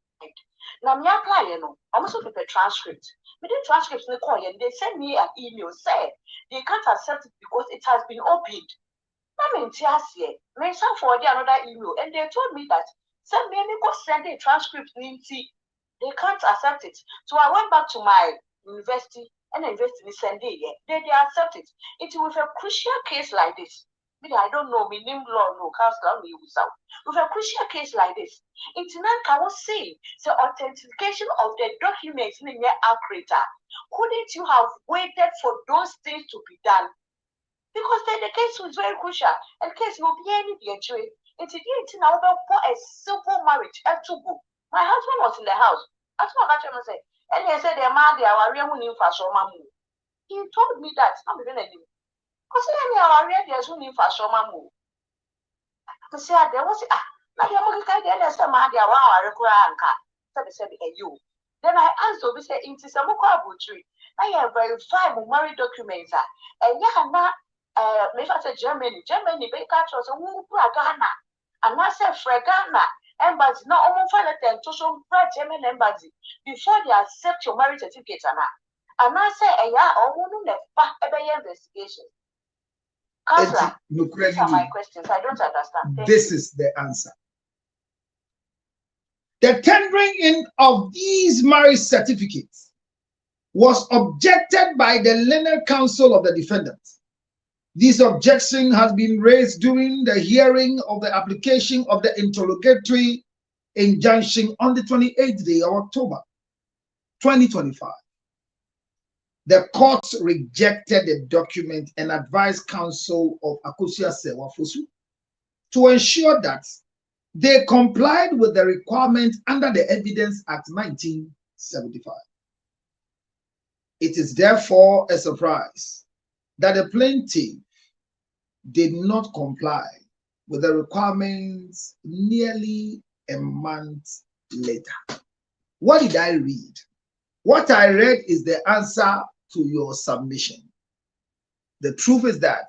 Now me apply, I'm also prepare transcript. Me the transcripts in the call and they send me an email say they can't accept it because it has been opened. I mean, me some for another email and they told me that send me send a transcript they can't accept it. So I went back to my university and invested send it. They accept it. It with a crucial case like this. I don't know, me name law, no counselor, me use out. With a crucial case like this, it's not can say the authentication of the documents in your accurate. Couldn't you have waited for those things to be done? Because then the case was very crucial, and the case will be any injury. It's now about a simple marriage. My husband was in the house. That's what I say. And he said, "The man, they are real for so mamu." He told me that. I'm even a new. Because then our there's only for so mamu. To say there was now you're looking at the other man, they are one anchor. Said you. Then I asked to be said, "Into some tree. I have verified my married documents. And yeah, maybe I said Germany, they catch us a woman Ghana. And I said, Ghana, embassy, not almost find a to some German embassy before they accept your marriage certificate. And I said, yeah, or wouldn't have investigation. These are my questions. I don't understand. This is the answer. The tendering in of these marriage certificates was objected by the learned counsel of the defendant. This objection has been raised during the hearing of the application of the interrogatory injunction on the 28th day of October 2025. The court rejected the document and advised counsel of Akosia Sewa Fosu to ensure that they complied with the requirement under the Evidence Act 1975. It is therefore a surprise that the plaintiff did not comply with the requirements nearly a month later. What did I read? What I read is the answer to your submission. The truth is that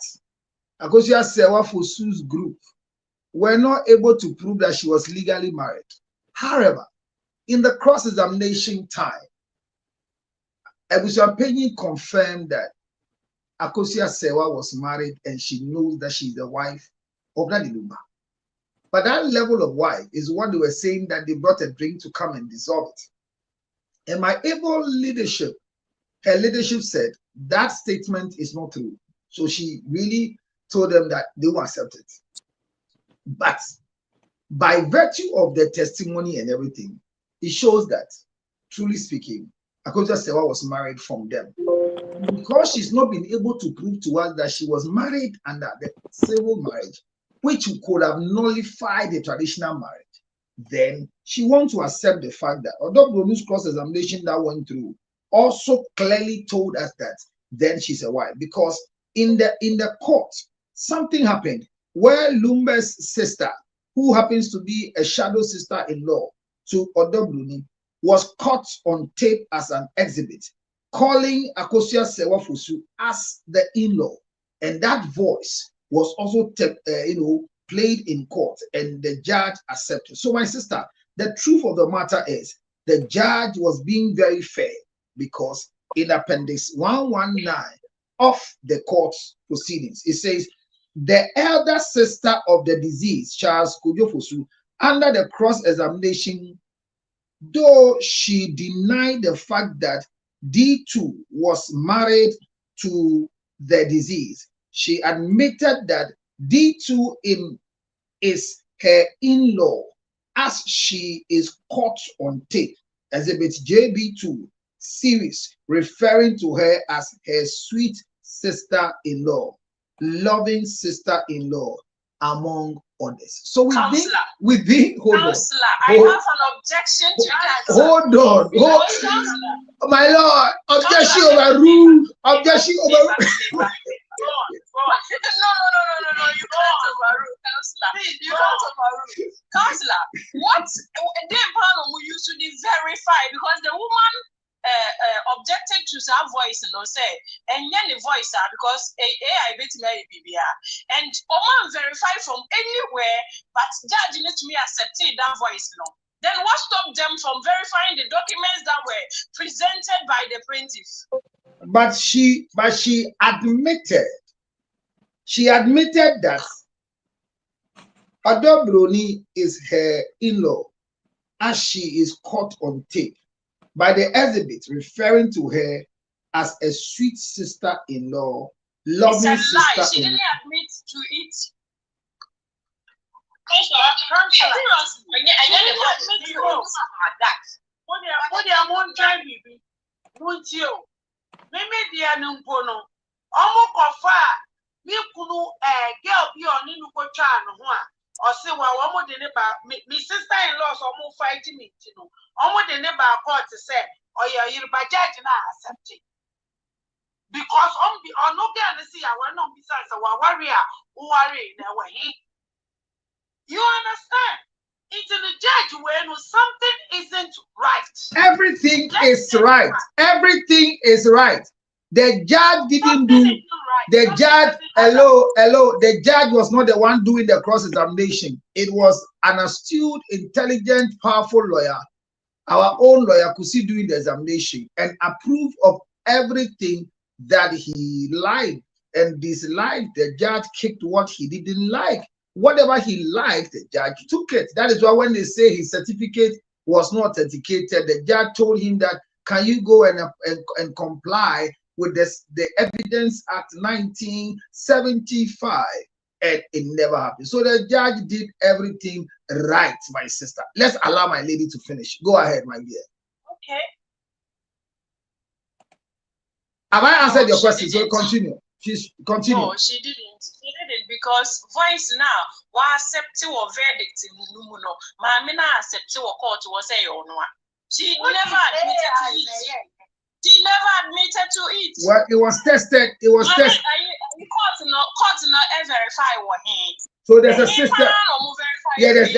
Akosia Sewa Fosu's group were not able to prove that she was legally married. However, in the cross-examination time, Abusia Penny confirmed that Akosia Sewa was married and she knows that she's the wife of Daddy Lumba. But that level of wife is what they were saying, that they brought a drink to come and dissolve it. And my able leadership, her leadership said that statement is not true. So she really told them that they will accept it. But by virtue of the testimony and everything, it shows that, truly speaking, Akosia Sewa was married from them. Because she's not been able to prove to us that she was married under the civil marriage, which could have nullified the traditional marriage, then she wants to accept the fact that, although Bruno's cross-examination that went through also clearly told us that then she's a wife, because in the court, something happened where Lumba's sister, who happens to be a shadow sister-in-law to Odobruni, was caught on tape as an exhibit, calling Akosia Sewa Fosu as the in-law, and that voice was also played in court, and the judge accepted. So, my sister, the truth of the matter is the judge was being very fair, because in Appendix 119 of the court's proceedings, it says the elder sister of the deceased, Charles Kojo Fosu, under the cross-examination, though she denied the fact that D2 was married to the deceased, she admitted that D2 is her in-law, as she is caught on tape, exhibit JB2 series, referring to her as her sweet sister-in-law, loving sister-in-law, among others. So hold on. I have an objection to that. Hold on. My lord, objection overruled. Objection overruled. No, you can't overrule, Counselor. You can't overrule. Counselor, what they used to verify, because the woman objected to her voice, say, and then the voice, because AI bit me BBR, and Oman verified from anywhere, but judge needs to me accepted that voice, no. Then what stopped them from verifying the documents that were presented by the plaintiff? But she admitted that Odobroni is her in-law, as she is caught on tape by the exhibit, referring to her as a sweet sister-in-law, loving sister-in-law. She didn't admit to it. Or say, well, one more than about me sister-in-law, so more fighting me, you know. Almost the neighbor court to say, oh, yeah, you're by judge and I accept it. Because on no guy see, I will not be such a warrior who worry in a way. You understand? It's in the judge when something isn't right. Everything is right. Everything is right. The judge didn't do. The judge, hello. The judge was not the one doing the cross-examination. It was an astute, intelligent, powerful lawyer. Our own lawyer could see doing the examination and approve of everything that he liked and disliked. The judge kicked what he didn't like. Whatever he liked, the judge took it. That is why when they say his certificate was not authenticated, the judge told him that, can you go and comply with the Evidence Act 1975, and it never happened. So the judge did everything right, my sister. Let's allow my lady to finish. Go ahead, my dear. Okay. Have I answered your question? So continue. Continue. No, she didn't. She didn't, because voice now was accepting or verdict in Lumuno. Mamina accepting or court was a no. She never admitted to it. She never admitted to it. Well, it was tested. It was tested. Court not verify what he. So there's a system. Yeah, there's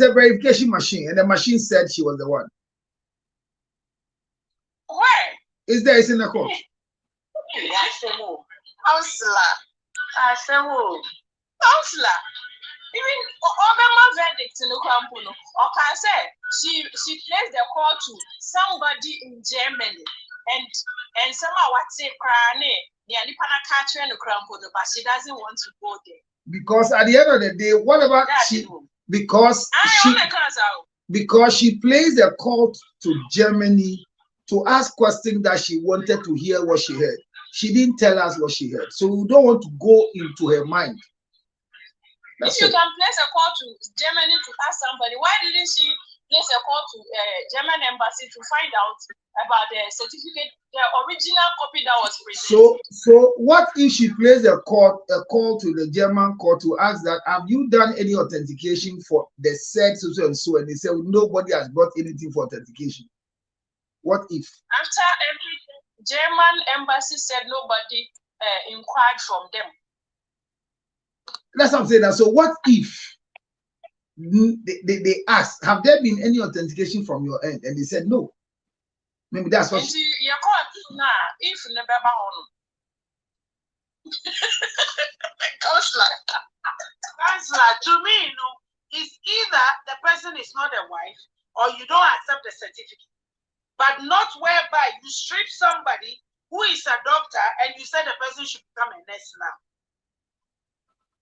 a verification machine, and the machine said she was the one. Where? Is there? It's in the court. Counselor. Even Obama verdict in the Campuno, or can say she placed the call to somebody in Germany and somehow what's it crying? The Alipana catcher and the Campuno, but she doesn't want to go there. Because at the end of the day, whatever she because she placed a call to Germany to ask questions that she wanted to hear what she heard. She didn't tell us what she heard. So we don't want to go into her mind. If you can place a call to Germany to ask somebody, why didn't she place a call to German embassy to find out about the certificate, the original copy that was presented? So what if she placed a call to the German court to ask that, have you done any authentication for the said so and so, and they said nobody has brought anything for authentication? What if? After everything, German embassy said nobody inquired from them. That's what I'm saying. So what if they asked, have there been any authentication from your end? And they said no. Maybe that's what. If never Counselor, to me, it's either the person is not a wife or you don't accept the certificate. But not whereby you strip somebody who is a doctor and you say the person should become a nurse now.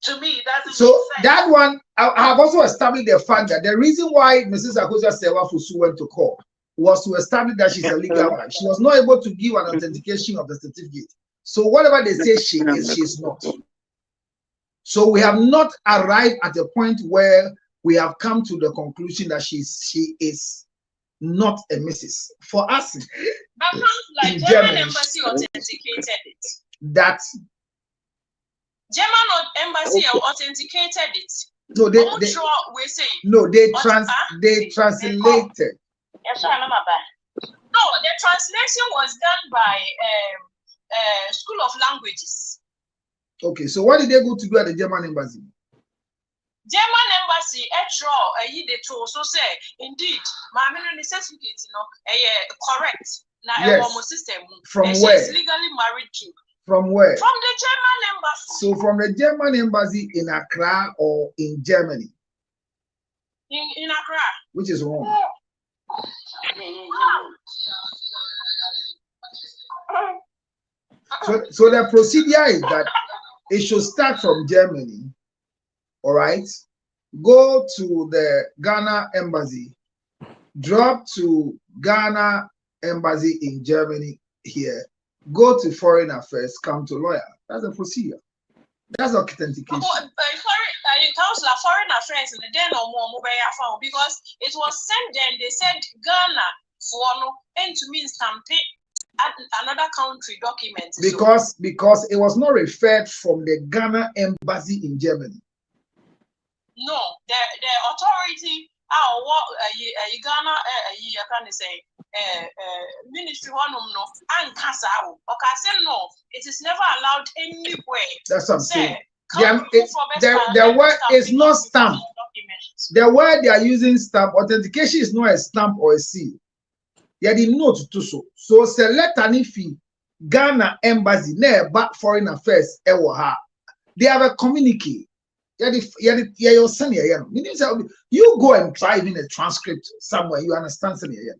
To me, that's so that one. I have also established the fact that the reason why Mrs. Akosa Sewa Fusu went to court was to establish that she's a legal wife. She was not able to give an authentication of the certificate. So whatever they say she is, she's not. So we have not arrived at a point where we have come to the conclusion that she is not a Mrs. For us, like German embassy authenticated it. That German embassy authenticated it. No, they translated. No, the translation was done by School of Languages. Okay, so what did they go to do at the German embassy? German embassy, so say indeed, my certificate, correct. Now, yes. System. From and where? She's legally married to. From where? From the German embassy. So from the German embassy in Accra or in Germany? In Accra. Which is wrong. So the procedure is that it should start from Germany, all right? Go to the Ghana embassy, drop to Ghana embassy in Germany here, go to foreign affairs, come to lawyer. That's the procedure. That's authentication. Councillor, foreign affairs in the day no more mobile phone because it was sent then. They said Ghana for no and to mean stamping another country document. Because it was not referred from the Ghana embassy in Germany. No, the authority Ghana you can say ministry one no and casa no, it is never allowed anywhere. That's what I'm saying. The word is not stamp. The word they are using stamp, authentication is not a stamp or a seal. They did not do so. So select an ifi Ghana embassy, never foreign affairs, they have a communique. You go and try in a transcript somewhere, you understand something.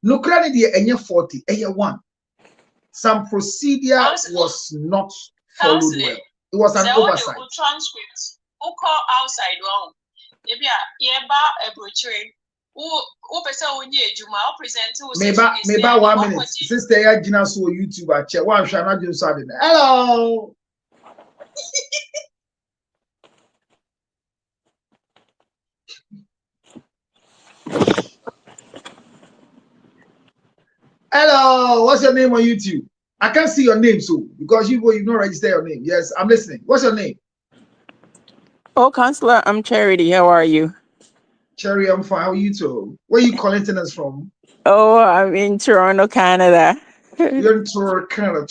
No credit here 40, 1. Some procedure was not followed well. It was an oversight. Transcript. Who call outside one? Maybe a brochure. Maybe 1 minute. Sister, I just saw YouTube. I check one. Shall not do something. Hello. Hello. What's your name on YouTube? I can't see your name, so because you not register your name. Yes, I'm listening. What's your name? Oh, Counselor, I'm Charity. How are you? Cherry, I'm fine. How are you too? Where are you connecting us from? Oh, I'm in Toronto, Canada. You're in Canada.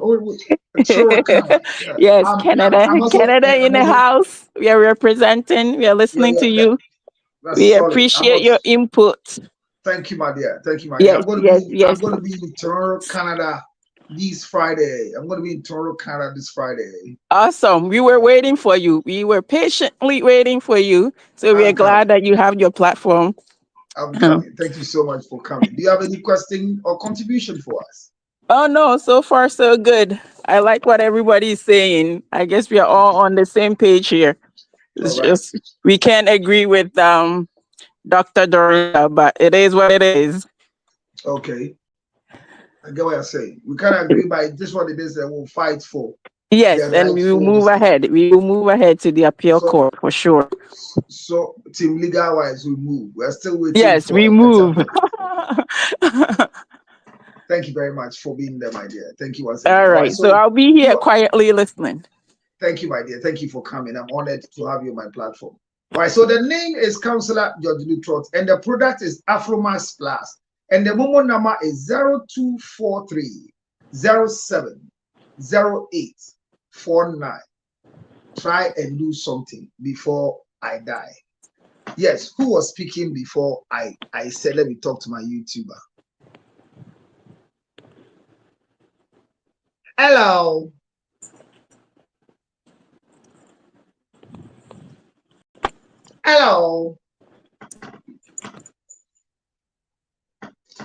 Oh, Canada. Yes, Canada. I'm also, Canada in the house. We are representing. We are listening to you. That's We solid. appreciate your input. Thank you, my dear. Thank you, my dear. Yes, yes. I'm going to be in Toronto, Canada this Friday. I'm going to be in Toronto, Canada this Friday. Awesome. We were waiting for you. We were patiently waiting for you. So we are glad that you have your platform. I'm coming. Thank you so much for coming. Do you have any question or contribution for us? Oh no, so far so good. I like what everybody's saying. I guess we are all on the same page here. It's just we can't agree with Dr. Dorinda, but it is what it is. Okay. I get what you're saying. We can't agree by just what it is that we'll fight for. Yes, and we will move ahead. We will move ahead to the appeal court for sure. So, team legal wise, we move. We're still waiting. Yes, we move. Thank you very much for being there, my dear. Thank you once again. All right. So I'll be here quietly listening. Thank you, my dear. Thank you for coming. I'm honored to have you on my platform. All right. So the name is Councillor George Lutrot, and the product is Afromax Plus. And the mobile number is 0243 07 0849. Try and do something before I die. Yes, who was speaking before I said, let me talk to my YouTuber? Hello. Hello.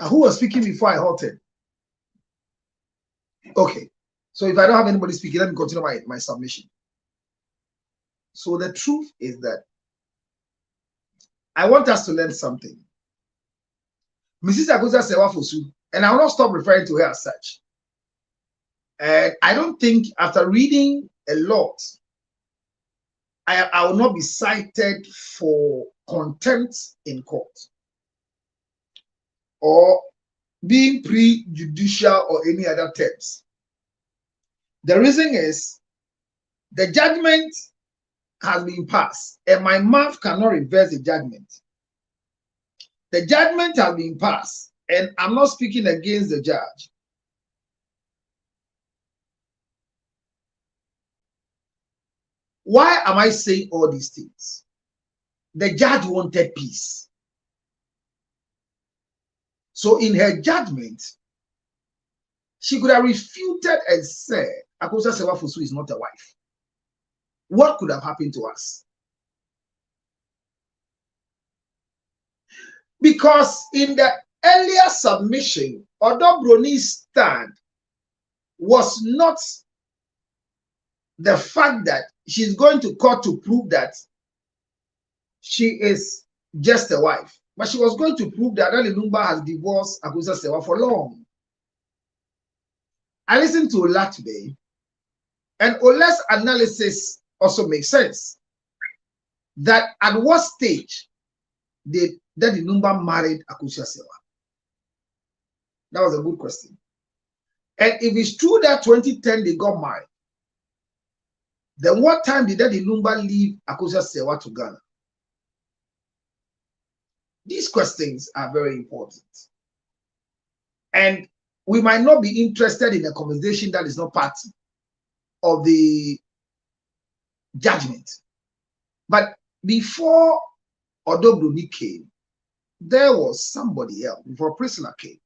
Who was speaking before I halted? Okay. So if I don't have anybody speaking, let me continue my submission. So the truth is that I want us to learn something. Mrs. Agusa Sewafosu, and I will not stop referring to her as such. And I don't think after reading a lot, I will not be cited for contempt in court or being prejudicial or any other terms. The reason is the judgment has been passed and my mouth cannot reverse the judgment. The judgment has been passed and I'm not speaking against the judge. Why am I saying all these things? The judge wanted peace. So in her judgment, she could have refuted and said, Akosa Sewafosu is not a wife. What could have happened to us? Because in the earlier submission, Odobroni's stand was not the fact that she's going to court to prove that she is just a wife, but she was going to prove that Lumba has divorced Akosa Sewa for long. I listened to Olatube, and Ola's analysis also makes sense. That at what stage did Daddy Lumba married Akosa Sewa? That was a good question. And if it's true that 2010 they got married, then what time did Daddy Lumba leave Akosa Sewa to Ghana? These questions are very important. And we might not be interested in a conversation that is not part of the judgment. But before Odobroni came, there was somebody else, before Priscilla came.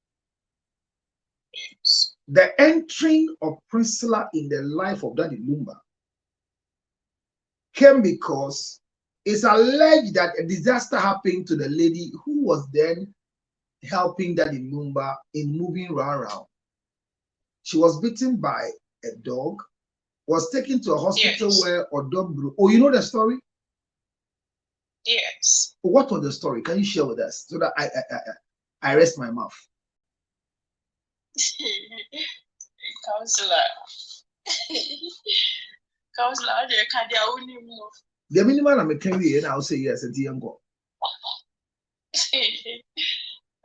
The entering of Priscilla in the life of Daddy Lumba came because it's alleged that a disaster happened to the lady who was then helping Daddy Lumba in moving around. She was bitten by a dog, was taken to a hospital where Odobro. Oh, you know the story? Yes. What was the story? Can you share with us so that I rest my mouth? Counselor. Counselor, they can't only move. The minimum I'm making here, and I'll say yes, and the uncle.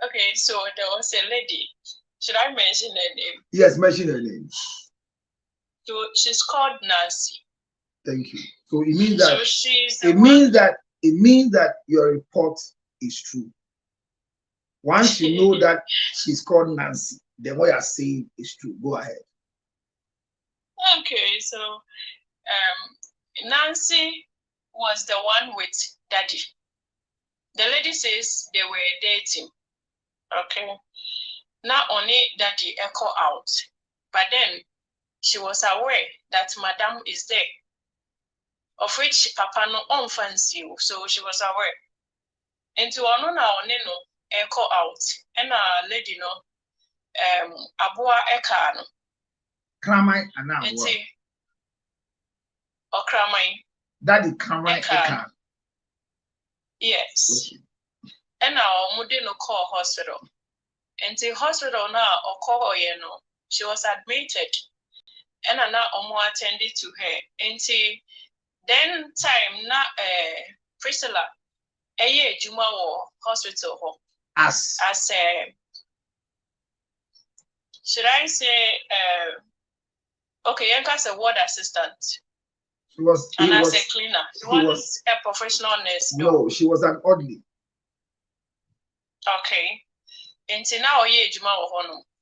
Okay, so there was a lady. Should I mention her name? Yes, mention her name. So she's called Nancy. Thank you. So it means that it means that your report is true. Once you know that she's called Nancy, then what you are saying is true. Go ahead. Okay, so Nancy was the one with Daddy. The lady says they were dating. Okay. Not only Daddy echo out, but then she was aware that Madam is there, of which Papa no on fancy, so she was aware. And to honor now, no echo out, and a lady no abua ekano. Kramai and now or Kramai. Daddy Kramai ekan. Yes. Okay. And now Mudino call hospital. And the hospital now or call her, she was admitted. And now Omo attended to her. And then time na Priscilla Juma hospital as should I say okay, Yanka's a ward assistant. She was and as a cleaner. She wasn't a professional nurse. No, she was an oddly. Okay. And now Juma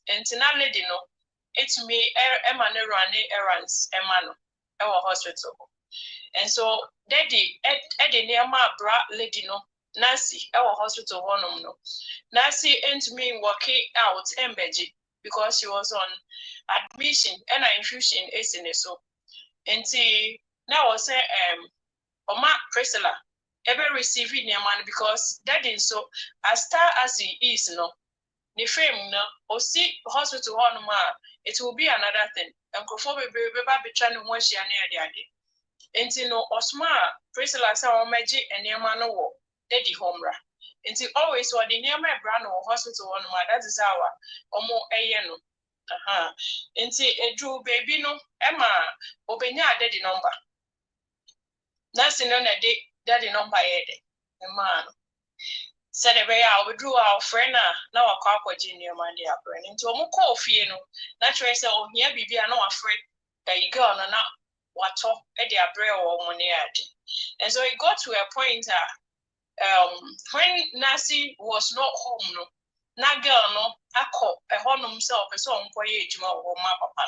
and now lady no. It's me, Emma running errands, Emma, our hospital. And so, Daddy, Eddie near my bra lady no, Nancy, our hospital one no. Nancy and me working out Embeji because she was on admission and infusion is in so. And see, now I say, Oma Priscilla, ever receiving your man because Daddy so as star as he is no. The frame no, or see hospital one ma. It will be another thing. And before we be trying to wash your near the idea. And Osma, Priscilla saw magic and near man no Daddy Homra. And always what the near my brand or hospital on my that is our more ayano. And a drew baby no Emma Obenya daddy number. That's in on a day daddy number a man. Said a way I withdrew our friend now a carpo junior man the upper and into a call fieno. Naturally, so here be I know afraid that you go on and not what talk at their brain or money at. And so it got to a point when Nancy was not home, no, that girl no, I call a home himself a song for age or my papa.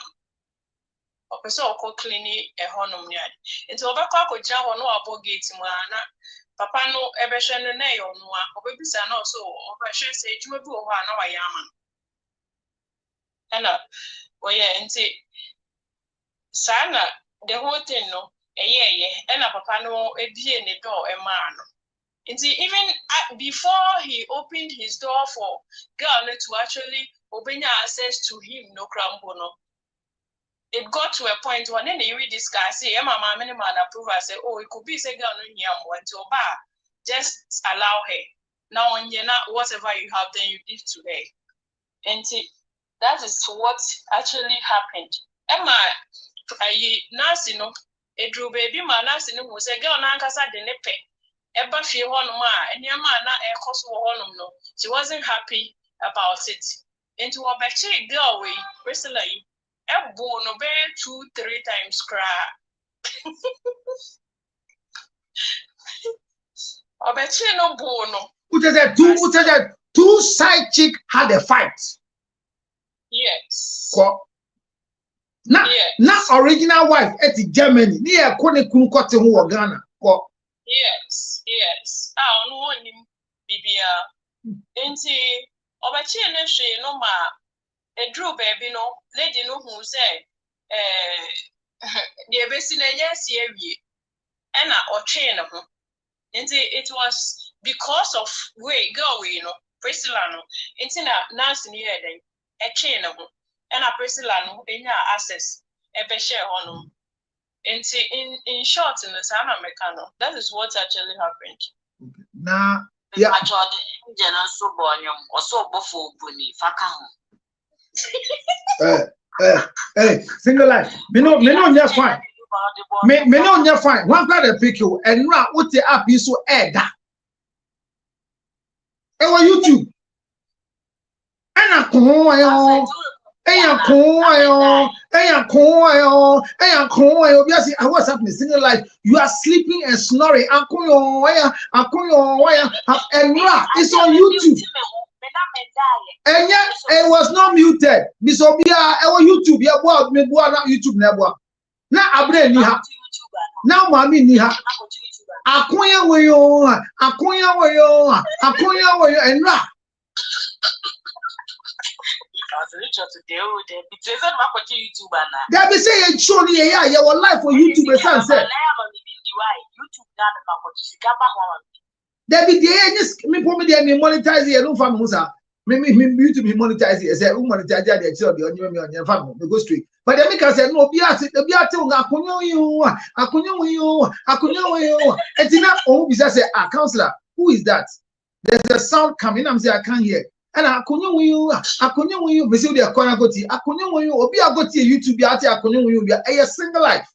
Or so called cleaning a honum yard. And so over cock or jar or no about gates, Papa no ever shen a nail no or baby son also or I should say you will go on our yaman. And well yeah and say Sana the whole thing no and a papa no a dear in the door a man. And see even before he opened his door for girl to actually open access to him no crambo no. It got to a point when then you discuss, say, Mama, many man approve. I say, oh, it could be say, girl, no, here, went to a bar. Just allow her. Now, when you're not, whatever you have, then you give to her. And see, that is what actually happened. Emma, Nancy, no, a drew baby, my Nancy, who say, girl, Nankasa, the nepe. Eba fie one ma, and your man, not a cost one no. She wasn't happy about it. Into a betchy girl, way, personally. A bone obey 2-3 times cry. I bet you no bono. Two side chick had a fight. Yes. Not original wife at Germany. Near Kone Kunkote who Ghana. Yes. I don't want him, Bibia. Ain't he? I bet you no ma. A drew baby no lady no who say the best in a yes here and or chain of them. And it was because of way go Priscilla no into Nancy near then a chain of them and a Priscilla no in your access a share on them. In short in the Sana Mecano, that is what actually happened. Now yeah, I told the general so born or so buffalo bunny fakahum. Single life. Me no just fine. Me no just fine. One part of pick you and now what the app is so air that. Ewa YouTube. Ena koyo. Eya koyo. Because what's happening? Single life. You are sleeping and snoring. Akoyo. And now it's on YouTube. it was not muted. Miss Obia, YouTube, yeah, boy, me boy, not YouTube, never. Now abre ni ha. Now mami ni ha. Akonya weyo, enra. That be say show ni yeah, your life for YouTube say. There be the me for me there me monetize here no fam musa. Me YouTube me monetize here say who monetize there the tell the on me fam me go straight. But the make say no be ate akonya yo. Etina o bi say counselor, who is that? There's a sound coming. I'm say I can't hear. And akonya we me say the corner go ti akonya we obi agoti YouTube bi ate akonya we bi a single life.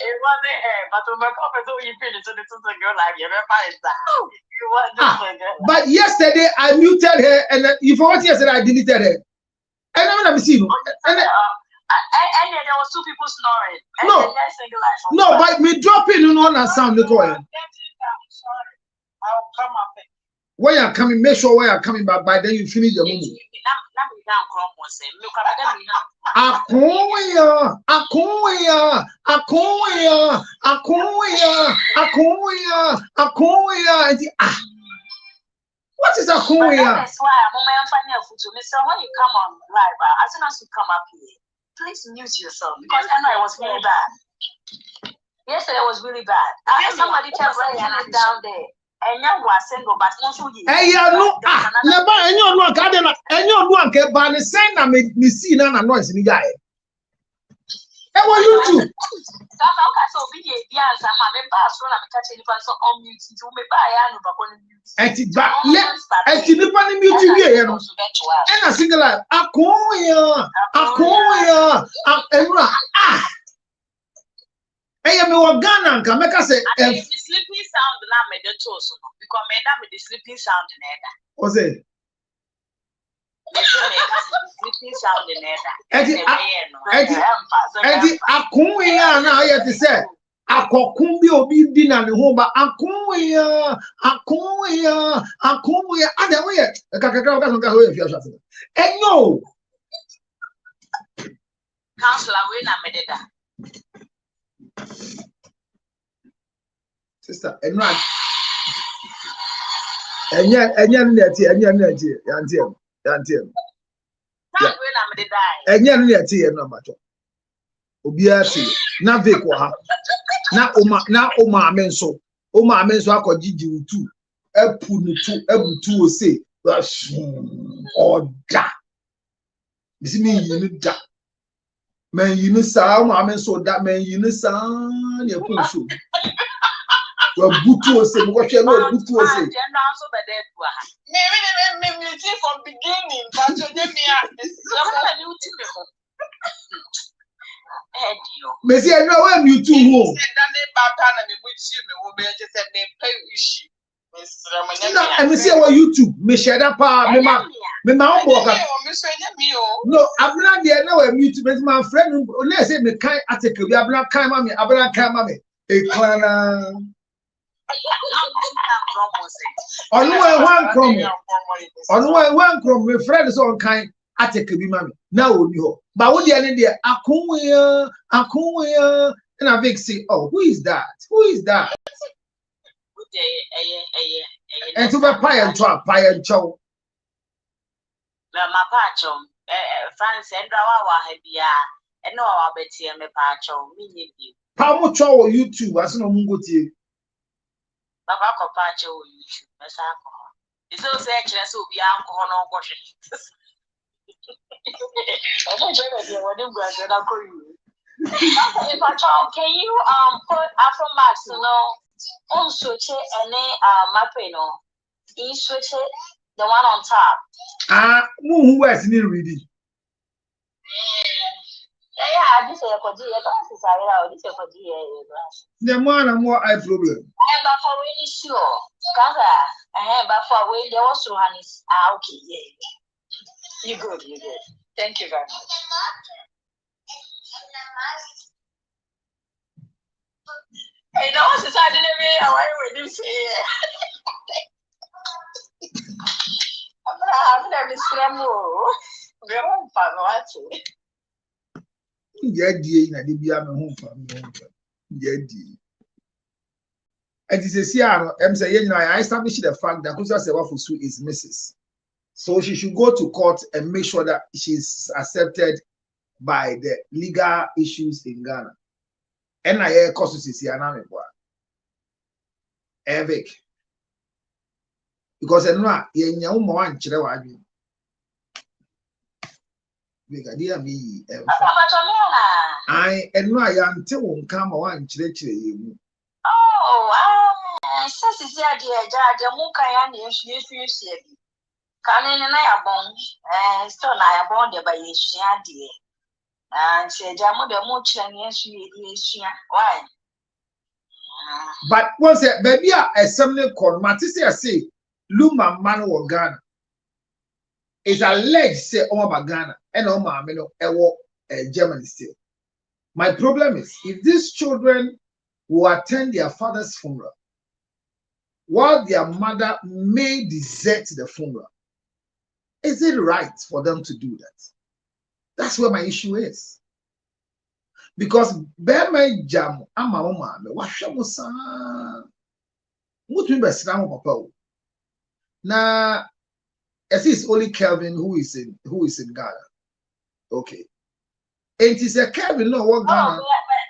It wasn't her, but my papa told you finished, so this is a girl like you ever. But yesterday I muted her, and you forgot yesterday I deleted her. And I'm not seeing. And there was two people snoring. No, but me dropping on a sound. Look I'll come up. When you're coming, make sure where you're coming back. By then you finish the movie. Akoya. What is akoya? That's why I'm finding a photo. Mister, when you come on live, as soon as you come up here, please mute yourself because I know it was really bad. Yesterday was really bad. Somebody tell Brian down there. And you was single, but not so you. Hey, no, never any no garden, any one can ban the same. I me see na noise in the guy. Hey, what you do? So be here, yeah, some me pass when I'm catching the so on mute to me buy and back on mute. And the funny mute here, and a single life. Akoya. Hey, I'm a Ghana, can make us say sleeping sound na me the toes because me that me the sleeping sound in there. What's it? Sleeping sound in there. And akoya na I to say akokumbi obi di na ne ho ba akoya ada we kakaka ka so ka we fi asase enyo counselor we na me da sister enra enya neti yantie enya neti enra macho obi ase na veko ha na oma amenso akogigi utu epu nutu ebutu ose oda bisi mi yinu da men yinu sa oma amenso da men yinu sa ne ku so wa butu ose mo hwe na butu ose Me from beginning, but you me Messi, I know where you two who. No, I see on YouTube. Me share that part. Me ma no, I'm not there now. YouTube, but my friend, let's say me kind article. We are not kind mommy. I'm not kind mommy. A clan. On one from my friends on kind article. Be mommy. Now you. But what the end there? Akoya, and I big say, oh, who is that? And to be pie and chow. My pacho, France and Rawa Hebia, and no, I'll bet you me pacho, meaning you. How much our YouTube as no mungo tea? Papa pacho YouTube, Miss Alcohol. It's so actually so be alcohol no washing. I don't know what I'm going to call you. If I talk, can you put Afro Max, on switch it and then mapping on switch it, the one on top. Who has any reading? Yeah, this is a good idea. This is a good idea. The more eye problem. But for really sure, but for when there was Johannes, okay, yeah. You're good. Thank you very much. Hey, no, I didn't away with this here. na de bia me ho fa me ho. Yedi. And it's a CR, I established the fact that Kusa Sewafusu is Mrs. So she should go to court and make sure that she's accepted by the legal issues in Ghana. And I causes is here now. Evic. Because I know you one child. I and no, I am till come one child. Sisi si adie ja mu kan ya na yesu bi kan ne na ya bon still na ya bon de ba yesu adie nti ja mu de mu kire ne yesu why but once baby a assembly call matisi say Lumba man wo Ghana is alleged say o Ghana and o ma me no ewo Germany still. My problem is if these children will attend their father's funeral while their mother may desert the funeral, is it right for them to do that? That's where my issue is. Because Bema Jam, Ama Oma, Washamusa, Mutu Besram Papa. Now, as it's only Kelvin who is in Ghana. Okay. And it is a Kelvin, no, what Ghana.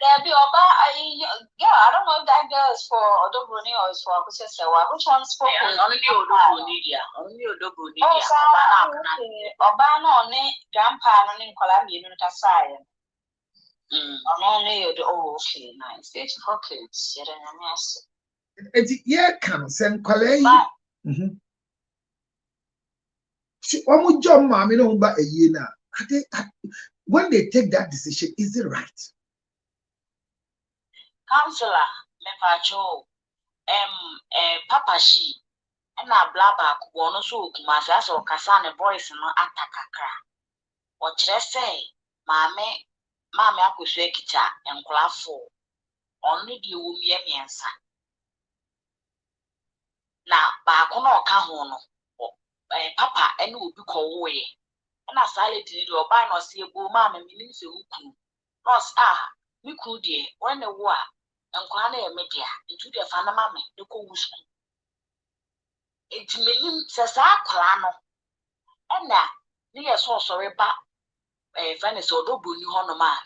I don't know if that girl is for Odobroni or is for Akusesewa. Which one's for only Odobroni? Only Odobroni. Obano only grandpa only Columbia Unitasai. Only okay, nice. Beautiful kids. Yeah, can send Kalei. See, one job, mommy, no, but a year now. When they take that decision, is it right? Counselor, me pacho, Papa she, and a blabber, one so Kumasas or Kasane boys no atakakra. What should I say? Mamma, Akusekita, and Clafo. Only the woman answer. Now, Bacono Cahono, Papa, and will be called away. And I silent did or buy no see a boom, mamma, meaning so who Ross, me could dear, when the war. And Kwane media into the Fanama, the Kumusku. It's meaning Sasa Klano. And that near so sorry about a Venice or Dobu New Honoma.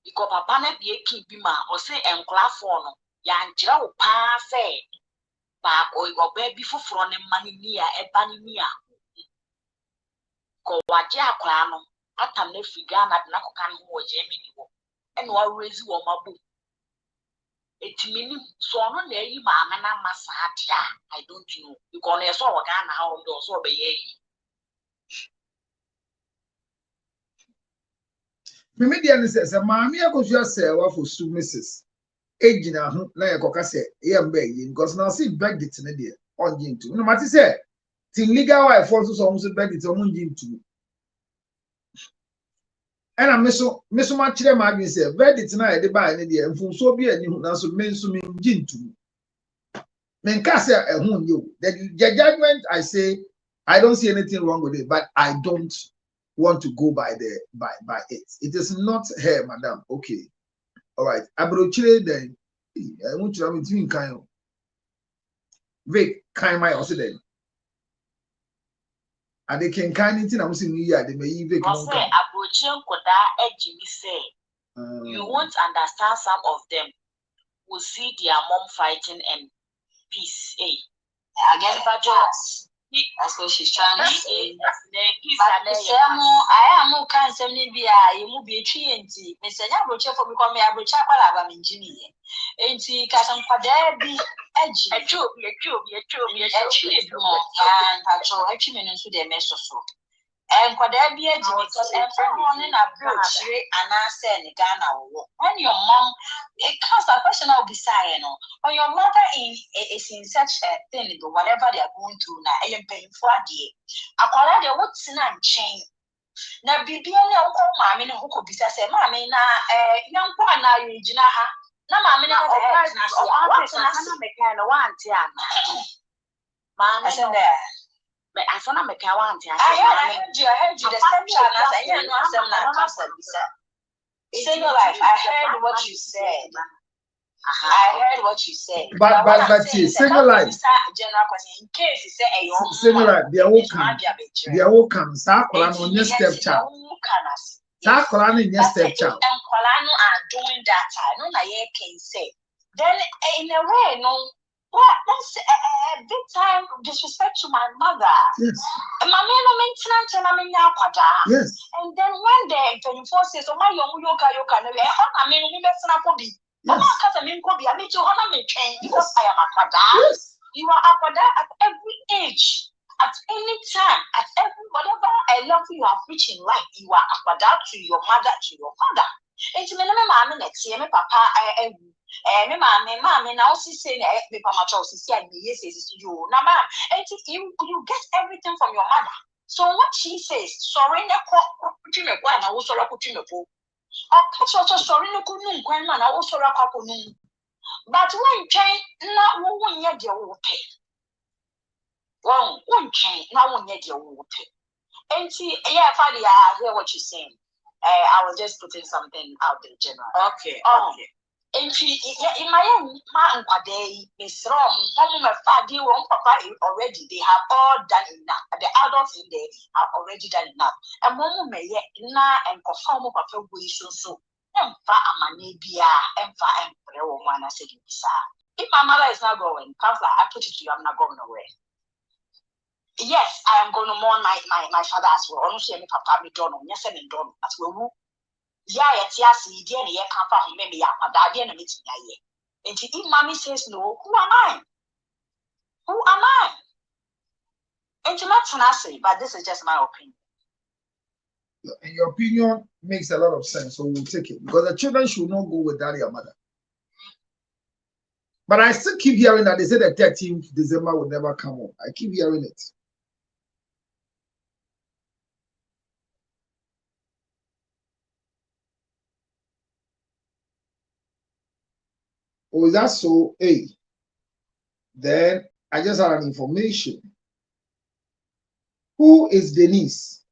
Because Papa be a keep bima or say and Clafono, Yan Joe Pa say, but or your baby for running money near a bunny near. Go Wajia Klano, Atam ne Figan at Nakokan who was Jamie. And what raise you on my book? It meaning so on there, you mamma, I don't know. You can never saw a gun how those over ye. Mimidian says, a mammy, I could just say, what for two misses. Aging a hump like a cocasse, because now see back the Tenedia on Jim too. No matter say, Tin legal wife forces almost back its own Jim too. And I'm so much them I say, very tonight, they buy an idea and from so be a new so men so mean gin to men cassa a whom you. The judgment I say, I don't see anything wrong with it, but I don't want to go by it. It is not her, madam. Okay. All right. Abrochile then I want to have between kind of Vic kind my also then. And they can kind of thing I'm saying they may even say Abrochile Koda Jimmy say you won't understand some of them will see their mom fighting and peace. Again, that's what she's trying to say. I am no cancer, maybe I will be a tree and tea. Mr. Abrochile for becoming a Brochapalabam engineer. Ain't he? Cousin Quader be edgy. A true, and actually minutes with a mess or so. And could there be a because everyone in a approach and I said Ghana when your mom it comes a question of desire or your mother is in such a thing but whatever they are going through now I am paying for a day. I call out the what's in and chain. Now be uncle mammy who could be said mammy na young one now you no mammy I said that. But I found out I want to. I heard you. The stepchild. I said, single life. I heard what you said. I heard what you said. But single life. General question. In case you say a single life, they will come. Sakola no yes stepchild. Sakola no yes stepchild. And Kolano are doing that. I know na ye can say. Then in a way, no. What? That's a big time disrespect to my mother. Yes. My man, maintenance and I'm in Yakwada. Yes. And then one day, 24 says, oh, my young yoka, I mean, we best not be. Yes. Because I mean, I need to honor me train because I am a Kwada. Yes. You are a Kwada at every age, at any time, at every whatever I love you have reached in life. You are a Kwada to your mother, to your father. And to me, my next year, my papa, me mommy now she say me papa choose see and yes you na ma and you get everything from your mother. So what she says sorry na ko me kwa na wo sorry ko me po o ka sorry na ko nu kwan na wo sorry ko nu but when train na wo nye de wo pe one train na wo nye de wo pe and see yeah father I hear what you're saying. I was just putting something out there general. Okay. Okay. And in my own man, Miss Rom, my father, papa already, they have all done enough. The adults in there have already done enough. And Momo may yet and perform papa way so. And far amanibia, and far and prayer woman, I said, if my mother is not going, Counselor, I put it to you, I'm not going away. Yes, I am going to mourn my father as well. Honestly, my papa, me don't know, yes, and don't as well. Yeah, it's yes, you can't find maybe I didn't meet me. And if mommy says no, who am I? Who am I? And to not say, but this is just my opinion. And your opinion makes a lot of sense, so we'll take it because the children should not go with their mother. But I still keep hearing that they say the 13th December will never come up. I keep hearing it. Oh, is that so? Hey, then I just had an information. Who is Denise?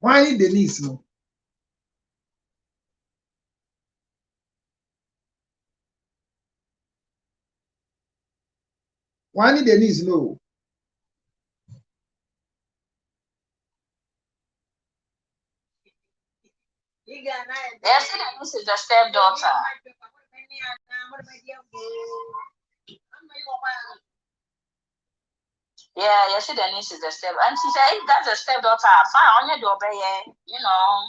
Why Denise? No. Why Denise? No. Yes, Denise is the stepdaughter. Yeah, yes, Denise is the step. And she said, hey, that's a stepdaughter. Fine, on your door, you know,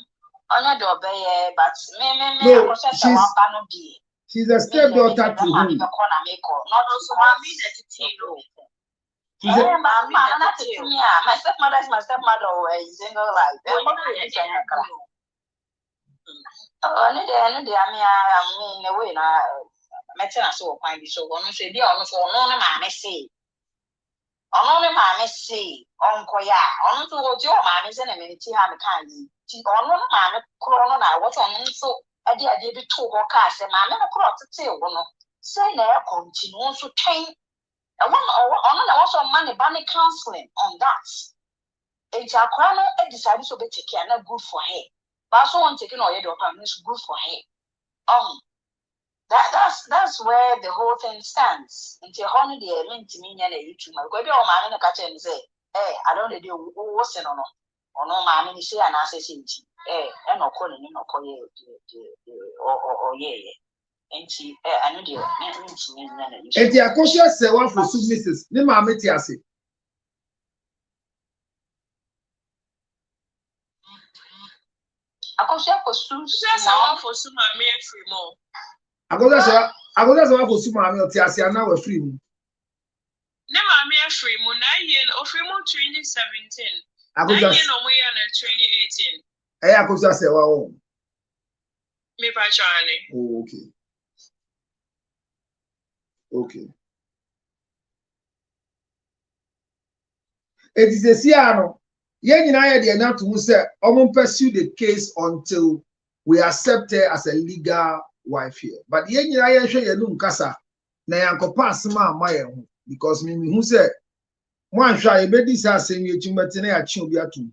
on your door, but no, she's a stepdaughter to who? Not also my stepmother is my stepmother or a single life. Oh, I mean, a way now. Metina so fine, so one say, dear, almost all no man say. Only mammy say, Uncle Ya, on to what your mammy is an amenity, I'm a candy. On one man, corona, what on so I did be two or cast, and mamma across the tail, one. Say, there continue to train. And one or also money bunny counseling on that. It's a crown, I decided to be taken and good for her. But so one taking all your permission good for her. That's where the whole thing stands. Until holiday, I mean to me, and you too. Go be all man in a catch and say, hey, I don't know what's in or no, man, you say an assassin. Eh, and no calling him or call you or ye. And she, I know you. And the Akosha say one for submissions. The mammy tiasi. Akosha for someone for some mammy free more. I go that's one for some mammy or tiasi and now we're free. Ne mammy free more 9 years or free more 2017. 9 years no more 2018. Hey, Akosha say wow. Me pa Charlie. Oh, okay. Okay. It is a Siano. Yen I not to say, pursue the case until we accept her as a legal wife here. But yen ya show ye no nkasa na yankopa asema amaye ho because me who say one hwa e be dis asem ye chimati na ya chi obi atum.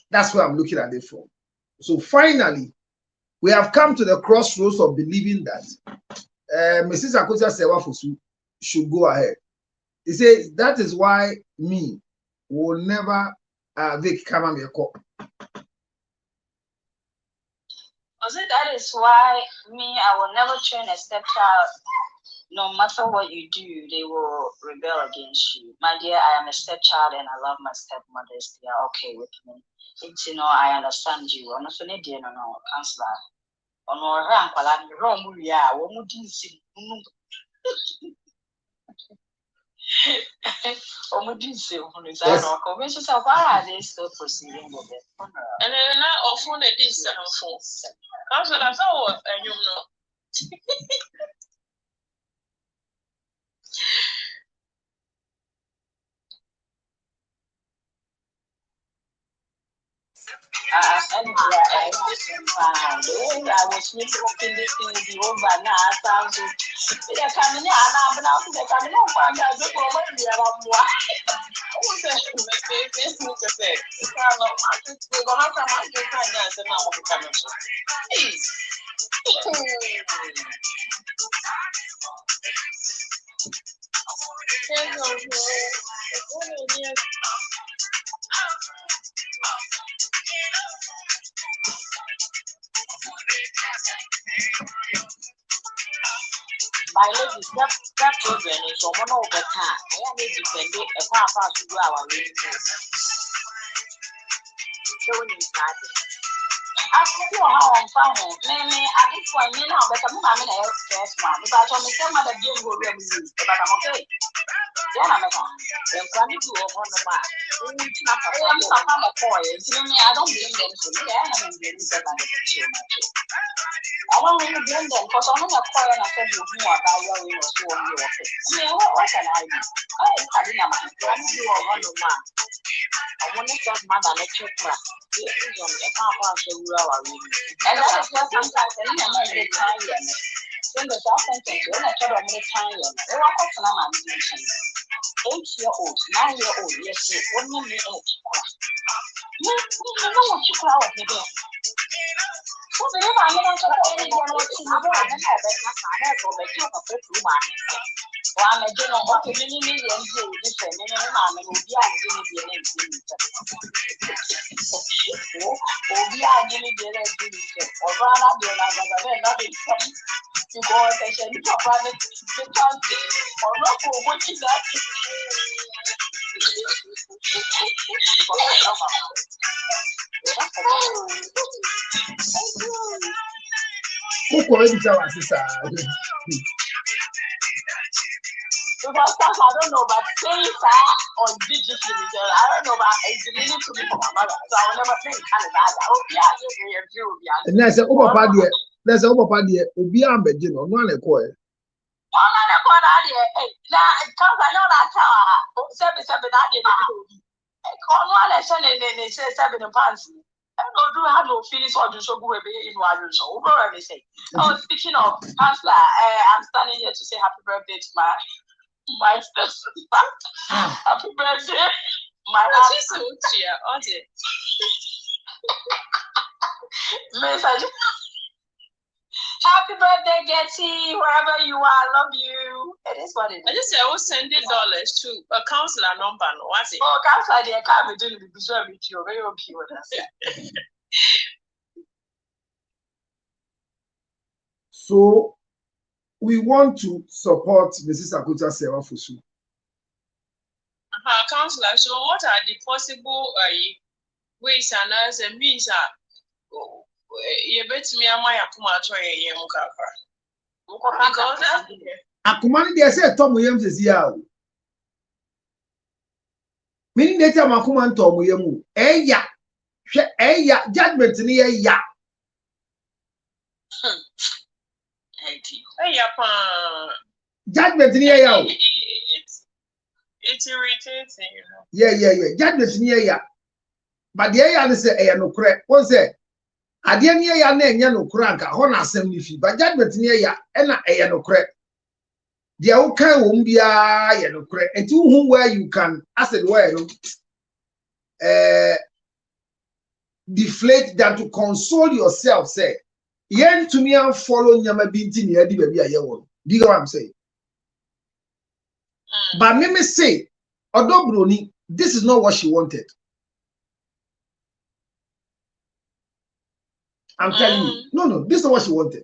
That's where I'm looking at it from. So finally, we have come to the crossroads of believing that Mrs. Akosia Sewafosu should go ahead. He says that is why me will never Vic Kamameko. That is why me, I will never train a stepchild. No matter what you do, they will rebel against you. My dear, I am a stepchild and I love my stepmothers. They are okay with me. It's, I understand you. I'm not going to do no counselor. On our rank, while I'm wrong, we are. What would you see? Or would you say, why are they still proceeding with it? And then I often a decent phone. Counselor, that's all, and you know. I was hoping this thing would be over now. I found it. They're coming out now, but now they're coming out. I'm not going to be around. Who's that? Facebook said, we're going to have to find dance and now we're coming. Please. My lady, that program is on one over time. I am dependent upon how to do our reading. Showing you that. I feel how I'm found. Maybe at this point, you know, but I'm not in a first one. Because I'm the mother didn't go really, but I'm okay. Then I'm a man. Then can you do a whole man? I'm not a boy. I don't blame them for me. I am in the I don't really blame them because I'm not a boy and I said you know about your way or so on your face. I mean, what can I do? I didn't know. I'm do a whole man. I want to tell mother let you cry. And that is what sometimes I don't know the time. When the sentence, when I tell them the time, they walk off and I'm 8-year-old, 9-year-old, yes, 1 minute. You know what you cry with me there. So the name I don't talk to anyone what's in the world, and I bet my father for the top of the room. One again, what a many million different, and I'm going to be a we are giving the or rather, to go and say, or not for what is that? Who is our sister? Because I don't know about saying that or digitally. I don't know about engineering to me for my mother. So I will never think Canada. Oh, yeah, and there's a Papa dear. There's a Papa dear. Obi ambeje no no na ko e. Ona na ko na dear. Na come I know that 7 that dear. Ko no na say ne say 7 pounds. I don't do have no feelings or do so go away in one so over me say. Oh, speaking of Counselor, I'm standing here to say happy birthday to my sister. Happy birthday. My sister, message. Happy birthday, Getty, wherever you are, I love you. It is what it is. I just say I will send $10 to a counselor number. No, what's it? Oh, counselor, they can't be doing it because you're very okay with us. So we want to support Mrs. Akosia Sewafosu. Counselor, so what are the possible ways and means you bet me my akuma to ye mukaka. Because Akumani dey say Tom yem sisi ya o. Meaning dey tell Akuma Tom yem eya. Hwe eya judgment ni eya. Eya pa. Judgment ni eya o. It's irritating, you know. Yeah. Judgment ni eya. But the eya say eya no kre. What say? Adeɛ ne ya na enye no kura nka ho na asɛm ni fi ba judgment ne ya na ɛyɛ no kura dia wo kan wo mbia yɛ no kura enti hu where you can as it were no deflate than to console yourself say yen to me and follow nyama binti ni adi baby aye wo do you know what I'm saying but me say odobroni this is not what she wanted. I'm telling you, no, this is not what she wanted.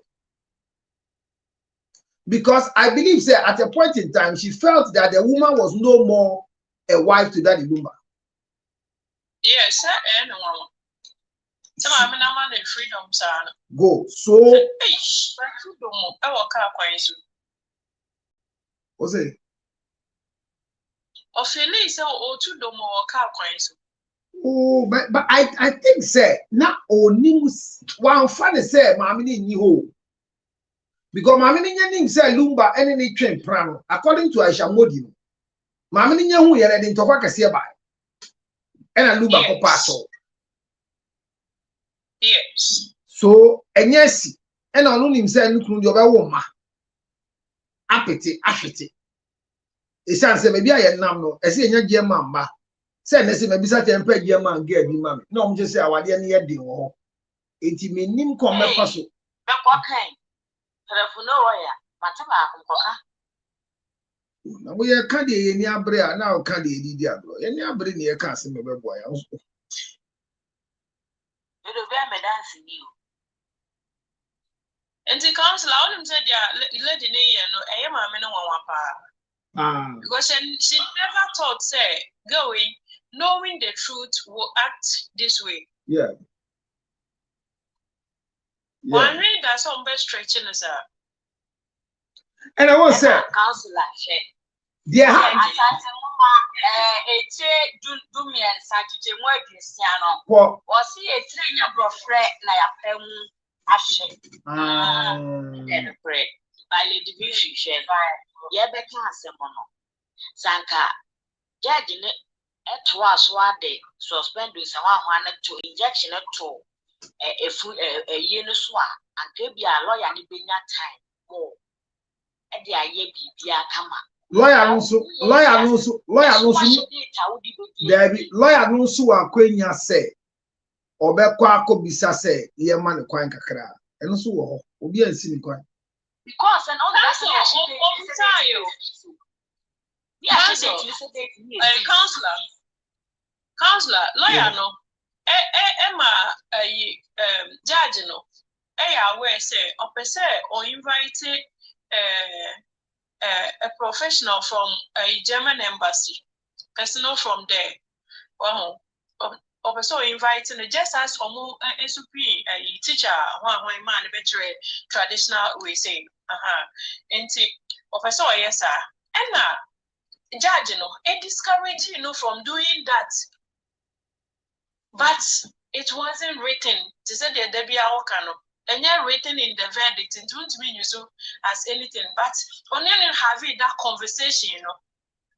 Because I believe that at a point in time, she felt that the woman was no more a wife to Daddy Lumba. Yes, sir, and so I'm a freedom, son. Go. So, what's it? Oh, but I think say na oni one fan say mammy ni ho because mammy ni say Lumba any train prano according to Aisha Modi mammy ni hu yere de ntokwa kase ba and Lumba ko paso yes so enyesi and onu nim say nukunu de obewo ma apete ahwete esan say maybe aye nam no ese enya je mamba say na say maybe say tempa je man ga bi mama na om je say awade ne ye din wo enti menim ko mefa so be kwa kan telephone wire mataba akoka na wo ye ka de ye ni abre a na o ka de ye di agro ye ni abre ne ye ka ase me be boa ya so do be me dance ni o enti counselor onim say dia lady ne ye no eye ma me no wanwa pa because she never thought say going knowing the truth will act this way. Yeah. One read that some best stretching us up. And I want to say, counselor, dear, do me and Saturday more Cristiano. Was he a trainer brofre like a then pray by Lady Vision? Yebeka Semono Sanka Judge it was what they suspend with someone to injection to a full a year and give you a lawyer and be not time more. And the idea be kama. Lawyer no so akwenya say obekwa akobisa say ye ma ne kwan kakra eno so wo ho obi ansi ne kwan because and all that's counselor lawyer no Emma judge no aware say opese or invited a professional from a German embassy personal from there opese inviting just as SUP a teacher one man better traditional way saying enti opese yes sir and judge no it discourage from doing that. But it wasn't written to say the Debbie Awokano, and yet written in the verdict. It won't mean you so as anything. But only having that conversation,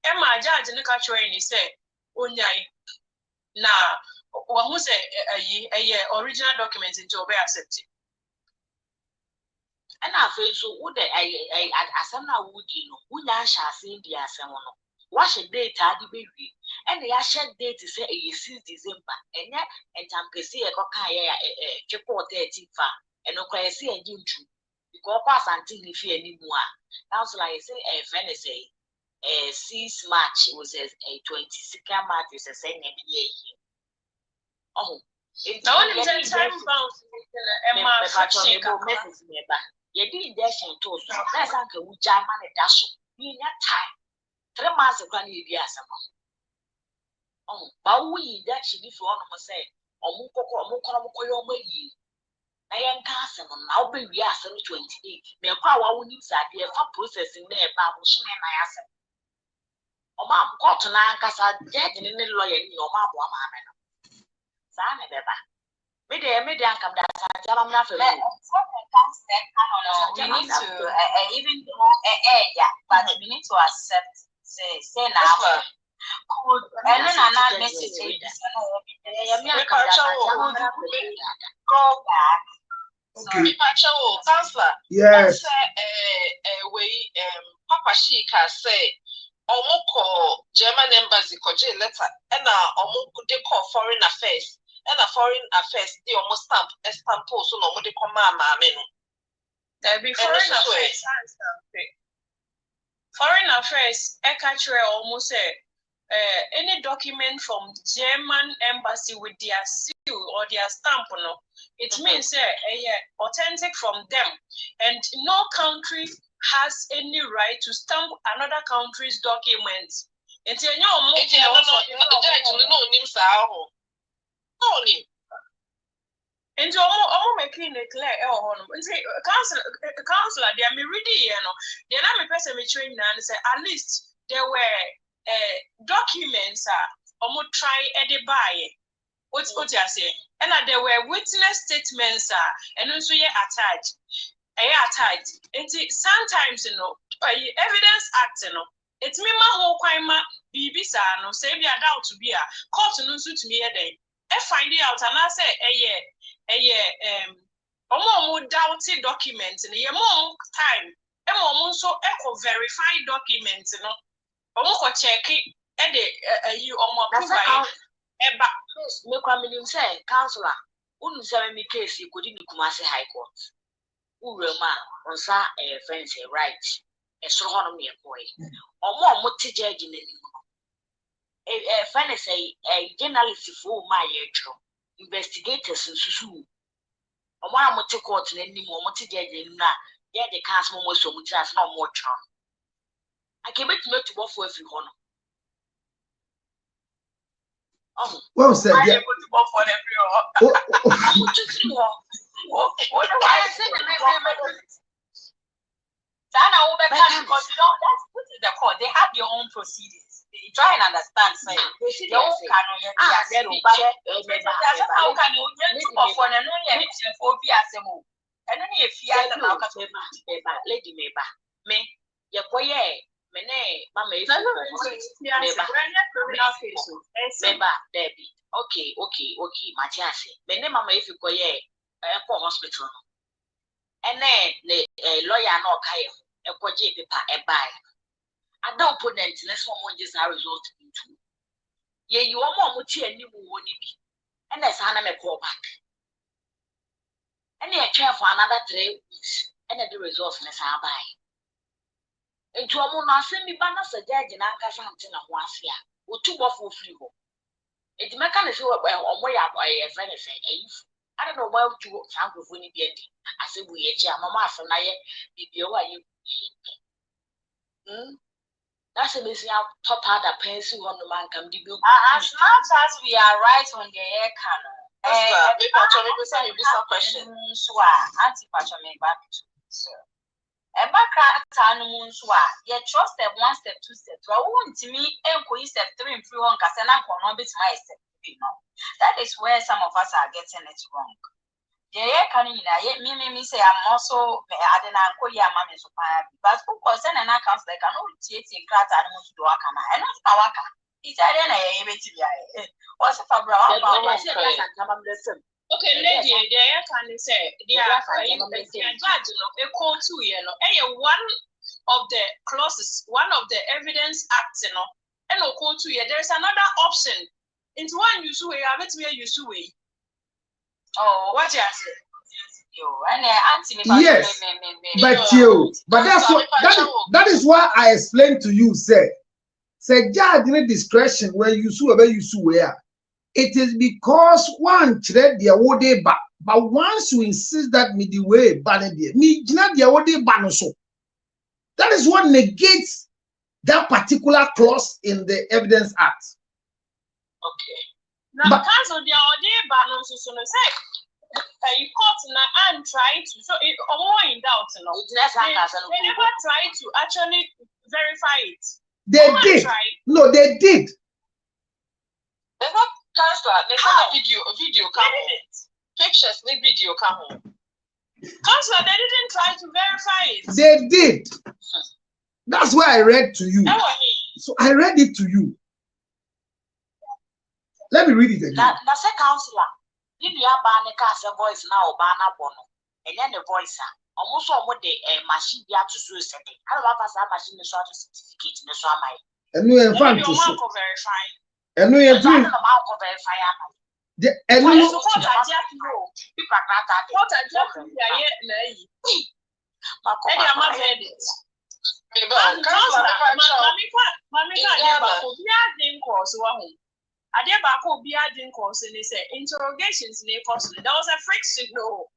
Emma judge in the country and he said, "Onyai, now who say a original document into be accepted." And I feel so would I some now would who shall see the assembly. Wash a date at the baby, and the share date is a 6 December, and yet, and time can see a cockaya, a chipot 13 far, and no cry see a jinju. You go pass until you fear anymore. Now, so I say a Venice, a 6 March was a 22nd March is a same year. Oh, it's not only time bounce, Emma, you didn't dash and toast. That's Uncle German and dash. You not time. 3 months ago, you be as a oh, but we that she before no say, or Mukoyo may I am castle now be we are 28. Me power will use that dear for processing there, Babush and I ask. Oh, Mom, got to Nankasa, dead in the lawyer in your mom, woman. Sana Beba. Maybe I come down. I'm not for that. We need to even but we need to accept. Say now. And then I message go back. Okay. Counselor. Yes. Papa Shika say, Omoko German embassy koje letter, and Omoko de call foreign affairs, and a foreign affairs, they almost stamp so no de command mameno. There be foreign affairs. Foreign affairs, Ekatre almost say any document from German embassy with their seal or their stamp, no, it means authentic from them, and no country has any right to stamp another country's documents. And you know, and you almost making it clear. Counselor, they are me reading, you know, they're not me person me training and say at least there were documents almost try any buy. What you say? And there were witness statements and also attached. Attached. And sometimes you know, evidence act, you know, it's me my whole crime BBC no say be a doubt to be a court no suit me a day. I find it out and I say more doubting documents and more time. So echo verified documents, you know. Check it and you almost me kwamini say counselor unu say me case you could in Kumasi High Court urema onsa friends right e so hono me boy omo judge n'anim friend say journalist for my yetro investigators nsusu omo amote court n'anim omo judge n'anim na ye the council mo so mo chance na omo tro akebet me to go for every hono. Well said. Yeah. The court. They have your own proceedings. You try and understand. Say, okay, Matiasi. Mene mama if you go airport hospital. And then the lawyer no kaya a paper a buy. I don't put them to next one just a result into. Ye you are more muti and you won't be. And that's Hannah may call back. And they are chair for another 3 weeks. And the results less I buy. And to a moon, I send me banners a judge and Anka something of one year. Or 2 for free. It's mechanism on way up by a friend. I don't know why you sound of winning the ending. I said, we are mamma from I you. That's a missing out top part that pencil on the man can be built. As much as we are right on the air cannon. Question. Auntie Pacha may back to sir. And back at Moonswa, yet trust step 1 step 2 step. I want to me and step 3 and 3 on Casana Conobit my step. That is where some of us are getting it wrong. Yeah, can you me say I'm also adding Uncle Yamami so but who concern an account like an old cheating crat animals to Wakana and not Tawaka. It's I don't know. What's a Fabra? Okay, lady, there can say they are judge a call to one of the clauses, one of the evidence acts, and no call to there is another option. Into one use way, I bet me a use way. Oh, what you say? Yes, but that's what that is why I explained to you. Say judge discretion where you sue where you sue where. It is because one trade the award back, but once you insist that me the way ban me not the award ban so. That is what negates that particular clause in the Evidence Act. Okay. Now, cancel the award ban so say. You caught now and try to so it more in doubt, they never tried to actually verify it. They did. No, they did. There's not counselor. There's not a video come home. Pictures, the video come home. Counselor, they didn't try to verify it. They did. That's why I read to you. So I read it to you. Let me read it again. That's a counselor. Did you have a voice now, Bana Bono? And then the voice, almost all the machine be up to suicide. I don't have a machine to certificate in the summer. And we are fine to verify. And we are doing verify. And What we I just know. What I just know. And I'm not ready. Interrogations in there was a friction. No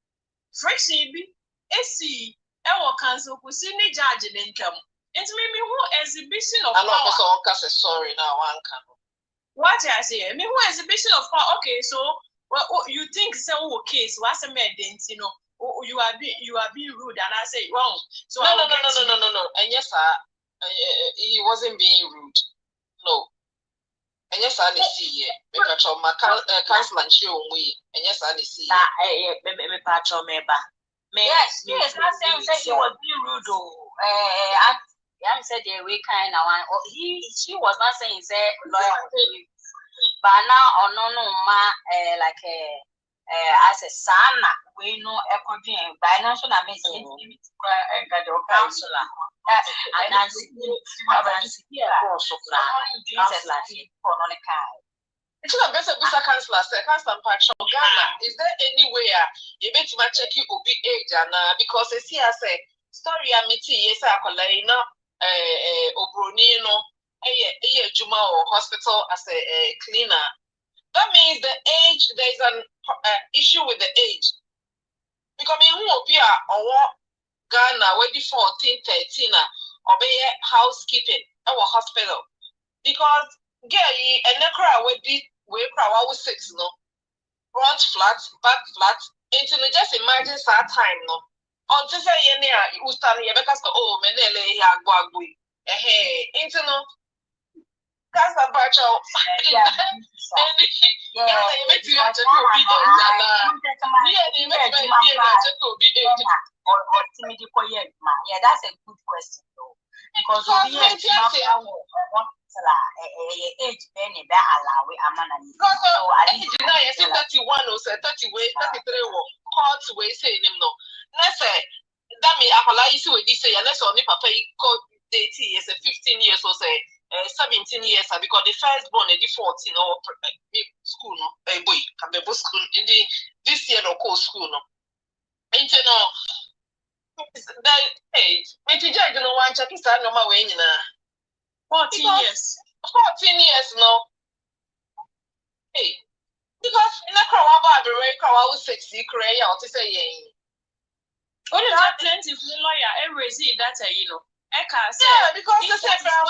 friction be AC our council could see me judge in income. It's maybe who exhibition of power. Sorry now, one can. What I say, me who exhibition of power. Okay, so you think so case what's a medent, you know. You are being rude, and I say wrong. So no. And yes, sir, he wasn't being rude. No. And yes, I see it. Because my councilman show me. And yes, I see it. Me patch on me ba. Yes, not saying he was being rude. I said the way kind of one. She was not saying say lawyer. But now no like as a son, we know according by national message counselor. And I see here also it's not better Mr. Councillor, Councillor Patrick Ghana. Is there anywhere you bet my check you will be age and because I see I say story amity yes I call Obronino a Juma or hospital as a cleaner. That means the age, there is an issue with the age. Because who will be or Ghana, where the 14, 13, or be housekeeping, our hospital. Because, gay, and the crowd will be where crowd was 6, no? Front flat, back flat, until just imagine that time, no? Until say, you stand here because, oh, Menele, ya, guagui, into no. That's a batch of that's a good question though. Because age benny that allow we amana. So I deny 31 or 30 way, 33 court way say him no. Let's say that me apply you with this say unless only papa called 30 years, 15 years or say 17 years because the first born is 14 or school no boy can be school in the this year no co school no ain't no that age me to judge no one check is no my way 14 years no hey because in a crowd about the way crowd was 60 career out to say only that plenty lawyer every see that you know yeah, because they said flat.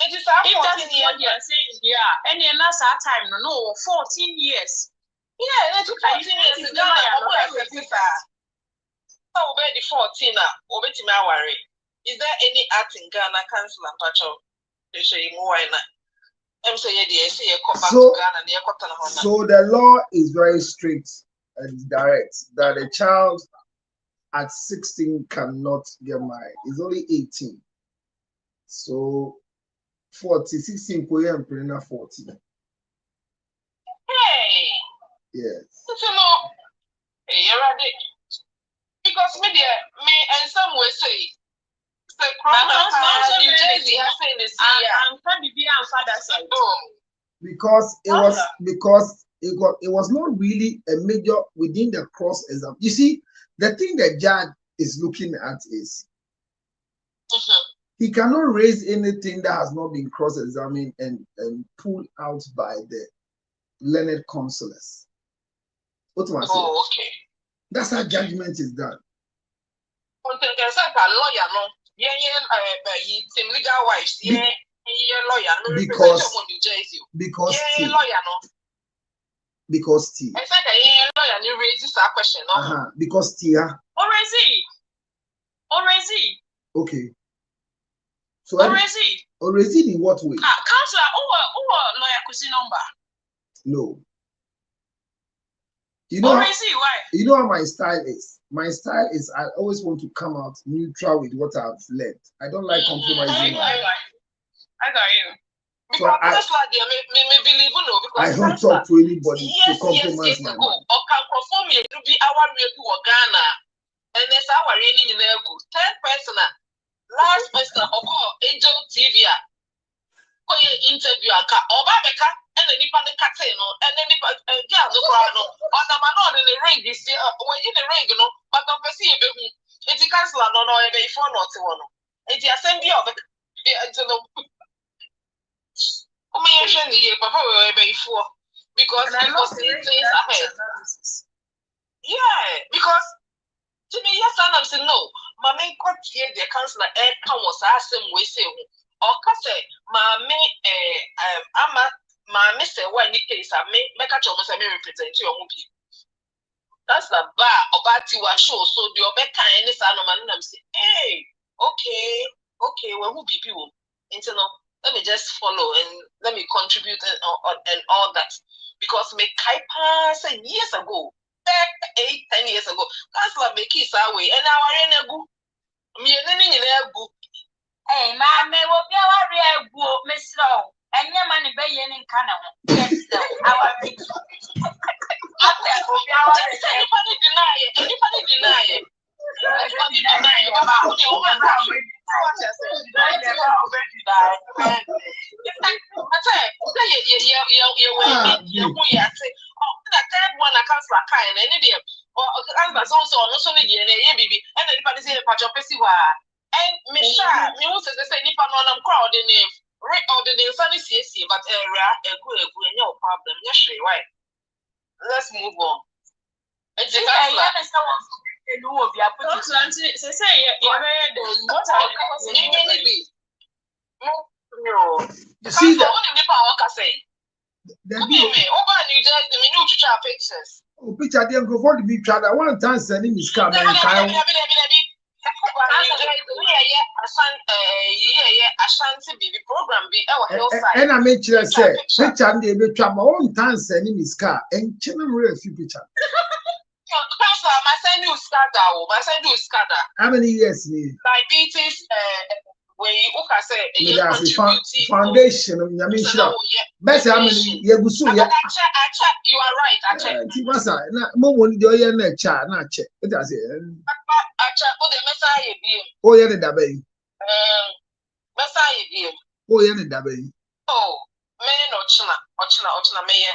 It is our 14 years. What they are saying, yeah. And then last time, no, 14 years. Yeah, and 14 years ago, so over the 14 over to my worry. Is there any act in Ghana council and patrol? They show you more in that. So the law is very strict and direct that a child at 16 cannot get married. It's only 18. So 40, 16 and 40. Hey! Yes. Hey, you're right. Because me and some will say, because it was not really a major within the cross exam. You see, the thing the judge is looking at is he cannot raise anything that has not been cross-examined and pulled out by the learned counselors. What do I say? Oh, okay. That's how judgment is done. Because T. I said a lawyer you raise this question. Because Tia. Already. Okay. So already in what way? Counselor, lawyer cousin number. No. You know why? You know how my style is. My style is I always want to come out neutral with what I've learned. I don't like compromising. I got you. So I don't talk to anybody to compromise my mind. And that's our reading in there. Third person, last person, Angel TV. Interview Obabeka and the Nippon Cateno and then the Crano on the man in the ring this year in the ring, but don't perceive it. It's a council no every 4 not one. It's a assembly of the Papa because I was things ahead. Yeah, because to me, yes, I'm saying no. My main court here, the councillor, Ed was asking, we say. Okase maame maame say why ni case make a chomo say me represent you omo bi. That's the bar obati wa show so the obeka any sa no man nam say hey okay we who bibi wo. No, let me just follow and let me contribute and all that because me kai pass years ago 8-10 years ago councillor make it away and our enegu me nini nyina Hey, Mamma, what be our real book, Miss Lowe, and your money by any kind of yes, our anybody deny it. And Misha, me who says the same if I'm on crowd in the right or the sunny CC, but a good problem. Yes, why? Let's move on. It's a you see that? Oh, picture them go for the big child. I want to answer him is coming. And I make sure say picture and they be try my own time sending his car and channel real few picture. My send you scatter. How many years diabetes when you say foundation of Yamisha. Best how many Yabusu ya. You are right, Timasa, no one do your nature, not check. It does it. Oh, yeah, the Dabe. Messiah, oh, yeah, the Dabe. Oh, Ochina, Mayor,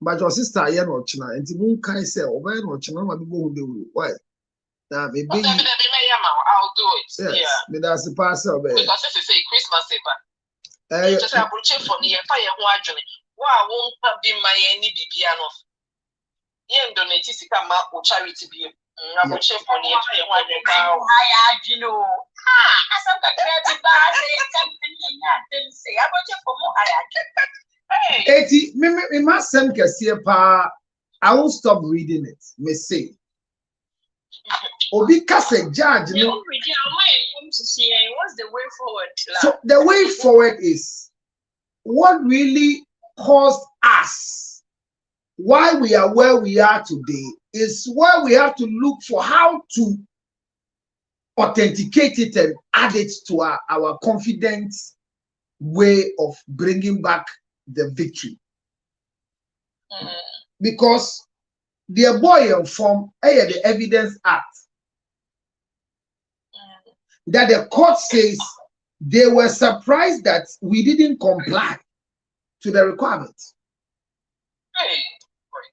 but your sister, yeah, Ochina, and Timun Kai say, or when Ochina, what go do? Why? Now, maybe I'll do it. Yes, but that's the parcel. Because if you say Christmas, just a butcher for the fire watching. Why won't be my any bibiano? Yen donate Sikama or charity be a butcher for the fire watching. I know. As I'm going to say, I butcher for more. Eti, me must send Cassia. I won't stop reading it. Me say. Obi kase judge no. What's the way forward? So the way forward is what really caused us why we are where we are today is where we have to look for how to authenticate it and add it to our confident way of bringing back the victory. Because the boy informed the evidence act that the court says they were surprised that we didn't comply to the requirement.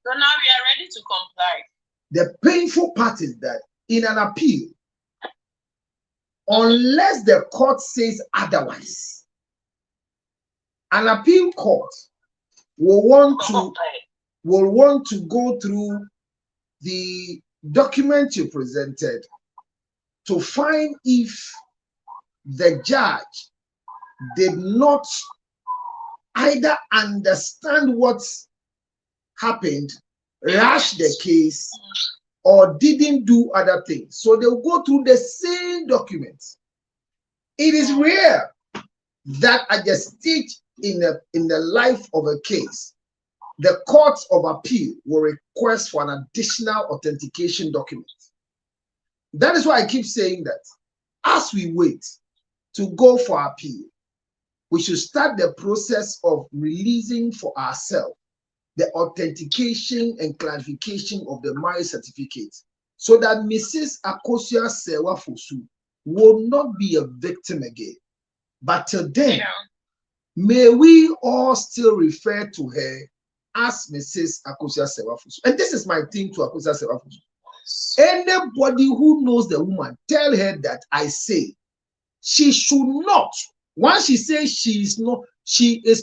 So now we are ready to comply. The painful part is that in an appeal, unless the court says otherwise, an appeal court will want to go through the document you presented to find if the judge did not either understand what happened, rush the case, or didn't do other things. So they'll go through the same documents. It is rare that at the stage in the life of a case, the courts of appeal will request for an additional authentication document. That is why I keep saying that as we wait, to go for appeal, we should start the process of releasing for ourselves the authentication and clarification of the marriage certificate so that Mrs. Akosua Sewa Fosu will not be a victim again. But till then, may we all still refer to her as Mrs. Akosua Sewa Fosu. And this is my thing to Akosua Sewa Fosu. Anybody who knows the woman, tell her that I say she should not. Once she says she is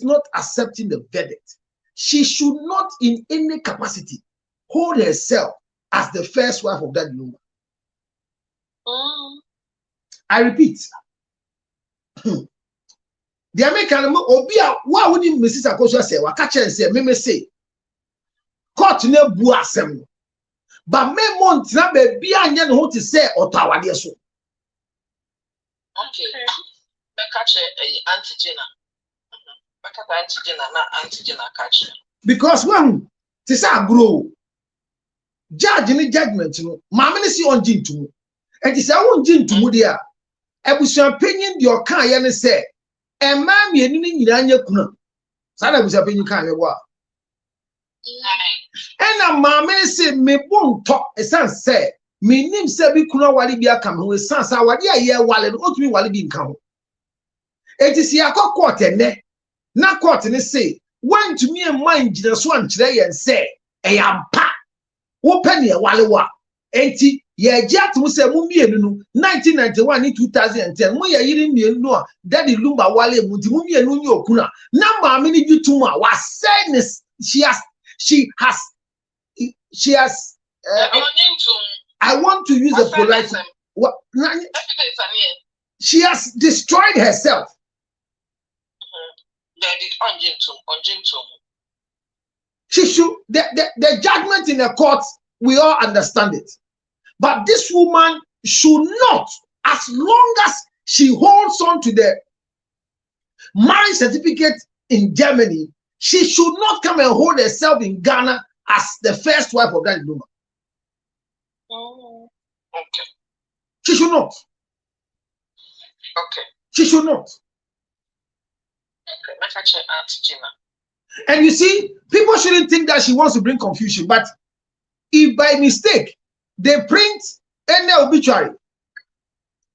not accepting the verdict, she should not in any capacity hold herself as the first wife of that Lumba. I repeat. The American Obia, why would Mrs. Akosua say, Wakacha and say, me say, court ne bu asem. But me mont na be anya no to say otawade so. Okay. Mekache antigena. Mekata antigena na antigena kache. Because when to say grow judge ni judgment no, maame ni si on jintu mu. And say on jintu mu dia. Ebusuan penyin di okan ye ne say emma mienu ni nyina anya kuna. Sa na ebusuan penyin kan ye wa. And a maame say me bon talk esan say me nim say bi kuna wale bi aka me ho esan say wale aye wale no otumi wale bi nka ho. Eti si akọ court ene na court ne say want to me and mind gina so ankyere yen say e yampa wo pani e wale wa enti ye gya to say mu mienu no 1991 ni 2010 mu ye yiri mienu no a daddy Lumba wale mu ti mu mienu nyi okuna na maame ni bi tum a wa say ne she has I want to use a polite what she has destroyed herself. She should the judgment in the courts, we all understand it. But this woman should not, as long as she holds on to the marriage certificate in Germany, she should not come and hold herself in Ghana as the first wife of that Lumba. Okay. She should not. Okay. She should not. Okay. And you see, people shouldn't think that she wants to bring confusion. But if by mistake they print any obituary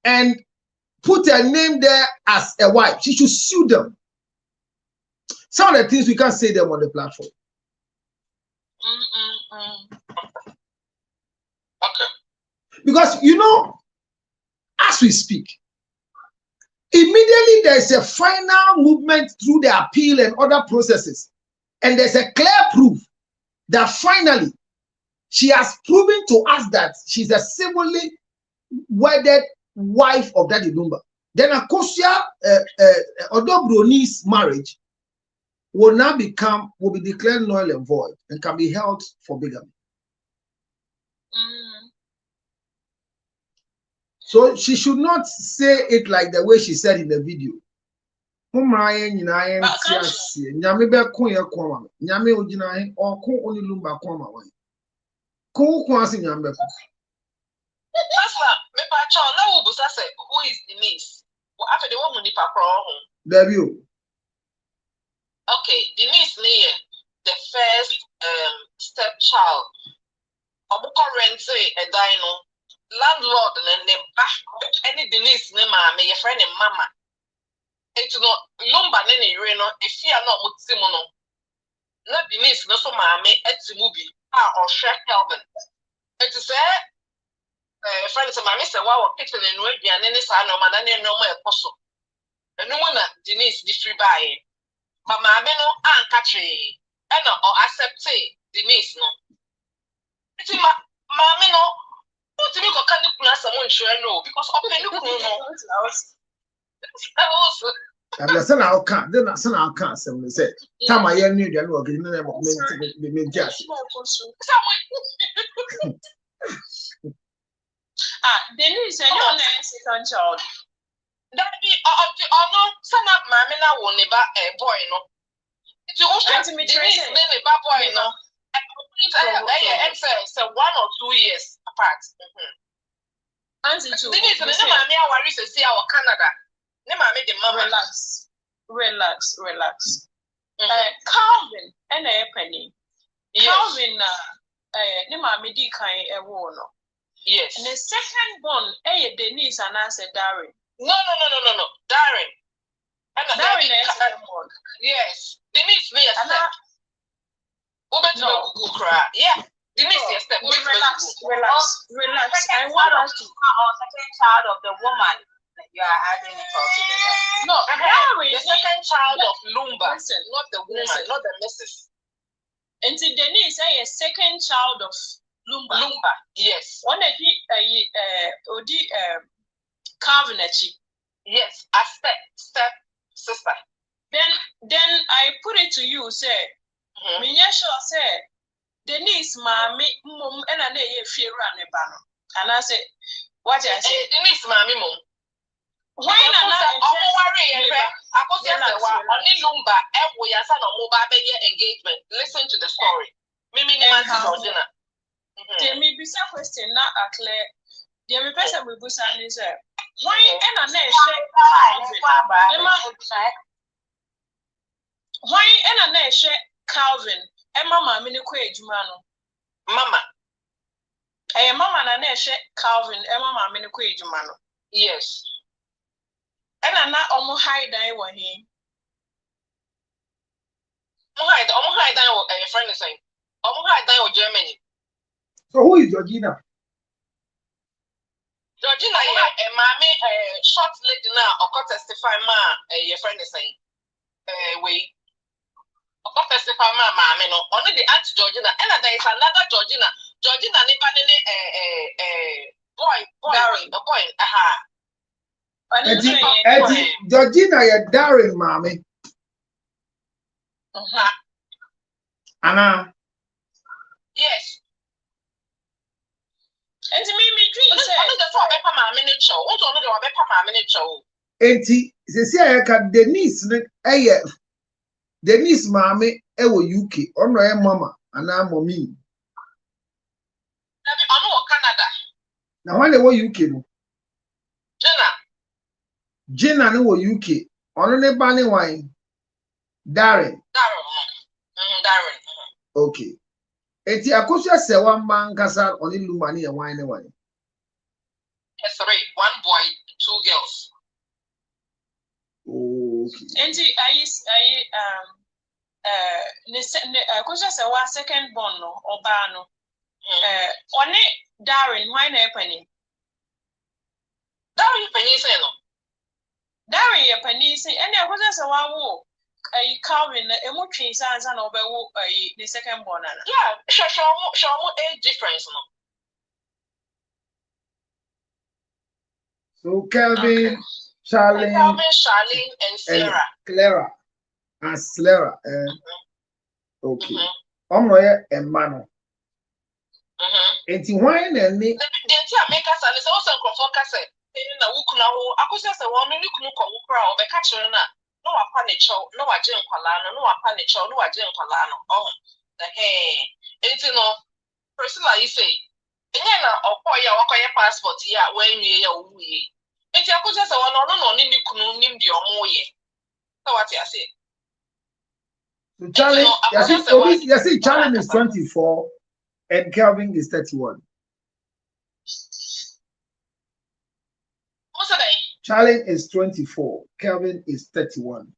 and put her name there as a wife, she should sue them. Some of the things we can't say them on the platform. Okay. Because you know, as we speak, immediately there's a final movement through the appeal and other processes, and there's a clear proof that finally she has proven to us that she's a civilly wedded wife of Daddy Lumba. Then Akosua Odobroni's marriage will be declared null and void and can be held for bigamy. So she should not say it like the way she said in the video. Who is Denise? After the woman, okay, Denise near the first stepchild. Rent a dino landlord and then back any Denise name, your friend and mama. It's not Lumba nene reno if you are not Mutsimono. Not Denise, no so mammy at the movie or Shrek Calvin. It is a friend of my Mr. Wow, kitchen and Ruby and any son of my no more apostle. And no one Denise the free by. But my no and catchy and or accept Denise no. It's my mammy no. What do you go can you plus someone sure no because open no. I'm the son of can't, then son of can't say. Time I knew the work in the name of me just. Denise, and your second child. That be no, son of Mamma will never a boy, no. It's also me tracing a boy, no. It's 1 or 2 years apart. Denise, Mamma worries to see our Canada. Relax. Calvin and a penny. Calvin ne mama di kan ewo no. Yes. And the second born Denise and I said Darren. No. Darren. Darren is second born. Yes. Denise me a step. Yeah. Denise is step. Relax. I want us to second child of the woman. You are adding it all together. No, Darren, the second child of Lumba, not the woman, not the missus. And so Denise a second child of Lumba, yes. One of Calvin. Yes, a step sister. Then I put it to you, say, me sure say Denise mommy mum and I ye fear run a banner. And I say, what I say, Denise mommy mum. Why not? Only Lumba, we are son of mobile engagement. Listen to the story. Mimi Georgina. There may be some question not a clear. There may be person with Busan is why and a why and a Calvin, Emma Mammy Quajumano. Mama. A mama and a Calvin, Emma Mammy Quajumano. Yes. And I'm not almost high down when he. Almost high down what a friend is saying. Almost high down with Germany. So who is Georgina? Georgina, a mammy, short lady now, or testify, your friend is saying. Wait. Or testify, mammy, no, only the Aunt Georgina, and there is another Georgina. Georgina, boy, aha. Georgina, you're Darren, mommy. Anna. Yes. And to me, Denise, mommy, UK, on mama, and I'm mommy. Canada. Now, when they were UK, Jenna no UK. Ono ne bani wine. Darren. Okay. Eti akosua se one man kasa oni Lumba ni wine ne wine. Yes, 3. 1 boy, 2 girls. Okay. Enti akosua se one second born no oba no. Oni Darren wine na epani. Darren penny say no. Darren ye penny say and akosua se wa wo Calvin emu twin sansa na obewo the second born na. Yeah, show age difference no. So Calvin, Okay. Charlene, and Sarah. Clara. And Clara. Okay. Omoye emano. Enti wine and me. The entire makers and also Crofocas na wukuna ho akosia se won ni kunu ko wukura obeka kire na no apa ne chow no waje nkwala no apa ne chow no waje nkwala no the enti no Priscilla you say enye na okoya wakoye passport ya wanwie ya owuye enti akosia se won no ni kunu nim de omoye so what you say so Charlie, you see Charlie is 24 and Calvin is 31. Charlie is 24. Calvin is 31.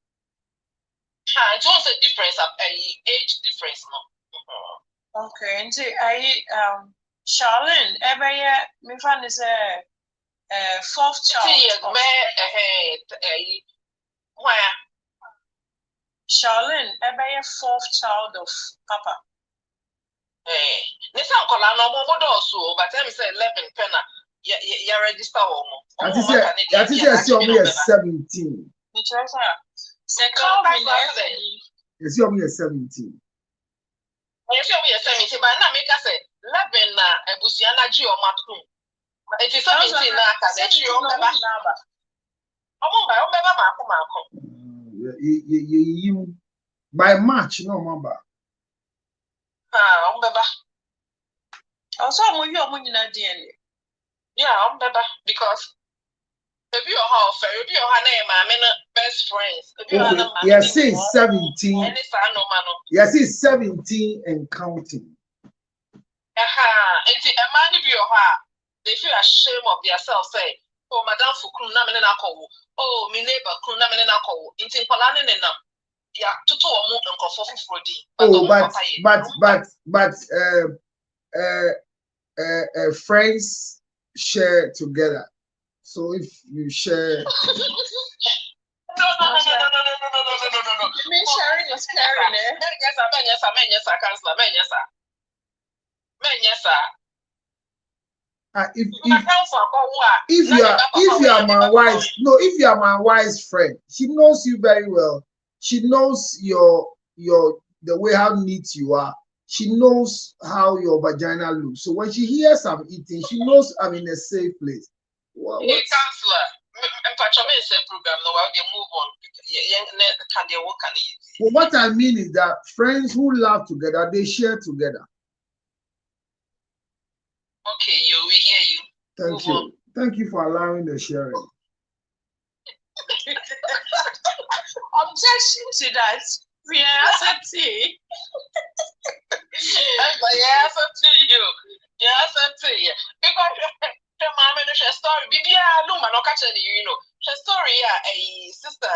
It's also a difference of age difference, no. Okay, and Charlene, me fan is a 4th child. Where? Charlene, 4th child of Papa. This uncle, I know more also, but let me say 11 penna. You register that is 17. Yes, you are 17. Yes, you are 17, but now make us say 11 na ebusiana ji o matu. It is 17 na kanechi o baba. You by March, no mamba. Also, I'm with you, I'm in a DNA. Yeah, because Maybe your half, maybe your name, best friends. Okay. Yes, it's 17. Yes, it's 17 and counting. It's a man of your heart. They feel ashamed of themselves, say, oh, Madame Fukun, Namanako, oh, my neighbor, Kunamanako, in Timpalanan and yeah, to but friends share together. So if you share, no. You mean sharing is caring, eh? Yes, Councillor, if you are my wife's if you are my wife's friend, she knows you very well. She knows the way how neat you are. She knows how your vagina looks. So when she hears I'm eating, she knows I'm in a safe place. Well, hey, Councillor, program now they move on. Well, what I mean is that friends who laugh together, they share together. Okay, we hear you. Thank you. Thank you for allowing the sharing. Objection to that. We are accepting. Yes, to you. Because the mama share story. Bibia Lumba no catch any, Share story, a sister,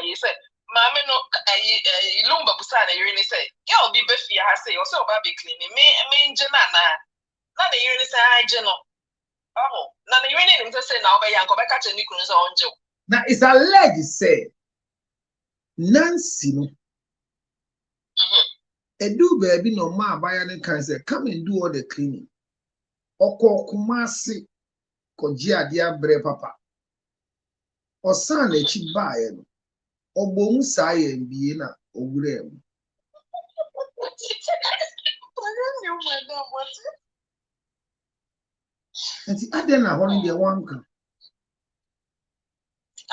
you said, Mamma no, Lumba Busana, you really say, you'll be Buffy, I say, or so baby cleaning, me, Janana. None of you say, I general. Oh, none of you need to say now by Uncle Becca and Nicholas on Joe. Now it's alleged say Nancy no. Do baby no ma buy any can say come and do all the cleaning. Oko kumasi koja dia bre papa. Osan e chi bae no. Obom sa ye mbie na owure mu. And the other na one the one can. I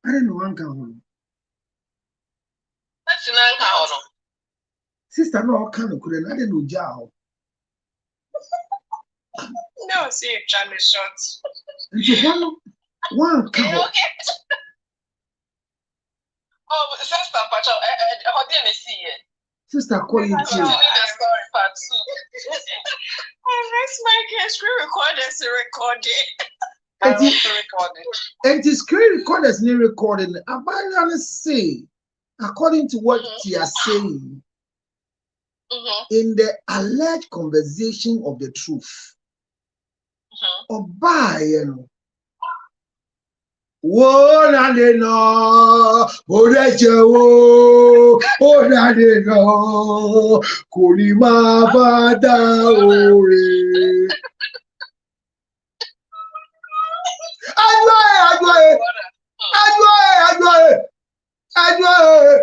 don't know one can. That's an Sister, no, can of couldn't. I didn't know Jao. No, see, Johnny shots. And so one can. Oh, sister, but how did I see it? Sister, call you too. That's my screen recorders recorded. And the screen recorders need recording. I say, according to what he is saying, in the alleged conversation of the truth, Obayen. Wo na de no, o na de no, kulima bada ore. Adwoe.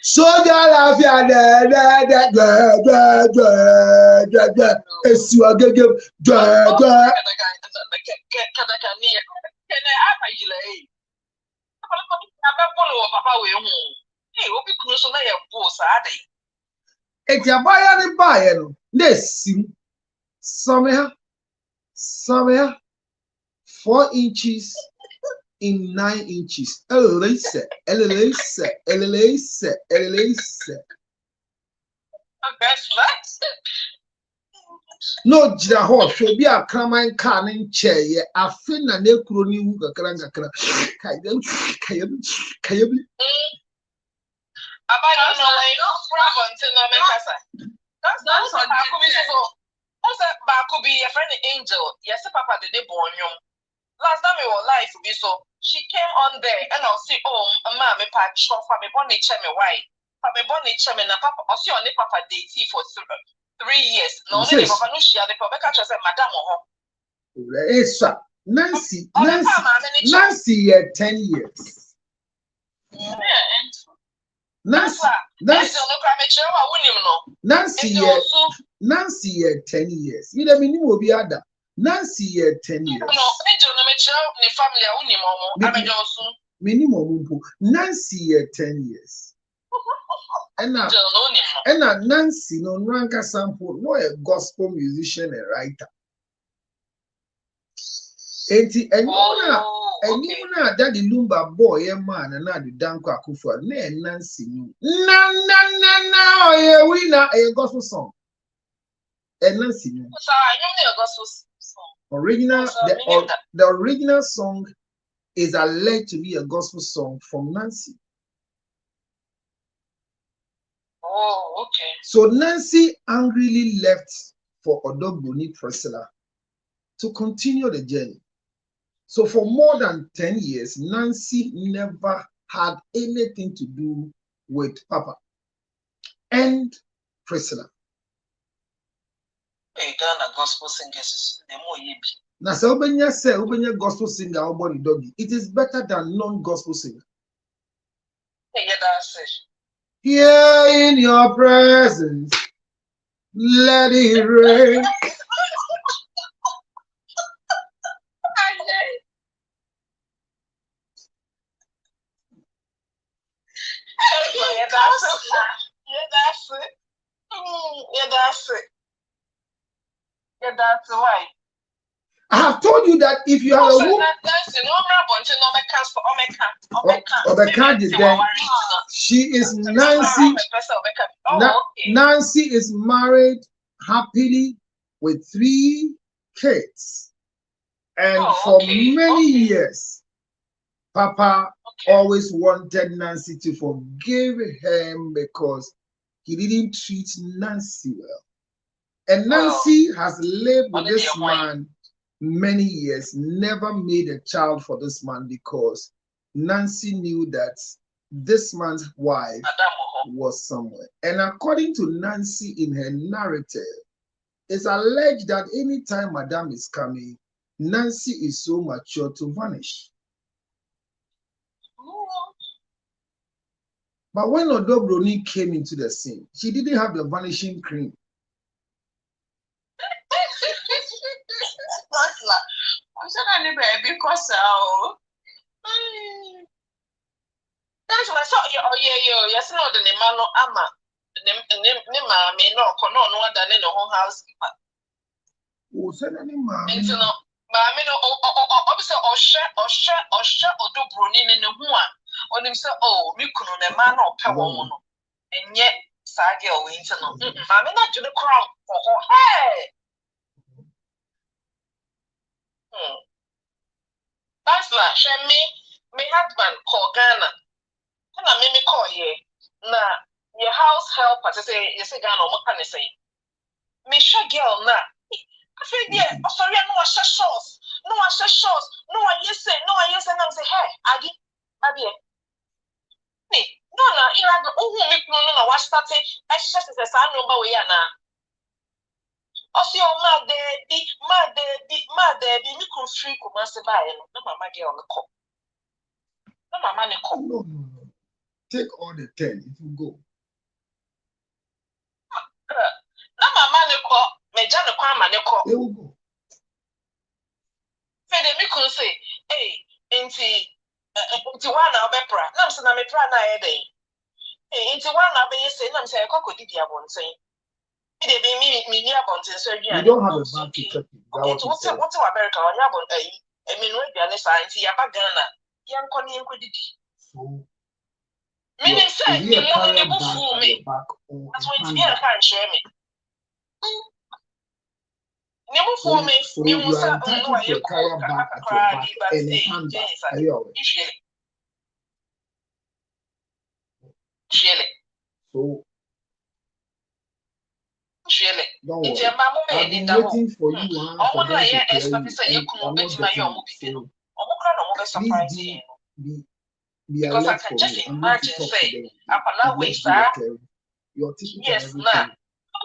Soja la fia de esu agege eti abaya ni bae no na esim somewhere 4 inches in 9 inches. Elise. No, Jiraho, should be a cramming canning chair. I feel na ne crony who can could be a friend angel. Yes, Papa did they born you. Last time we were live to be so she came on there and I'll see, oh, mamma, patch off for me bonnet chemi white. For me bonnet chemi na papa or see only papa dating for 3 years. No, only papa no she had the papa catch us madam or Nancy, 10 years. Nancy, 10 years. You know, minimum will be other. Nancy, 10 years. Minimum. Nancy, 10 years. and Nancy no ranka sample no a gospel musician and writer. And you know that the Lumba boy a man and not the Danko Akufa ne Nancy no yeah we na a gospel song. And Nancy no. So I know a gospel song. The original song is alleged to be a gospel song from Nancy. Oh, okay. So Nancy angrily left for Odogboni Priscilla to continue the journey. So for more than 10 years, Nancy never had anything to do with Papa and Priscilla. Ghana gospel singers, the more you be. Now, so when you say gospel singer or body doggy, it is better than non-gospel singer. Yeah, that's it. Here in your presence, let it rain. Yeah, that's it. Yeah, that's it. Yeah, that's right. I have told you that if you have a woman, she is Nancy. Nancy is married happily with 3 kids, and for many years, Papa always wanted Nancy to forgive him because he didn't treat Nancy well. And Nancy has lived with this man many years, never made a child for this man because Nancy knew that this man's wife was somewhere. And according to Nancy in her narrative, it's alleged that anytime Madame is coming, Nancy is so mature to vanish. But when Odobroni came into the scene, she didn't have the vanishing cream. Because that's what I saw. Yes, no, the name no ama. Me no other than the whole house. Oh, send any man. It's no, me no. Obviously, Osha Odobroni in the one. On him say, oh, me kuno ne man no power no. And yet, Sagi or winter no. Me not to the crown. Oh, hey. That's like me husband call Ghana. And I me call here. Now your house helper to say you say Ghana what can I say? Me sure girl na. I feel yeah, sorry, no I share shorts. No I share shorts. No I yes say and I'm say, hey, Adi. No, you know me no what starting I share is a sign number we are now. Also, my daddy, me could free come and say bye. No, mama girl on the call. No, mama call. No. Take all the 10 if you go. No, mama call. Me jana kwa mama call. They will go. Fede me could say, hey, into one now be pra. No, so na me pra na e dey. Into one now be say, no, say I could didi abon say. You don't have a bank to check it. What's America? I mean, we are science. You have Ghana. Young Connie and Quiddy. So, meaning, say, you never fool me. That's why you can't share me. Never fool me. You must have no idea. So, Surely. don't worry. I've been waiting for you for them to be because I alert can for just me. imagine say your ticket yes and now.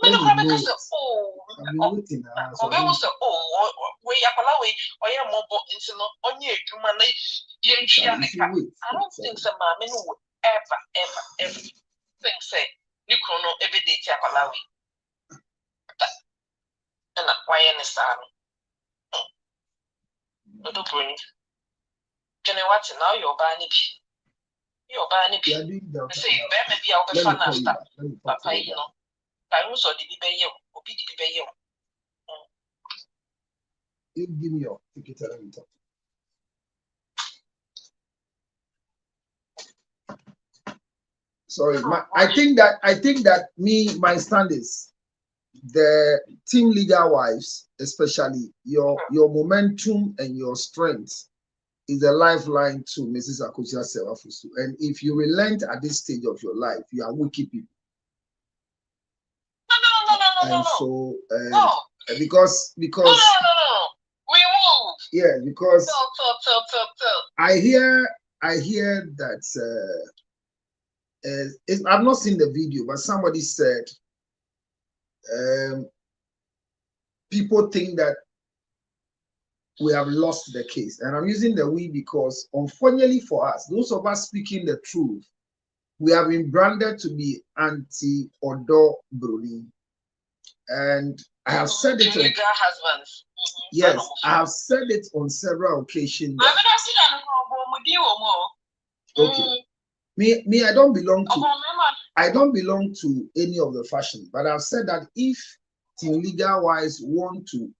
everything. I've been waiting. we or your mobile into on your human I don't think so, mammy would ever think say you chrono every day Tapalawi. And why any son? No, don't bring. Can you watch now your banny? You ban it. Say, maybe I'll be fun after. Papa, you know. I also did be you, or be you. You give me your ticket and talk. Sorry, I think that my stand is the team leader wives, especially your momentum and your strength is a lifeline to Mrs. Akosia Sewafusu. And if you relent at this stage of your life, you are wicked people. No. So because no. We move. Yeah, because I hear that I've not seen the video, but somebody said people think that we have lost the case, and I'm using the we because unfortunately for us, those of us speaking the truth, we have been branded to be anti-Odo Bruni, and I have said it. Legal husbands. Yes, I have said it on several occasions. Okay. Me, I don't belong to any of the fashion, but I've said that if team legal wise want to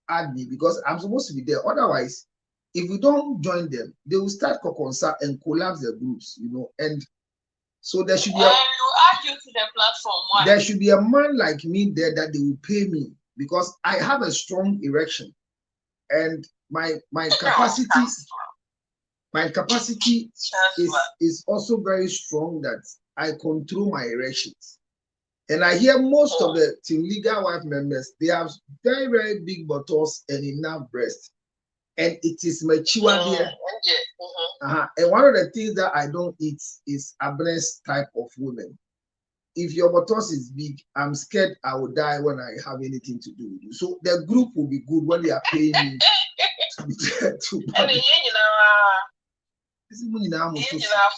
add me, because I'm supposed to be there. Otherwise, if we don't join them, they will start kokonsa and collapse the groups, and so there should be you add you to the platform. Why? There should be a man like me there that they will pay me because I have a strong erection, and my capacity is also very strong that I control my erections. And I hear most of the team legal wife members, they have very, very big buttocks and enough breasts. And it is mature here. And one of the things that I don't eat is a breast type of women. If your buttocks is big, I'm scared I will die when I have anything to do with you. So the group will be good when they are paying me to be there to buy.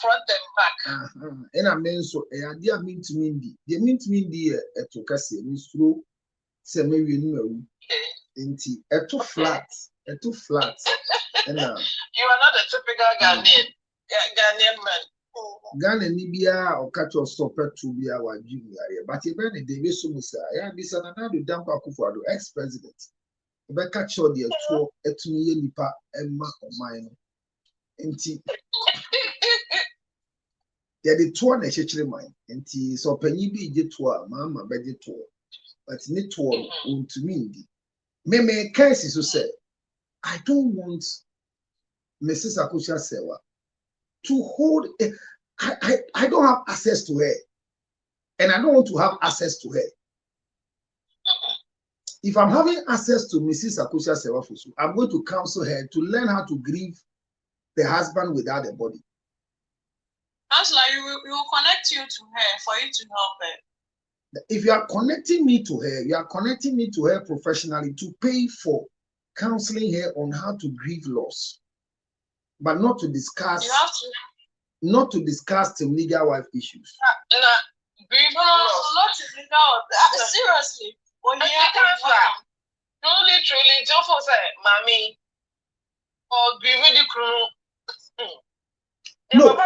Front and back. And I mean, so I mean to me, they mean to me, a tokasi, Miss Ru, say maybe you know, a too flat. And you are not a typical Ghanaian man. Ghana Nibia or catch or stop to be our junior, but even the Davis Musa, I am this another Dampa Kufuado, ex-president. But catch all the tour at me, Nipa, Emma or mine. And yeah, the tour necessarily mine. And so penny be the tour, Mamma, by the tour, but need tour to me. Meme Kais is to say, I don't want Mrs. Akosia Sewa to hold. I don't have access to her, and I don't want to have access to her. If I'm having access to Mrs. Akosia Sewa Fusu, I'm going to counsel her to learn how to grieve the husband without a body. That's like we will connect you to her for you to help her. If you are connecting me to her, you are connecting me to her professionally to pay for counseling her on how to grieve loss, but not to discuss. You have to. Not to discuss the legal wife issues. Grieve loss, not to legal. Seriously, when you truly, just for say, mommy, or grieving the crew. No.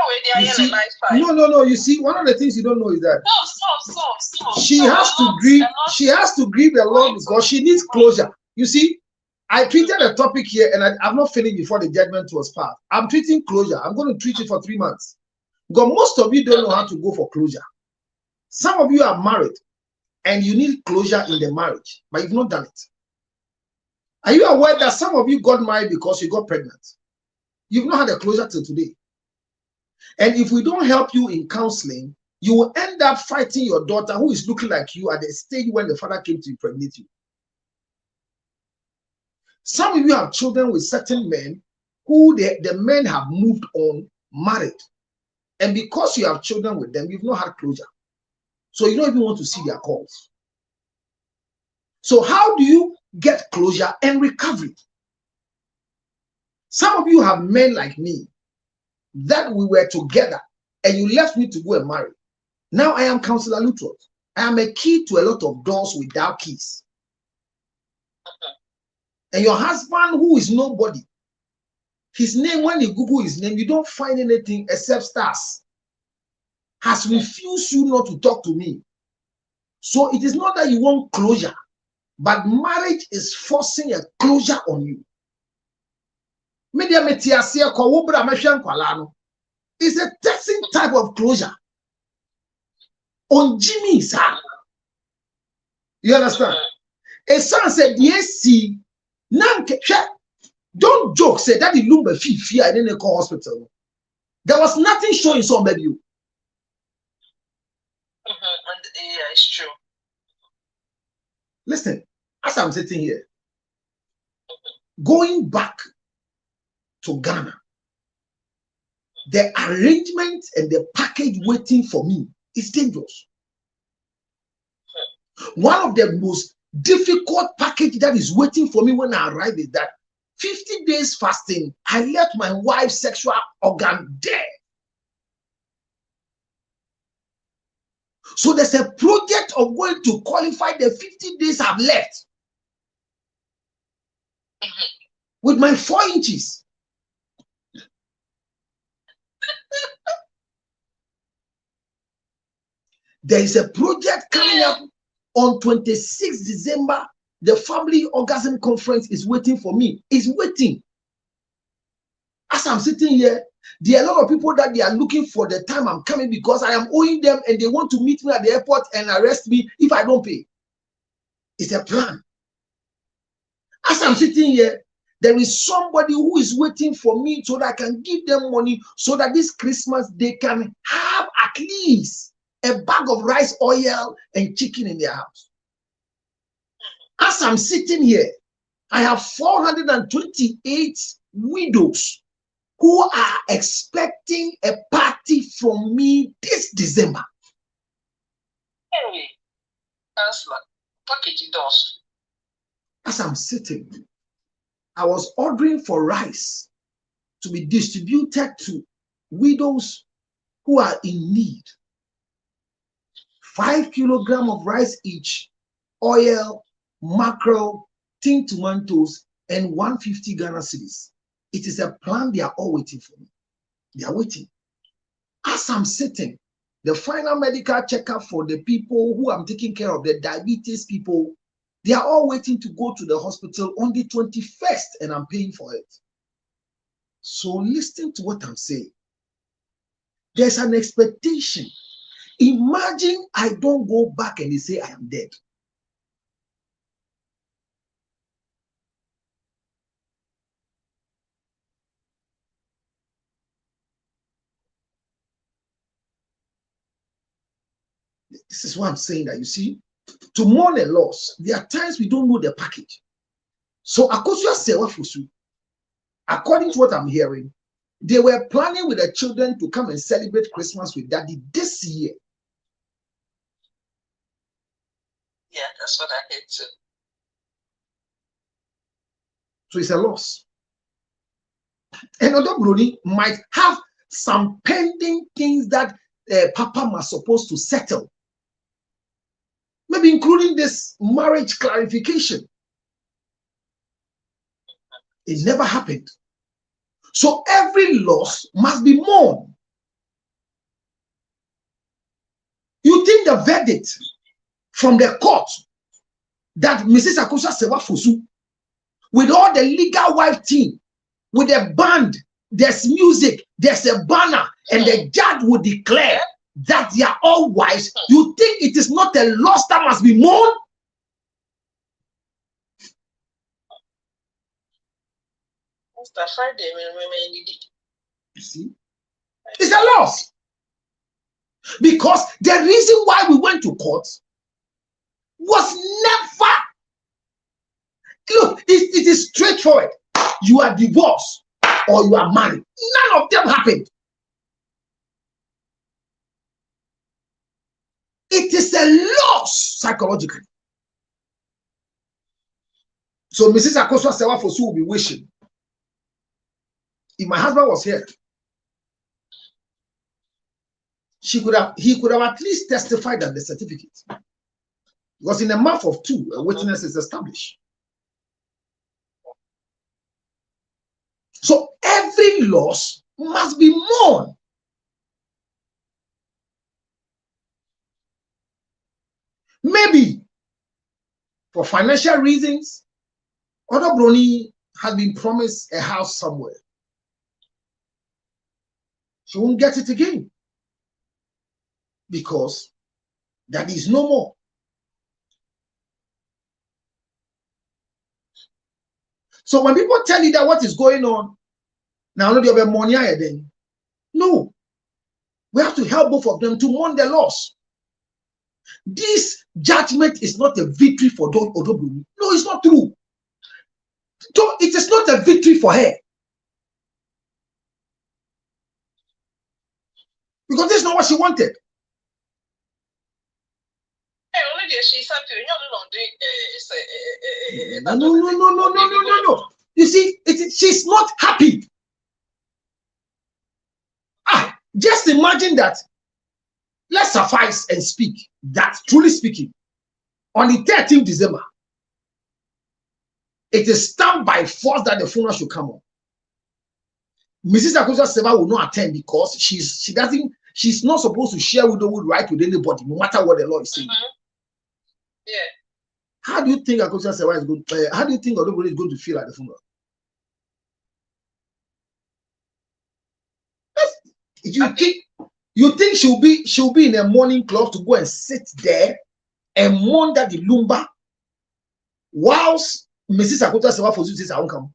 You see, one of the things you don't know is that stop. She has to grieve. She has to grieve a lot because she needs closure. You see, I treated a topic here and I'm not finished before the judgment was passed. I'm treating closure. I'm going to treat it for 3 months. Because most of you don't know how to go for closure. Some of you are married and you need closure in the marriage, but you've not done it. Are you aware that some of you got married because you got pregnant? You've not had a closure till today. And if we don't help you in counseling, you will end up fighting your daughter who is looking like you at the stage when the father came to impregnate you. Some of you have children with certain men who the men have moved on, married. And because you have children with them, you've not had closure. So you don't even want to see their calls. So how do you get closure and recovery? Some of you have men like me that we were together and you left me to go and marry. Now I am Counselor Lutrot. I am a key to a lot of doors without keys. And your husband, who is nobody, his name, when you Google his name, you don't find anything except stars. has refused you not to talk to me. So it is not that you want closure, but marriage is forcing a closure on you. It's a testing type of closure. On Jimmy, sir. You understand? A son said, yes, see, don't joke, say that the Lumba fee I didn't call hospital. There was nothing showing some baby. Yeah, it's true. Listen, as I'm sitting here, going back to Ghana, the arrangement and the package waiting for me is dangerous. One of the most difficult package that is waiting for me when I arrive is that 50 days fasting, I left my wife's sexual organ there. So there's a project of going to qualify the 50 days I've left with my 4 inches. There is a project coming up on 26th December. The family orgasm conference is waiting for me. It's waiting. As I'm sitting here, there are a lot of people that they are looking for the time I'm coming because I am owing them and they want to meet me at the airport and arrest me if I don't pay. It's a plan. As I'm sitting here, there is somebody who is waiting for me so that I can give them money so that this Christmas they can have at least a bag of rice, oil, and chicken in their house. As I'm sitting here, I have 428 widows who are expecting a party from me this December. Hey, that's like packaging doors. As I'm sitting, I was ordering for rice to be distributed to widows who are in need. 5 kilograms of rice each, oil, mackerel, tin tomatoes, and 150 Ghana cedis. It is a plan. They are all waiting for me. They are waiting. As I'm sitting, the final medical checkup for the people who I'm taking care of, the diabetes people, they are all waiting to go to the hospital on the 21st, and I'm paying for it. So listen to what I'm saying. There's an expectation. Imagine I don't go back and they say I am dead. This is what I'm saying, that you see, to mourn a loss, there are times we don't know the package. So according to what I'm hearing, they were planning with the children to come and celebrate Christmas with daddy this year. Yeah, that's what I heard too. So it's a loss. And other Brody might have some pending things that Papa was supposed to settle. Maybe including this marriage clarification. It never happened. So every loss must be mourned. You think the verdict from the court that Mrs. Akosa Sewa Fosu, with all the legal wife team, with a band, there's music, there's a banner, and the judge would declare that they are all wives, you think it is not a loss that must be mourned? Mr. Friday, you see, it's a loss. Because the reason why we went to court was never, look, it is straightforward. You are divorced or you are married. None of them happened. It is a loss psychologically. So Mrs. Akosua Sewa Fosu will be wishing, if my husband was here, he could have at least testified that the certificate. Because in a month of 2, a witness is established. So every loss must be mourned. Maybe for financial reasons, other Brony has been promised a house somewhere. She won't get it again because that is no more. So when people tell you that what is going on, now no, they'll be money then. No, we have to help both of them to mourn their loss. This judgment is not a victory for Odobroni. No, it's not true. It is not a victory for her. Because this is not what she wanted. No. You see, she's not happy. Just imagine that. Let's suffice and speak that, truly speaking, on the 13th December, it is stamped by force that the funeral should come on. Mrs. Akosa Seva will not attend because she's not supposed to share widowhood right with anybody, no matter what the law is saying. Yeah. How do you think Akosa Seva is going? How do you think Odobori is going to feel at the funeral? You think she'll be in a mourning cloth to go and sit there and mourn that the Lumba, whilst Mrs. Akosa Seva for you says I won't come.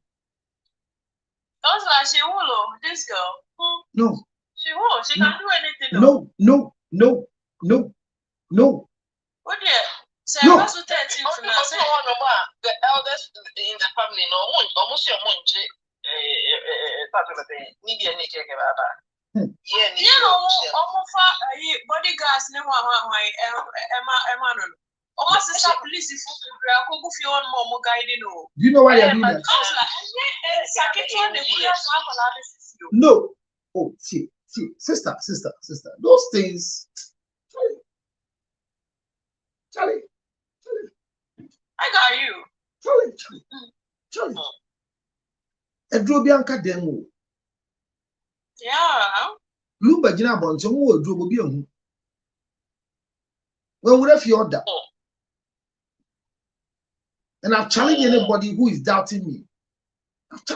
Also, she will, this girl. No. She will. She can do anything. No. What dear? No. The eldest in the family, no, almost your money. Bodyguards never almost a police if you want more guiding. Do you know why they're doing that? No. Oh, see, sister. Those things. Charlie. I got you. Charlie. Edrobianka demo. Yeah. Lumba jina bonso mo edrobo bi ehun. When we have your order. And I've challenged anybody who is doubting me.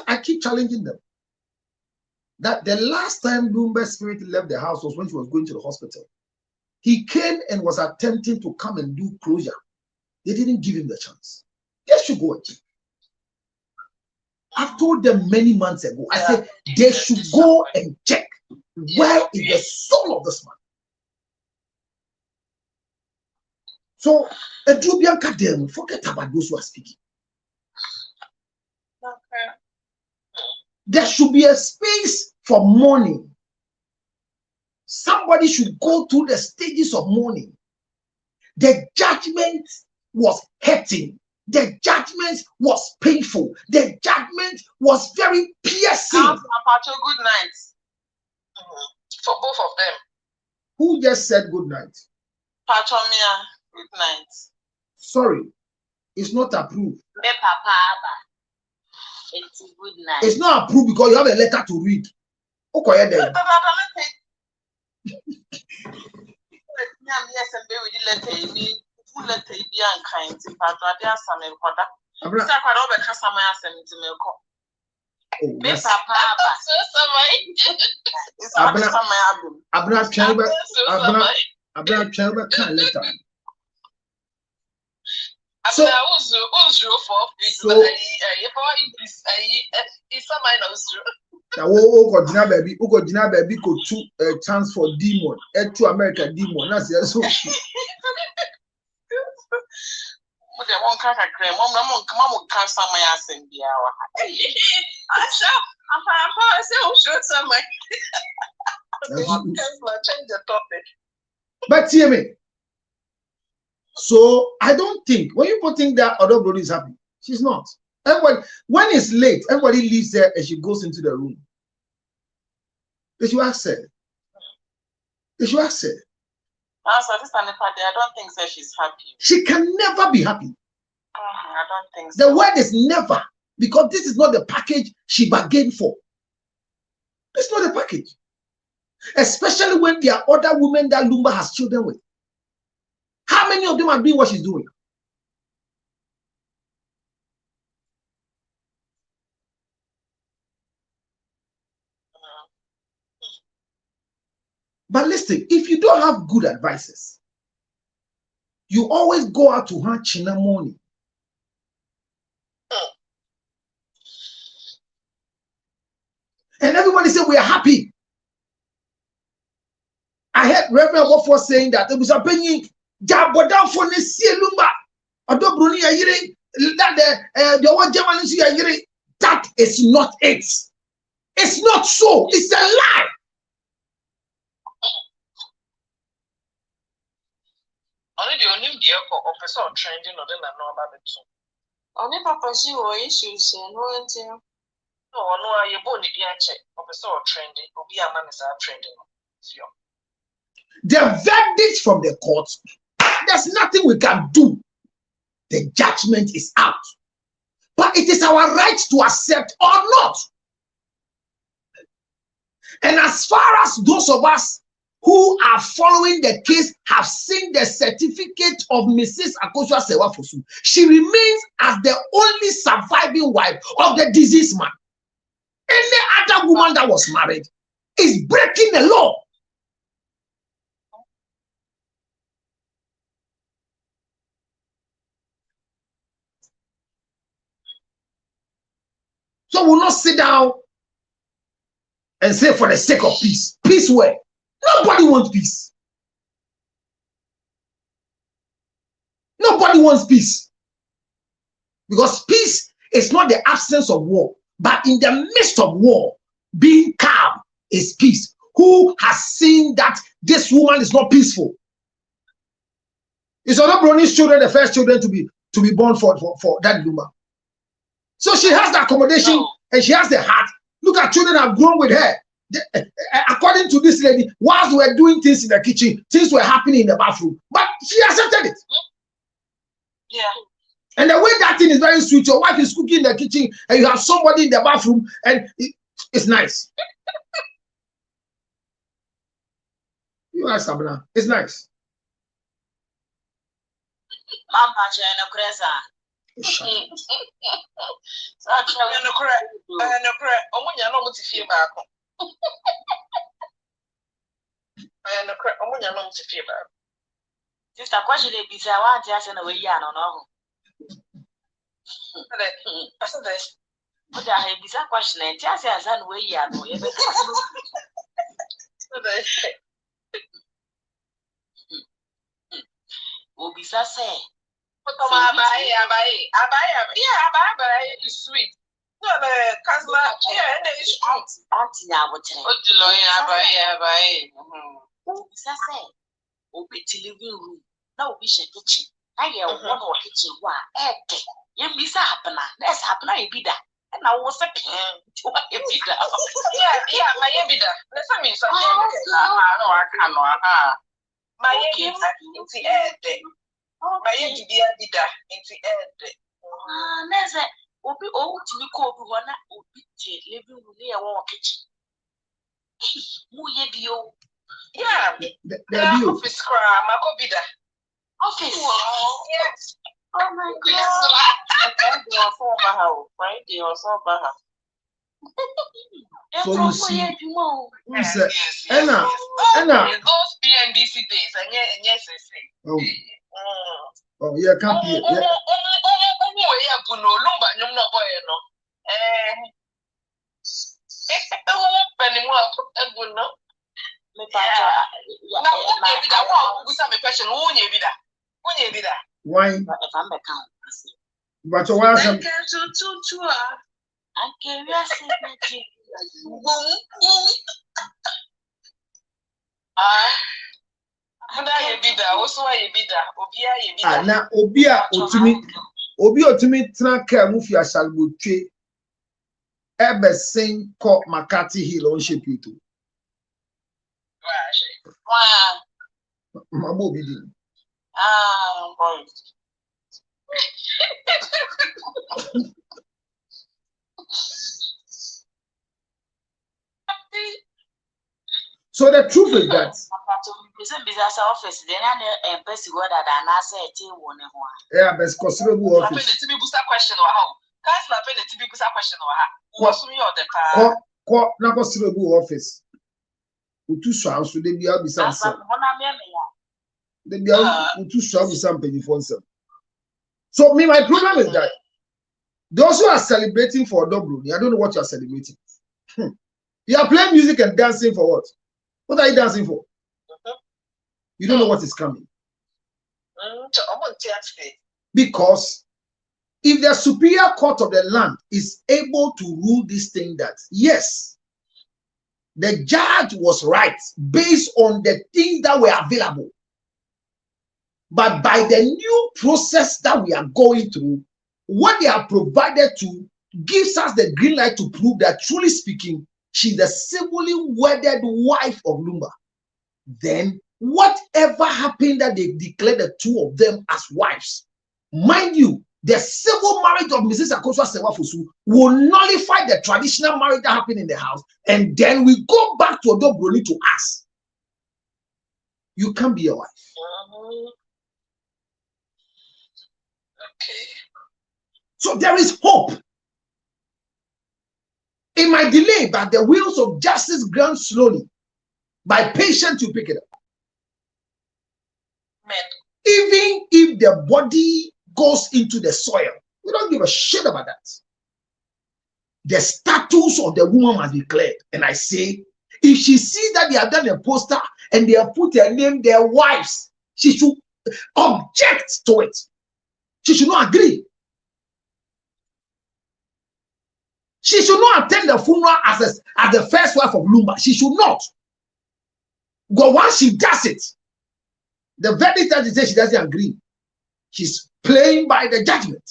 I keep challenging them. That the last time Lumba's spirit left the house was when she was going to the hospital. He came and was attempting to come and do closure. They didn't give him the chance. They should go and check. I've told them many months ago. I said they should go and check. Where is the soul of this man? So, forget about those who are speaking. Okay. There should be a space for mourning. Somebody should go through the stages of mourning. The judgment was hurting. The judgment was painful. The judgment was very piercing. Good night. For both of them. Who just said good night? Patromia, good night. Sorry, it's not approved. It's good night. It's not approved because you have a letter to read. Okay, then. So baby, go to chance for demon, to America demon. That's the so. But hear me. So I don't think when you think that other brother is happy, she's not. Everybody, when it's late, everybody leaves there and she goes into the room. They should ask her. I don't think so. She's happy. She can never be happy. I don't think so. The word is never, because this is not the package she bargained for. It's not the package. Especially when there are other women that Lumba has children with. How many of them are doing what she's doing? But listen, if you don't have good advisors, you always go out to her China morning. And everybody said, we are happy. I heard Reverend Wofford saying that it was a penny, Jabodan for the Lumba. That is not it. It's not so. It's a lie. Only the only deal for officer trending or then I know about it too. Only Papa she or issues and no, no, you bought the check officer trending, or be a man is trending. The verdict from the court, there's nothing we can do. The judgment is out. But it is our right to accept or not. And as far as those of us who are following the case have seen the certificate of Mrs. Akosua Sewafosu, she remains as the only surviving wife of the deceased man. Any other woman that was married is breaking the law. So we'll not sit down and say for the sake of peace. Peace where? Nobody wants peace. Nobody wants peace. Because peace is not the absence of war, but in the midst of war, being calm is peace. Who has seen that this woman is not peaceful? It's not Brownie's children, the first children to be born for that Lumba. So she has the accommodation and she has the heart. Look at children have grown with her. According to this lady, whilst we were doing things in the kitchen, things were happening in the bathroom. But she accepted it. Yeah. And the way that thing is very sweet, your wife is cooking in the kitchen and you have somebody in the bathroom and it's nice. You are Sabina. It's nice. Mama, China Cresa. So actually, no correct. Omunya no muti fie back. I am correct. Omunya no muti fie back. Sister, question they be say I want to ask no way ya no. I said this. But I be say question and tell say as no way ya no. You be Obi say but abai is sweet. No, the Kasla, yeah, and it's auntie now what tell. Oh, the lawyer, abai. Obi say Obi to living room. Now Obi she kitchen. I hear one or kitchen wa eke. You miss happen. That's happen I be that. And I was a can to what you be that. Yeah, my ebida. Let's me so. I know. My ebida in the air. My idea did that in the end. There's a Obi old to me called one Obi living near our kitchen. Yeah, the office cry, my cobida. Office. Yes. Oh my God. They are for my house, right? They are so bad. So you see, Yes. Anna, those BNBC days, and yes, I say. Oh, yeah, can't be. Yeah. Lumba, no, no. Why? But why? Now, Obi otumi tena kaa mu fi asalbotwe ebesin ko Makati Hill on Shepito. Mabo bi di. Boy. So the truth is that yeah, best considerable office. Na considerable office. Utu so so dey bia bi sam. Dey bia utu so bi sam penifo nsam. So me, my problem is that those who are celebrating for Dobroni, I don't know what you are celebrating. You are playing music and dancing for what? What are you dancing for? You don't know what is coming. Because if the superior court of the land is able to rule this thing that, yes, the judge was right based on the things that were available, but by the new process that we are going through, what they are provided to gives us the green light to prove that, truly speaking, she's the civilly wedded wife of Lumba. Then whatever happened that they declared the two of them as wives, mind you, the civil marriage of Mrs. Akosua Sewafosu will nullify the traditional marriage that happened in the house, and then we go back to Odobroni to ask, you can't be a wife. Okay. So there is hope. It might delay, but the wheels of justice grant slowly. By patience, you pick it up. Amen. Even if the body goes into the soil, we don't give a shit about that. The status of the woman must be cleared. And I say, if she sees that they have done a poster and they have put her name, their wives, she should object to it. She should not agree. She should not attend the funeral as the first wife of Lumba. She should not. But once she does it, the verdict that she says she doesn't agree, she's playing by the judgment.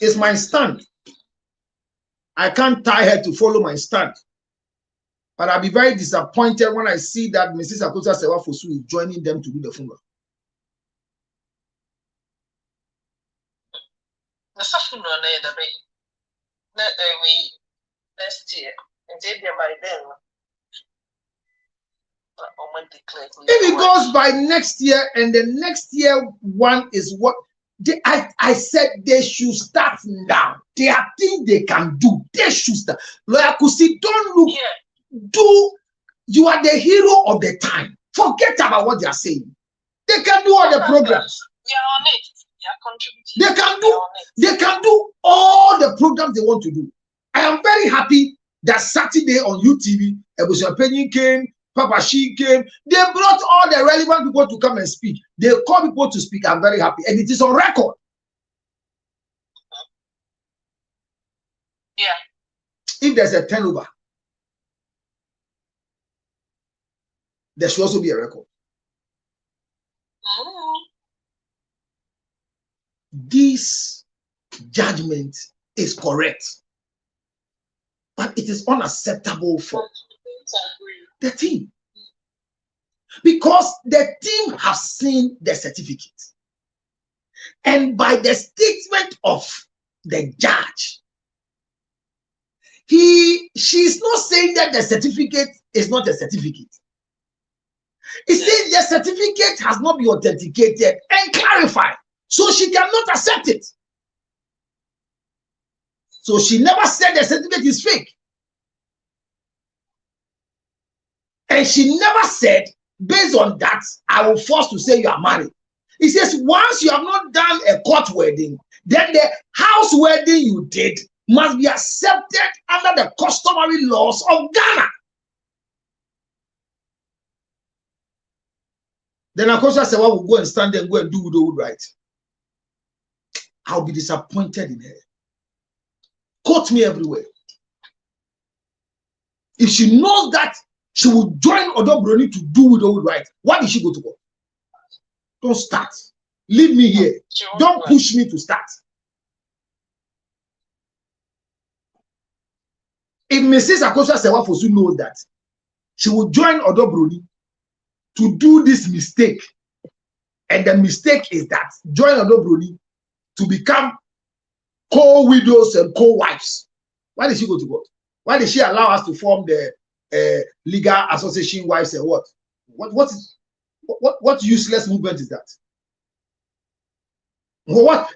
It's my stand. I can't tie her to follow my stand. But I'll be very disappointed when I see that Mrs. Akosua Sewafosu is joining them to do the funeral. Next year, and by then, if it goes by next year, and the next year one is what I said they should start now. There are things they can do. They should start. Lawyer Kusi, don't look. Yeah. You are the hero of the time. Forget about what they are saying. They can do all the programs. We are on it. They can do all the programs they want to do. I am very happy that Saturday on UTV, Ebusia Penny came, Papa She came. They brought all the relevant people to come and speak. They call people to speak. I'm very happy. And it is on record. Yeah. If there's a turnover, there should also be a record. This judgment is correct, but it is unacceptable for the team, because the team have seen the certificate, and by the statement of the judge, she's not saying that the certificate is not a certificate. He says the certificate has not been authenticated and clarified, so she cannot accept it. So she never said the certificate is fake. And she never said, based on that, I will force to say you are married. He says, once you have not done a court wedding, then the house wedding you did must be accepted under the customary laws of Ghana. Then Akosua said, well, we'll go and stand there and go and do the right. I'll be disappointed in her. Quote me everywhere. If she knows that she will join Odobroni to do the right, why did she go to court? Don't start. Leave me here. Don't push me to start. If Mrs. Akosua Sewafosu knows that she will join Odobroni to do this mistake, and the mistake is that join Odobroni to become co-widows and co-wives. Why did she go to court? Why did she allow us to form the legal association wives and what? What useless movement is that? What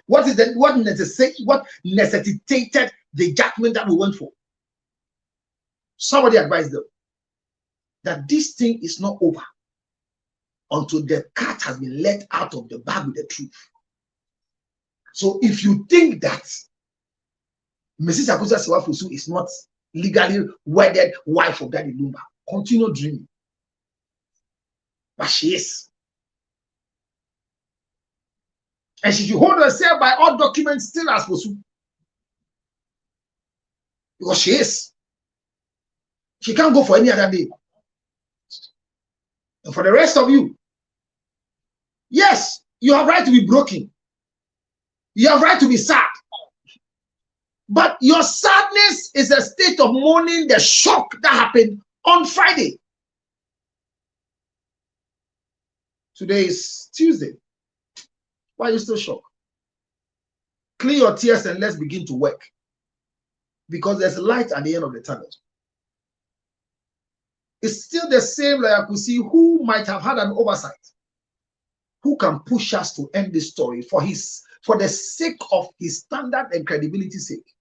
necessitated the judgment that we went for? Somebody advised them that this thing is not over until the cat has been let out of the bag with the truth. So if you think that Mrs. Akusa Sewafosu is not legally wedded wife of Daddy Lumba, continue dreaming. But she is. And she should hold herself by all documents still as Fosu. Because she is. She can't go for any other name. And for the rest of you, yes, you have right to be broken. You have right to be sad. But your sadness is a state of mourning the shock that happened on Friday. Today is Tuesday. Why are you still shocked? Clean your tears and let's begin to work. Because there's light at the end of the tunnel. It's still the same lawyer Kusi who might have had an oversight, who can push us to end this story for the sake of his standard and credibility sake.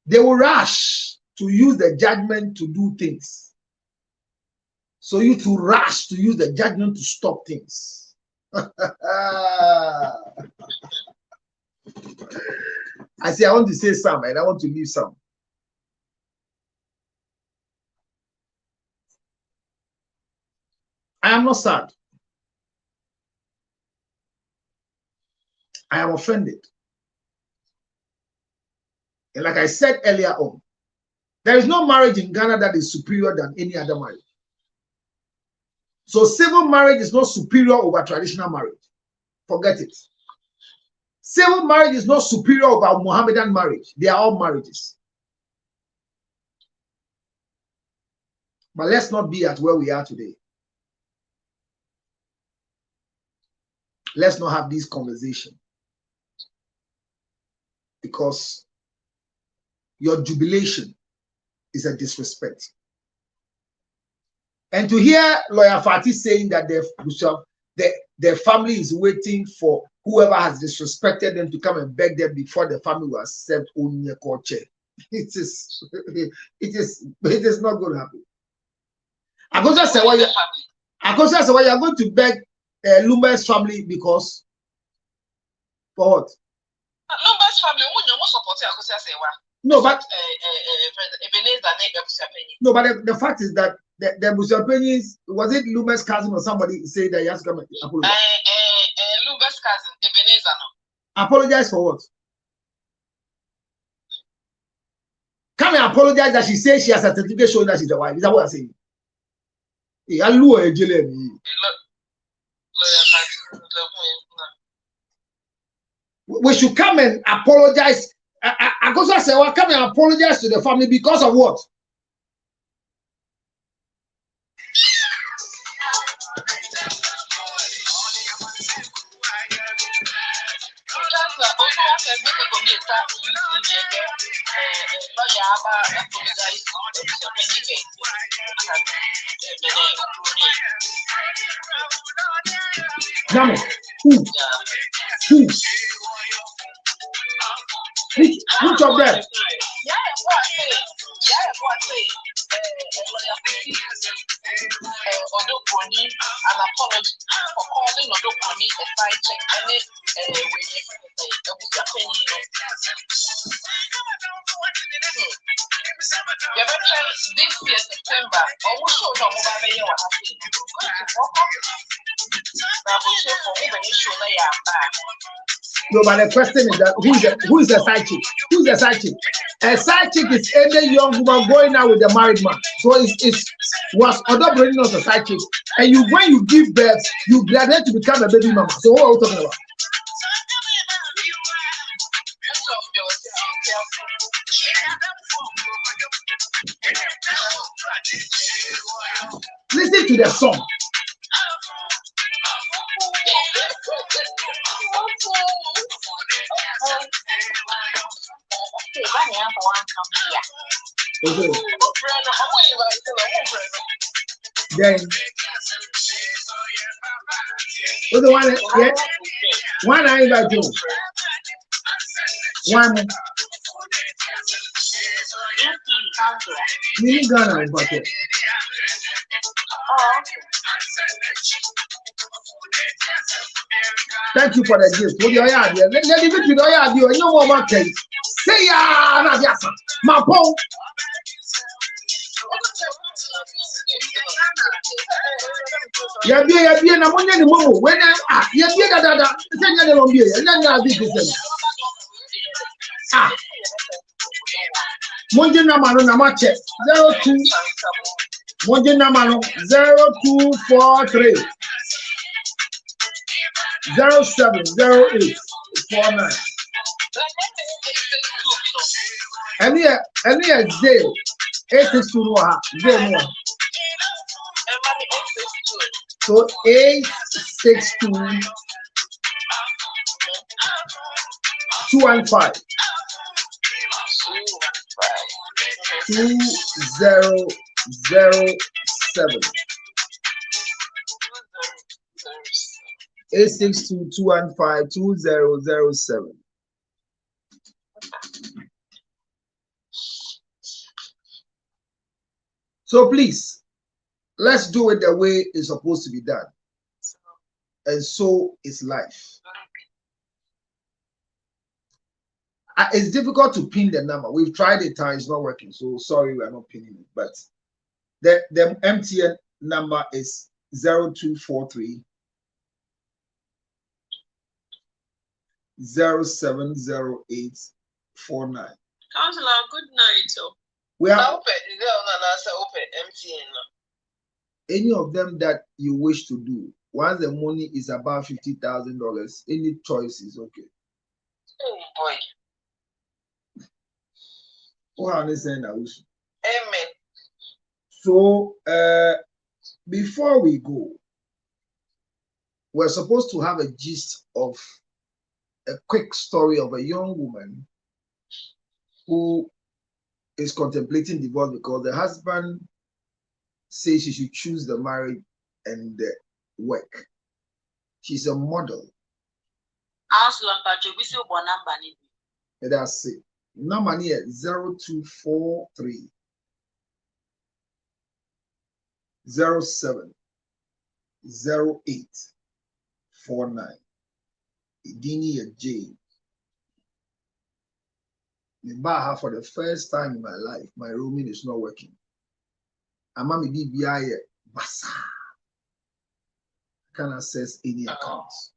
They will rush to use the judgment to do things. So you to rush to use the judgment to stop things. I say I want to say some and I want to leave some. I am not sad. I am offended. And like I said earlier on, there is no marriage in Ghana that is superior than any other marriage. So civil marriage is not superior over traditional marriage. Forget it. Civil marriage is not superior over Mohammedan marriage. They are all marriages. But let's not be at where we are today. Let's not have this conversation. Because your jubilation is a disrespect. And to hear Lawyer Fatih saying that their family is waiting for whoever has disrespected them to come and beg them before the family will accept only a culture. It is not going to happen. I go just say why you are going to beg Lumba's family because for what? Lumba's family won't support you. No, but the fact is that the Busapenis, was it Lumba's cousin or somebody said that he has to come and apologize? Lumba's cousin, Ebenezer. Apologize for what? Come and apologize that she says she has a certificate showing that she's a wife. Is that what I'm saying? We should come and apologize. I go say, well, come and apologize to the family because of what? Namo, who? Which of them? An apology for calling Odoponi a side check and it this year September, or we show no mobile you are happy. No, but the question is that who is a side chick? Who's a side chick? A side chick is any young woman going out with a married man. So was Odoponi not a side chick? And when you give birth, you graduate to become a baby mama. So what are we talking about? Listen to the song. Okay. Then, what's the one? Yeah, one I invite you. One. Mini Ghana, but it. Thank you for the gift. What do you have? Let me give you the idea. You know what case. Say ya, na biasa. My phone. Ya be na monye ni momo. When ya be da. Say ya no be. Ya big business. Monje na mano na ma check. 02. Monje na mano 0243 070849. Any Zale 862 Zale. So 862 215 2007 862 215 2007. So please, let's do it the way it's supposed to be done. And so is life. It's difficult to pin the number. We've tried it, it's not working. So sorry, we are not pinning it. But the MTN number is 0243 070849. Counselor, good night. We are open MTN. Any of them that you wish to do, once the money is about $50,000, any choice is okay. Oh boy. What are they saying now? Amen. So before we go, we're supposed to have a gist of a quick story of a young woman who is contemplating divorce because the husband says she should choose the marriage and the work. She's a model. That's it. Number here 0243 070849. Idini Jane. For the first time in my life, my roaming is not working. I'm a BBI Basa. Can't access any accounts.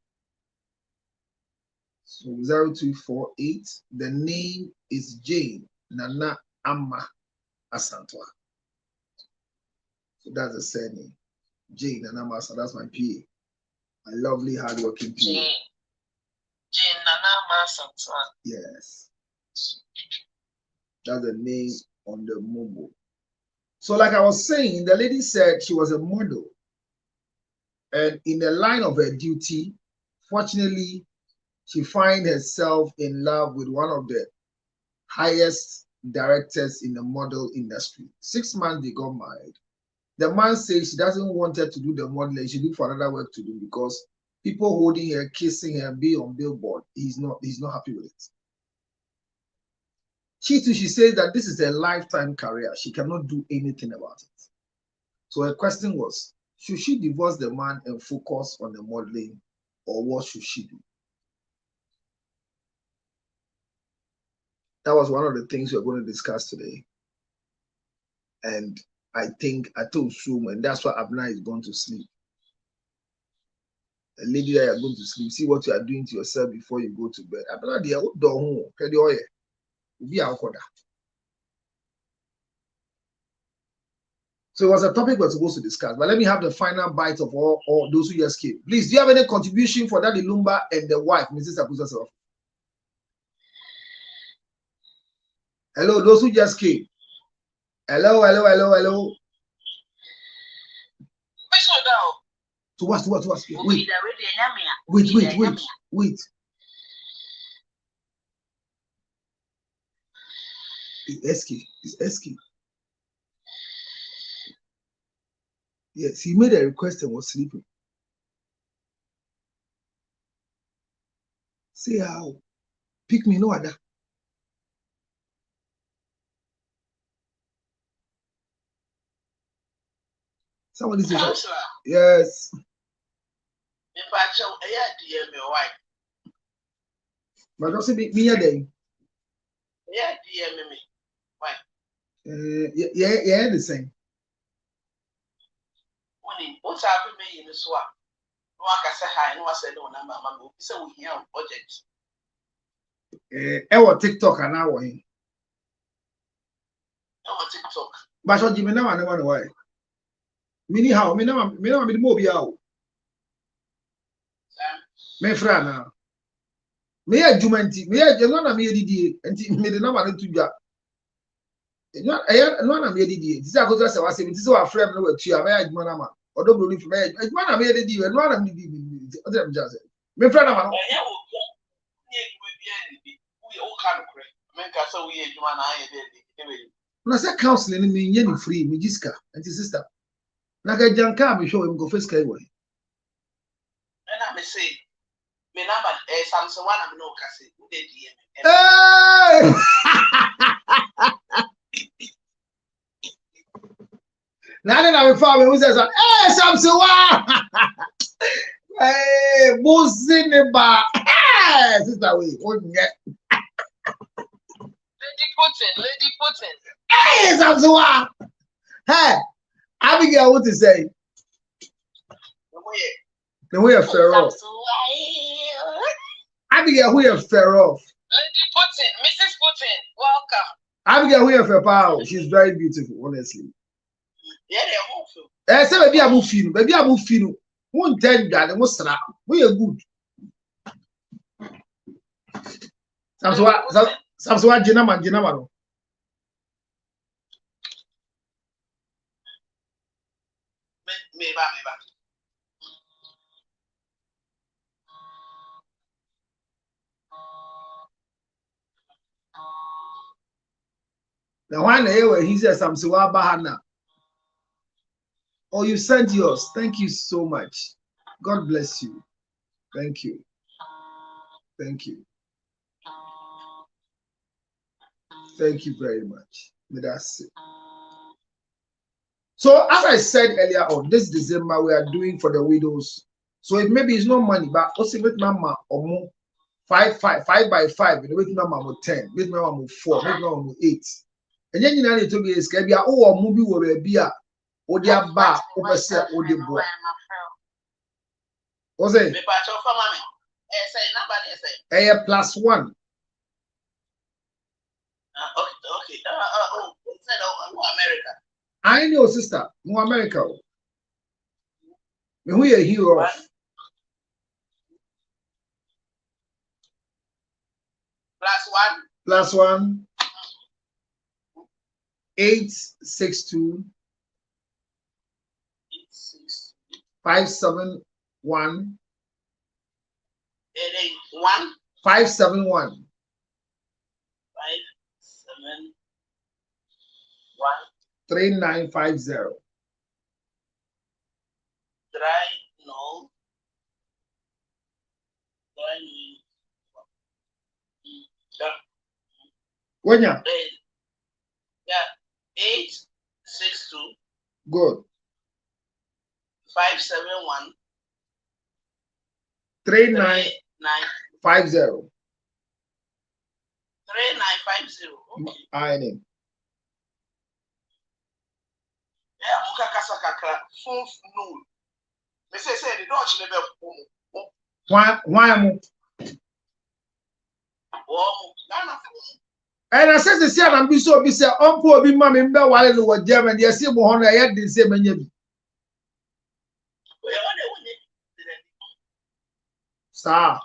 So 0248. The name is Jane Nana Amma Asantwa. So that's the surname. Jane Nana Amma. That's my PA. My lovely, hardworking PA. Jane Nana Amma Asantwa. Yes. That's the name on the mobile. So, like I was saying, the lady said she was a model. And in the line of her duty, fortunately, she finds herself in love with one of the highest directors in the model industry. 6 months they got married. The man says she doesn't want her to do the modeling. She look for another work to do because people holding her, kissing her, be on billboard. He's not happy with it. She says that this is a lifetime career. She cannot do anything about it. So her question was, should she divorce the man and focus on the modeling, or what should she do? That was one of the things we're going to discuss today. And I think I told Shum, and that's why Abna is going to sleep. A lady that you're going to sleep, see what you are doing to yourself before you go to bed. Abna, dear, what do you do? So it was a topic we're supposed to discuss, but let me have the final bite of all those who just came. Please, do you have any contribution for Daddy Lumba and the wife, Mrs. Akusa? Hello, those who just came. Hello. To what? Wait. It's SK. Yes, he made a request and was sleeping. Say how. Pick me no other. Somebody says yes. If I show a DM why. But don't say me a day. Yeah, DM me. Why? Yeah, the same. What's happening in the swap? No, I say hi, no, I said no number, so we have budget. Our TikTok and now him. Our TikTok. But what you mean now? I never know why. Me how? Me now me the mobile how. Me friend now. Me a jumanti. Me a no na me didi. Enti me the number no to ja. No na me didi. This I go just say was say this our friend no we tua. Me a juma na ma. Odo bro ni me. Juma na me didi. No na me didi. Odo am just say. Me friend na ma no. Na say counseling me nye ni free me jiska. Enti sister. Na ga janka me show him go face kai way. And I say, me number Samson one I'm no kasi. Who dey DM? Hey! Now then we found who says, hey, Samson one. Hey, Muzineba. Hey, sister we. Lady Putin. Hey, Samson one. Hey, Abigail, what to say? The way of Pharaoh. Abigail, who you fair off? Lady Putin, Mrs. Putin, welcome. Abigail, who you fair power? She's very beautiful, honestly. Yeah, they're hopeful. Say baby abu finu, baby abu finu. Won't tell God, the most strap. We are good. Samswa Jinama. Maybe. The one where he says Samswa Bahana. Oh, you sent yours. Thank you so much. God bless you. Thank you. Thank you. Thank you very much. That's it. So, as I said earlier on, this December we are doing for the widows. So it maybe it's not money, but also with mama or more 5 by 5, with mama 10, with mama 4, with mama 8. And then you know to be a scabia or movie will be a or their bar over set or the boy. What's it? A +1. Okay. America. I know, sister, no America. Who are a hero of? +1. 862 571 571 3950. When ya? Yeah, 862. Good. 571 3950. 3950. Okay. I know. Yeah, muka kasa kakra. Phone no. Me say the Dutch never. Why am and I said the same and be so be say uncle be mammy while in the German, yes, you won't have the same many. Sir.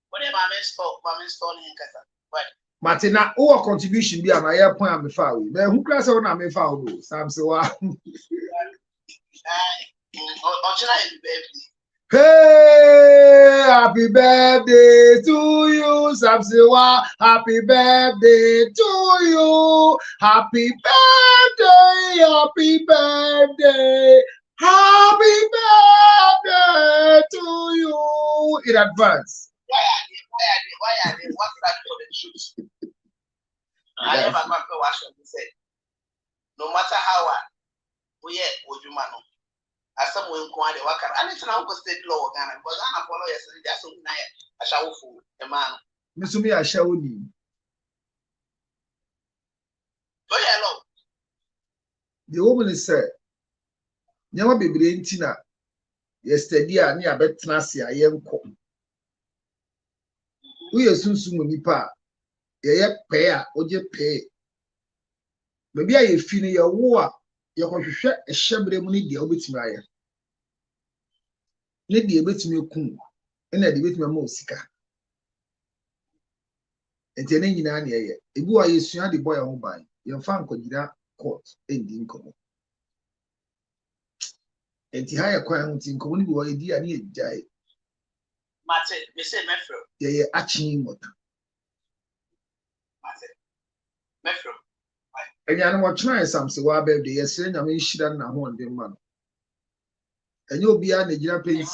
Whatever my install in Kata. Martina, our contribution be an air point I'm a foul. Then who class on I'm a foul? Sam so Hey, happy birthday to you, Samsiwa. Happy birthday to you. Happy birthday, happy birthday. Happy birthday to you in advance. Why are they? What's that for the truth? I never got to watch what they said. No matter how we would you man. As someone inquired, the worker, and it's now state law, Ghana, but I'm a follower yesterday. That's something I shall fool a man. Missumi, I shall need. Go hello. The woman is said, Never be brain tina. Yesterday, I near Betnasi, I am come. We are soon nipa. Ye pay, or ye pay. Maybe I feel your war. You can share a shebre money, the obit Need the obit me coon. And I debate my mosika. And telling you, if you are the boy on by, your fan could court ending come. And the higher quantity in community or idea near Jai. Mate, me say Mefro. Yeah, aching motor. Mefro. And you know what trying something while birthday, yes, and I mean, she done a one day man. And you'll be an agent paying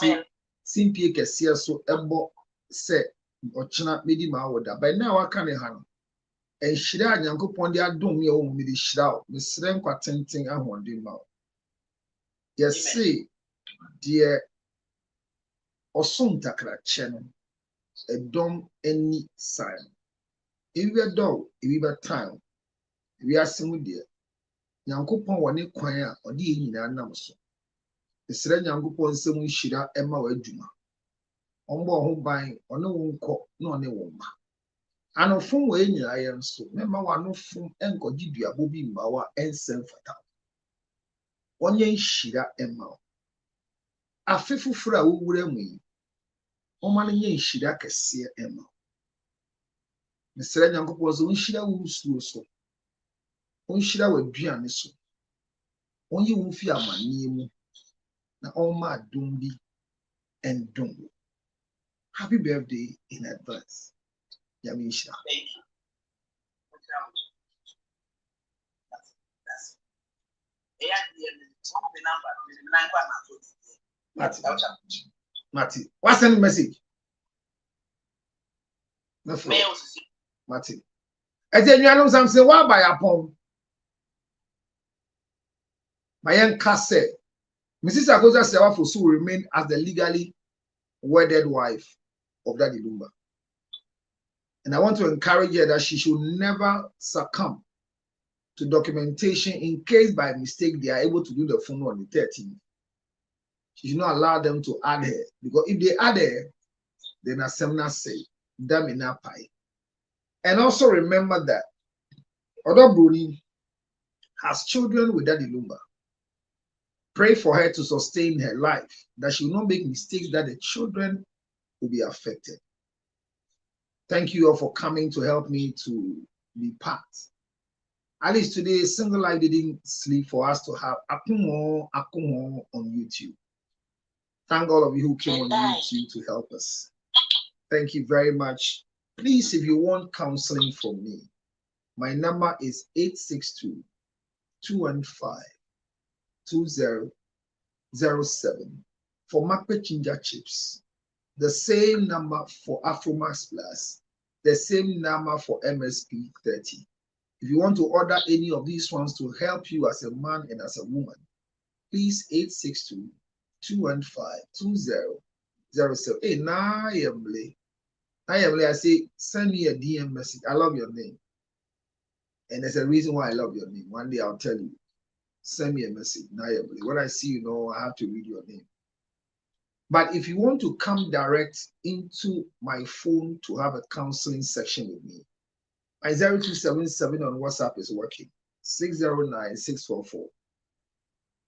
simply cassia so ebo set or china midi ma order. By now, I can't handle. And she had Yanko Pondia do me own with the shroud, Miss Renqua tenting a one day mouth. Yes, see, dear, or soon takra channel, a dumb any sign. If we are dog, if we are time, we are some dear. Yanko Pon one choir or the in our numbers. The Sren Yanko Pon some shira Emma Weduma. On board home buying or no one cock, no one woman. And of whom way I am so, remember one no from Enko Gibia Bobby Mawa and Sen Fata. One yen shira Emma. A faithful fra who would me. Oman yen shira cassia Emma. Mr. Yanko was on shira who slew so. On shira with Bian so. Only who fear my name. Na all my dumbi and dumbo. Happy birthday in advance. Yamisha. Thank you. Matty, what's the message? Matty. I tell you, I know something. Why by upon my young cassette? Mrs. Akosa Sewafosu will remain as the legally wedded wife of Daddy Lumba. And I want to encourage her that she should never succumb to documentation in case by mistake they are able to do the funeral on the 13th. She should not allow them to add her. Because if they add her, then as Semna say, Damina Pai. And also remember that Odo Bruni has children with Daddy Lumba. Pray for her to sustain her life, that she will not make mistakes that the children will be affected. Thank you all for coming to help me to be part. At least today, Single Life didn't sleep for us to have Akumo on YouTube. Thank all of you who came on YouTube to help us. Thank you very much. Please, if you want counseling from me, my number is 862-215-2007 for Macpe Ginger Chips. The same number for Afromax Plus, the same number for MSP 30. If you want to order any of these ones to help you as a man and as a woman, please 862-215-2007. Hey, Nayemle, I say, send me a DM message. I love your name. And there's a reason why I love your name. One day I'll tell you. Send me a message, Nayemle. When I see you know, I have to read your name. But if you want to come direct into my phone to have a counseling section with me, my 0277 on WhatsApp is working. 609-644.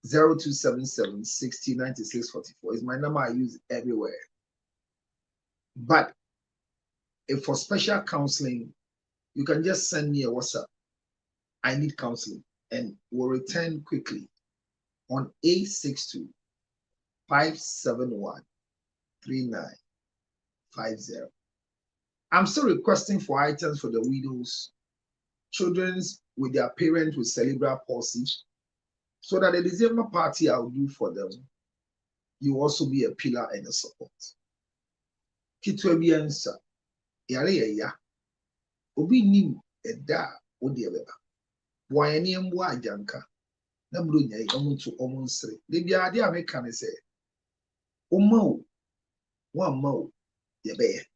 0277-609644 is my number I use everywhere. But if for special counseling, you can just send me a WhatsApp. I need counseling, and we'll return quickly on 862-571-9494. 3950. I'm still requesting for items for the widows, children with their parents with cerebral palsy, so that the December party I'll do for them, you also be a pillar and a support. Kitwe bi answer, yare ya, obi nim eda odi ebeba. Wanyani mbu ajanka, na bro nyai omuntu omonsre. De bia ade a meka ne se, omma o yebeye.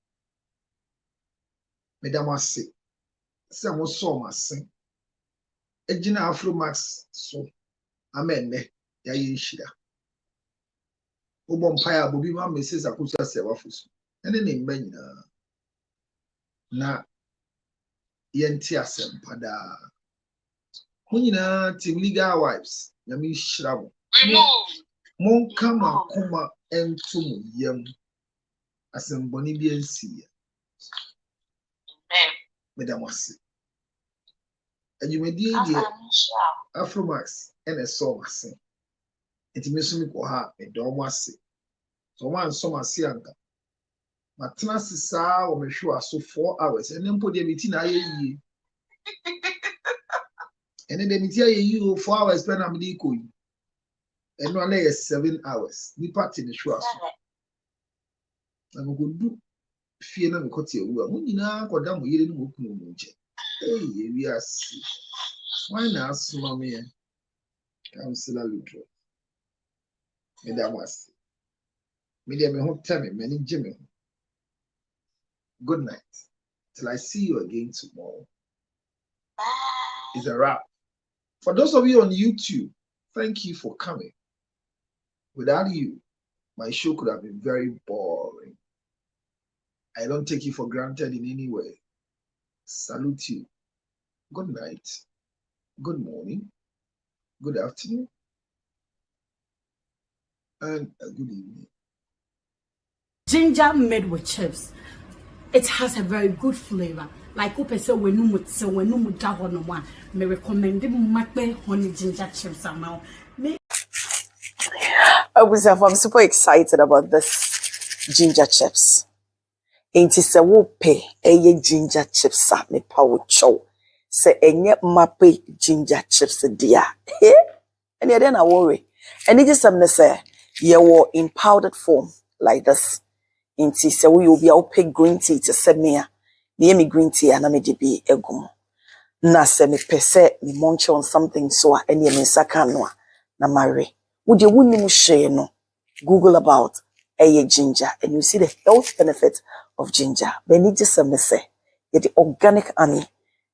Medamase, se mo so masen. Ejina Afro Max so, amenne ya yinshira. Obo mpaya bobi ma message akusa se wafusu. Ene ne mba nyina na yenti asempa da. Munyina team legal wives nyame hira mo. Mon kama kuma entum yam asemboni bi ensi. Medamase. Adwumadi die Afro Max ene so masen. Enti mesumi ko ha me do mo ase. So man so mase anka. Matena sisa wo mehwe aso 4 hours. Ene mpo de meti na ayi. Ene de meti ayi o 4 hours pe na me di ko yi. Eno ala 7 hours. Ni party ne hwe aso. Na mo go du fie na me kote ewu a. Mo nyina koda mo yire ni mo kunu mo nche. Hey, we are see. Why not small me? I'm still a little. Madam was. Media me hope tell me, many Jimmy. Good night. Till I see you again tomorrow. Bye. It's a wrap. For those of you on YouTube, thank you for coming. Without you, my show could have been very boring. I don't take you for granted in any way. Salute you. Good night. Good morning. Good afternoon. And a good evening. Ginger made with chips. It has a very good flavor. Like when you may recommend honey ginger chips now. I'm super excited about this ginger chips. Ain't it a pay a ginger chips at me power chow. Say enye mape ginger chips dear. And then I worry. And it is something say you were in powdered form like this. Ain't it say we will be out pay green tea to send me me green tea and I may be egum. Na se me pese me munch on something so any me sakanwa na marry. Would you wouldn't share no? Google about a ginger and you see the health benefit of ginger. But need just some say the organic honey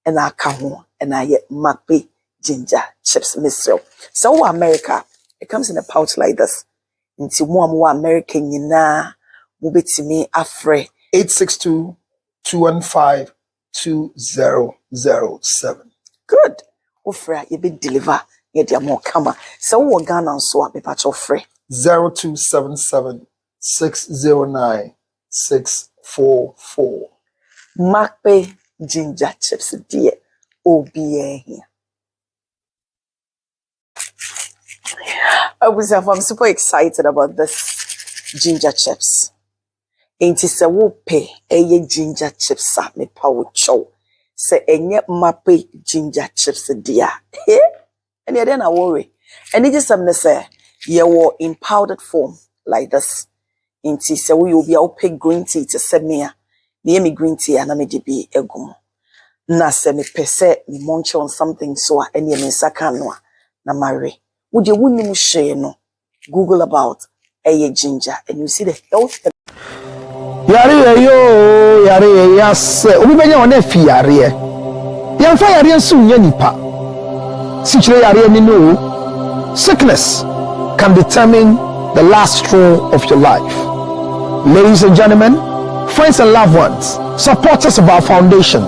and I come and I get mape ginger chips myself. So America, it comes in a pouch like this. Into more American yina move to me afre 862-215-2007. Good. Ofra you be deliver ye dia more kama. So we Ghana so a be patch ofre 0277-609-644. mape ginger chips dear OBA here. I'm super excited about this ginger chips. Ain't it a pay a ginger chips at me power chow. Say enye mape ginger chips dear. And then I worry. And it is something say you were in powdered form like this. Ain't it say we will be out pay green tea to send me me green tea and I may be egum. Na se me pese me munch on something so any me sakanwa na marry. Would you wouldn't share no? Google about a ginger and you see the health. Yare yo yare yes. Obi benya wona fi yare. Yamfa yare so nya nipa. Sichire yare ni no. Sickness can determine the last straw of your life. Ladies and gentlemen, friends and loved ones, supporters of our foundation,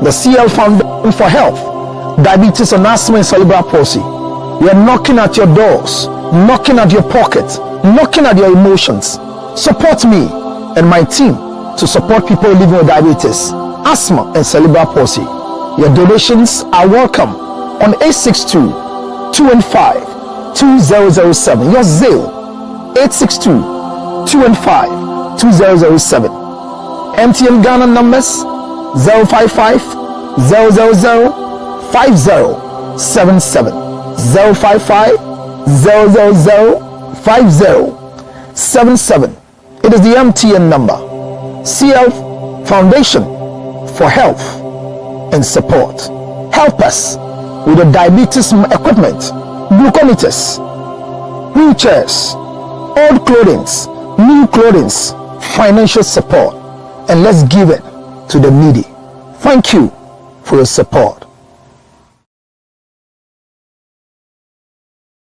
the CL Foundation for Health, Diabetes and Asthma and Cerebral Palsy. We are knocking at your doors, knocking at your pockets, knocking at your emotions. Support me and my team to support people living with diabetes, asthma and cerebral palsy. Your donations are welcome on 862-215-2007. Your Zelle 862-215-2007. 2007. MTN Ghana numbers 055 000 5077 055 000 5077. It is the MTN number. CL Foundation for Health and Support. Help us with the diabetes equipment, glucometers, wheelchairs, old clothing, new clothing, financial support, and let's give it to the needy. Thank you for your support.